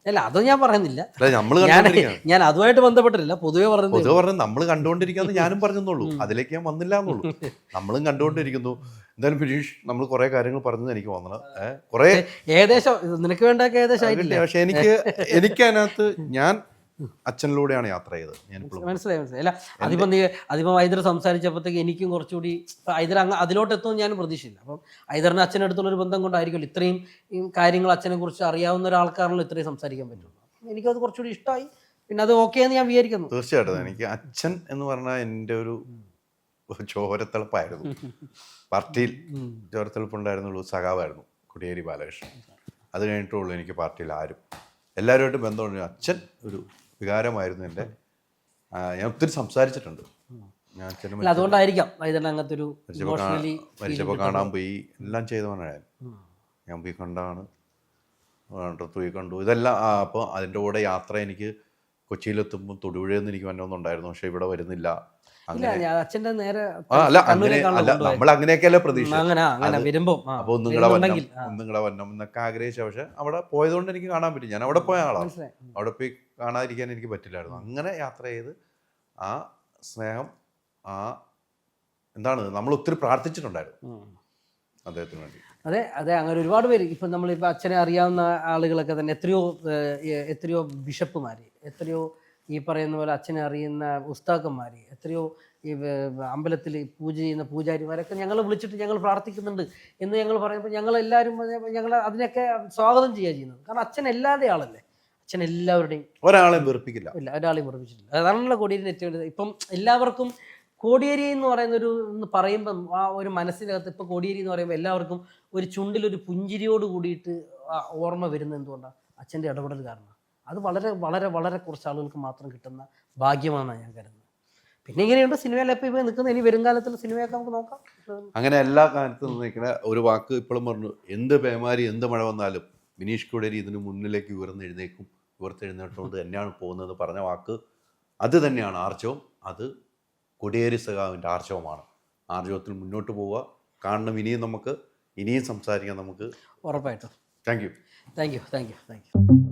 അല്ല, അത് ഞാൻ പറയുന്നില്ല, ഞാൻ അതുമായിട്ട് ബന്ധപ്പെട്ടില്ല, പൊതുവെ പറഞ്ഞു നമ്മൾ കണ്ടുകൊണ്ടിരിക്കാന്ന് ഞാനും പറഞ്ഞെന്നുള്ളൂ. അതിലേക്ക് ഞാൻ വന്നില്ല എന്നുള്ളൂ. നമ്മളും കണ്ടുകൊണ്ടിരിക്കുന്നു. എന്തായാലും ഫിനീഷ്, നമ്മൾ കുറെ കാര്യങ്ങൾ പറഞ്ഞത് എനിക്ക് തോന്നണം. കുറെ ഏകദേശം നിനക്ക് വേണ്ട ഏകദേശം ആയിട്ടില്ല. പക്ഷെ എനിക്ക് അതിനകത്ത് ഞാൻ അച്ഛനിലൂടെയാണ് യാത്ര ചെയ്തത്. മനസ്സിലായി. അല്ല, അതിപ്പം ഐദർ സംസാരിച്ചപ്പോഴത്തേക്ക് എനിക്കും കുറച്ചുകൂടി ഐദർ അതിലോട്ട് എത്തുമെന്ന് ഞാൻ പ്രതീക്ഷിച്ചില്ല. അപ്പം ഐദറിന് അച്ഛനടുത്തുള്ളൊരു ബന്ധം കൊണ്ടായിരിക്കുമല്ലോ ഇത്രയും കാര്യങ്ങൾ അച്ഛനെ കുറിച്ച് അറിയാവുന്ന ഒരാൾക്കാരണല്ലോ ഇത്രയും സംസാരിക്കാൻ പറ്റുള്ളൂ. എനിക്കത് കുറച്ചുകൂടി ഇഷ്ടമായി. പിന്നെ അത് ഓക്കെ എന്ന് ഞാൻ വിചാരിക്കുന്നു. തീർച്ചയായിട്ടും എനിക്ക് അച്ഛൻ എന്ന് പറഞ്ഞാൽ എൻ്റെ ഒരു ചോരത്തിളപ്പായിരുന്നു. പാർട്ടിയിൽ ചോരത്തിളപ്പുണ്ടായിരുന്നുള്ളൂ സഖാവായിരുന്നു കോടിയേരി ബാലകൃഷ്ണൻ. അത് കഴിഞ്ഞിട്ടുള്ളൂ എനിക്ക് പാർട്ടിയിൽ ആരും. എല്ലാവരുമായിട്ടും ബന്ധമുണ്ട്. അച്ഛൻ ഒരു വികാരമായിരുന്നു എൻ്റെ. ഞാൻ ഒത്തിരി സംസാരിച്ചിട്ടുണ്ട്. ഞാൻ അതുകൊണ്ടായിരിക്കാം മരിച്ചപ്പോൾ കാണാൻ പോയി, എല്ലാം ചെയ്തവനാണ് ഞാൻ പോയി കണ്ടാണ്. ട്രത്തുയി കണ്ടു. ഇതെല്ലാം അപ്പോൾ അതിൻ്റെ കൂടെ യാത്ര എനിക്ക് കൊച്ചിയിലെത്തുമ്പോൾ തൊടുപുഴയിൽ നിന്ന് എനിക്ക് വന്നൊന്നുണ്ടായിരുന്നു, പക്ഷെ ഇവിടെ വരുന്നില്ല. ഇല്ല, അച്ഛന്റെ നേരെ അല്ല അങ്ങനെ അല്ല, നമ്മൾ അങ്ങനെയൊക്കെയല്ലേ പ്രതീക്ഷ. അങ്ങനെ വരുമ്പോ അപ്പോൾ ഒന്നും കൂടെ വരണം എന്നൊക്കെ ആഗ്രഹിച്ച, പക്ഷെ അവിടെ പോയതുകൊണ്ട് എനിക്ക് കാണാൻ പറ്റും. ഞാൻ അവിടെ പോയ ആളാണ്, അവിടെ പോയി കാണാതിരിക്കാൻ എനിക്ക് പറ്റില്ലായിരുന്നു. അങ്ങനെ യാത്ര ചെയ്ത് ആ സ്നേഹം, ആ എന്താണ്, നമ്മൾ ഒത്തിരി പ്രാർത്ഥിച്ചിട്ടുണ്ടായിരുന്നു അദ്ദേഹത്തിന് വേണ്ടി. അതെ അങ്ങനെ ഒരുപാട് പേര്. ഇപ്പം നമ്മളിപ്പോൾ അച്ഛനെ അറിയാവുന്ന ആളുകളൊക്കെ തന്നെ എത്രയോ ബിഷപ്പുമാർ, എത്രയോ ഈ പറയുന്ന പോലെ അച്ഛനെ അറിയുന്ന ഉസ്താക്കന്മാർ, എത്രയോ ഈ അമ്പലത്തിൽ പൂജ ചെയ്യുന്ന പൂജാരിമാരൊക്കെ ഞങ്ങൾ വിളിച്ചിട്ട് ഞങ്ങൾ പ്രാർത്ഥിക്കുന്നുണ്ട് എന്ന് ഞങ്ങൾ പറയുമ്പോൾ ഞങ്ങളെല്ലാവരും ഞങ്ങൾ അതിനൊക്കെ സ്വാഗതം ചെയ്യുന്നത്. കാരണം അച്ഛൻ എല്ലാതെ ആളല്ലേ, അച്ഛൻ എല്ലാവരുടെയും ഒരാളെയും വെറുപ്പിക്കില്ല, ഇല്ല, ഒരാളെയും വെറുപ്പിച്ചിട്ടില്ല. അതാണല്ലോ കോടിയേരിന് ഏറ്റവും വലുത്. ഇപ്പം എല്ലാവർക്കും കോടിയേരി എന്ന് പറയുന്ന ഒന്ന് പറയുമ്പം ആ ഒരു മനസ്സിനകത്ത് ഇപ്പം കോടിയേരി എന്ന് പറയുമ്പോൾ എല്ലാവർക്കും ഒരു ചുണ്ടിലൊരു പുഞ്ചിരിയോട് കൂടിയിട്ട് ഓർമ്മ വരുന്നത് എന്തുകൊണ്ടാണ്? അച്ഛൻ്റെ ഇടപെടൽ കാരണം. അത് വളരെ വളരെ വളരെ കുറച്ച് ആളുകൾക്ക് മാത്രം കിട്ടുന്ന ഭാഗ്യമാണെന്നാണ് ഞാൻ കരുതുന്നത്. പിന്നെ ഇങ്ങനെയുണ്ട് സിനിമയിലപ്പോൾ ഇപ്പോൾ നിൽക്കുന്ന, ഇനി വരും കാലത്തിൽ സിനിമയൊക്കെ നമുക്ക് നോക്കാം. അങ്ങനെ എല്ലാ കാലത്തും നിൽക്കുന്ന ഒരു വാക്ക് ഇപ്പോഴും പറഞ്ഞു, എന്ത് പേമാരി എന്ത് മഴ വന്നാലും ബിനീഷ് കോടിയേരി ഇതിന് മുന്നിലേക്ക് ഉയർത്തെഴുന്നേറ്റുകൊണ്ട് തന്നെയാണ് പോകുന്നത് പറഞ്ഞ വാക്ക് അത് തന്നെയാണ് ആർജവം. അത് കോടിയേരി സഖാവിൻ്റെ ആർജവമാണ്. ആർജവത്തിൽ മുന്നോട്ട് പോവുക, കാണണം. ഇനിയും സംസാരിക്കാം നമുക്ക്. ഉറപ്പായിട്ടും. Thank you. Thank you.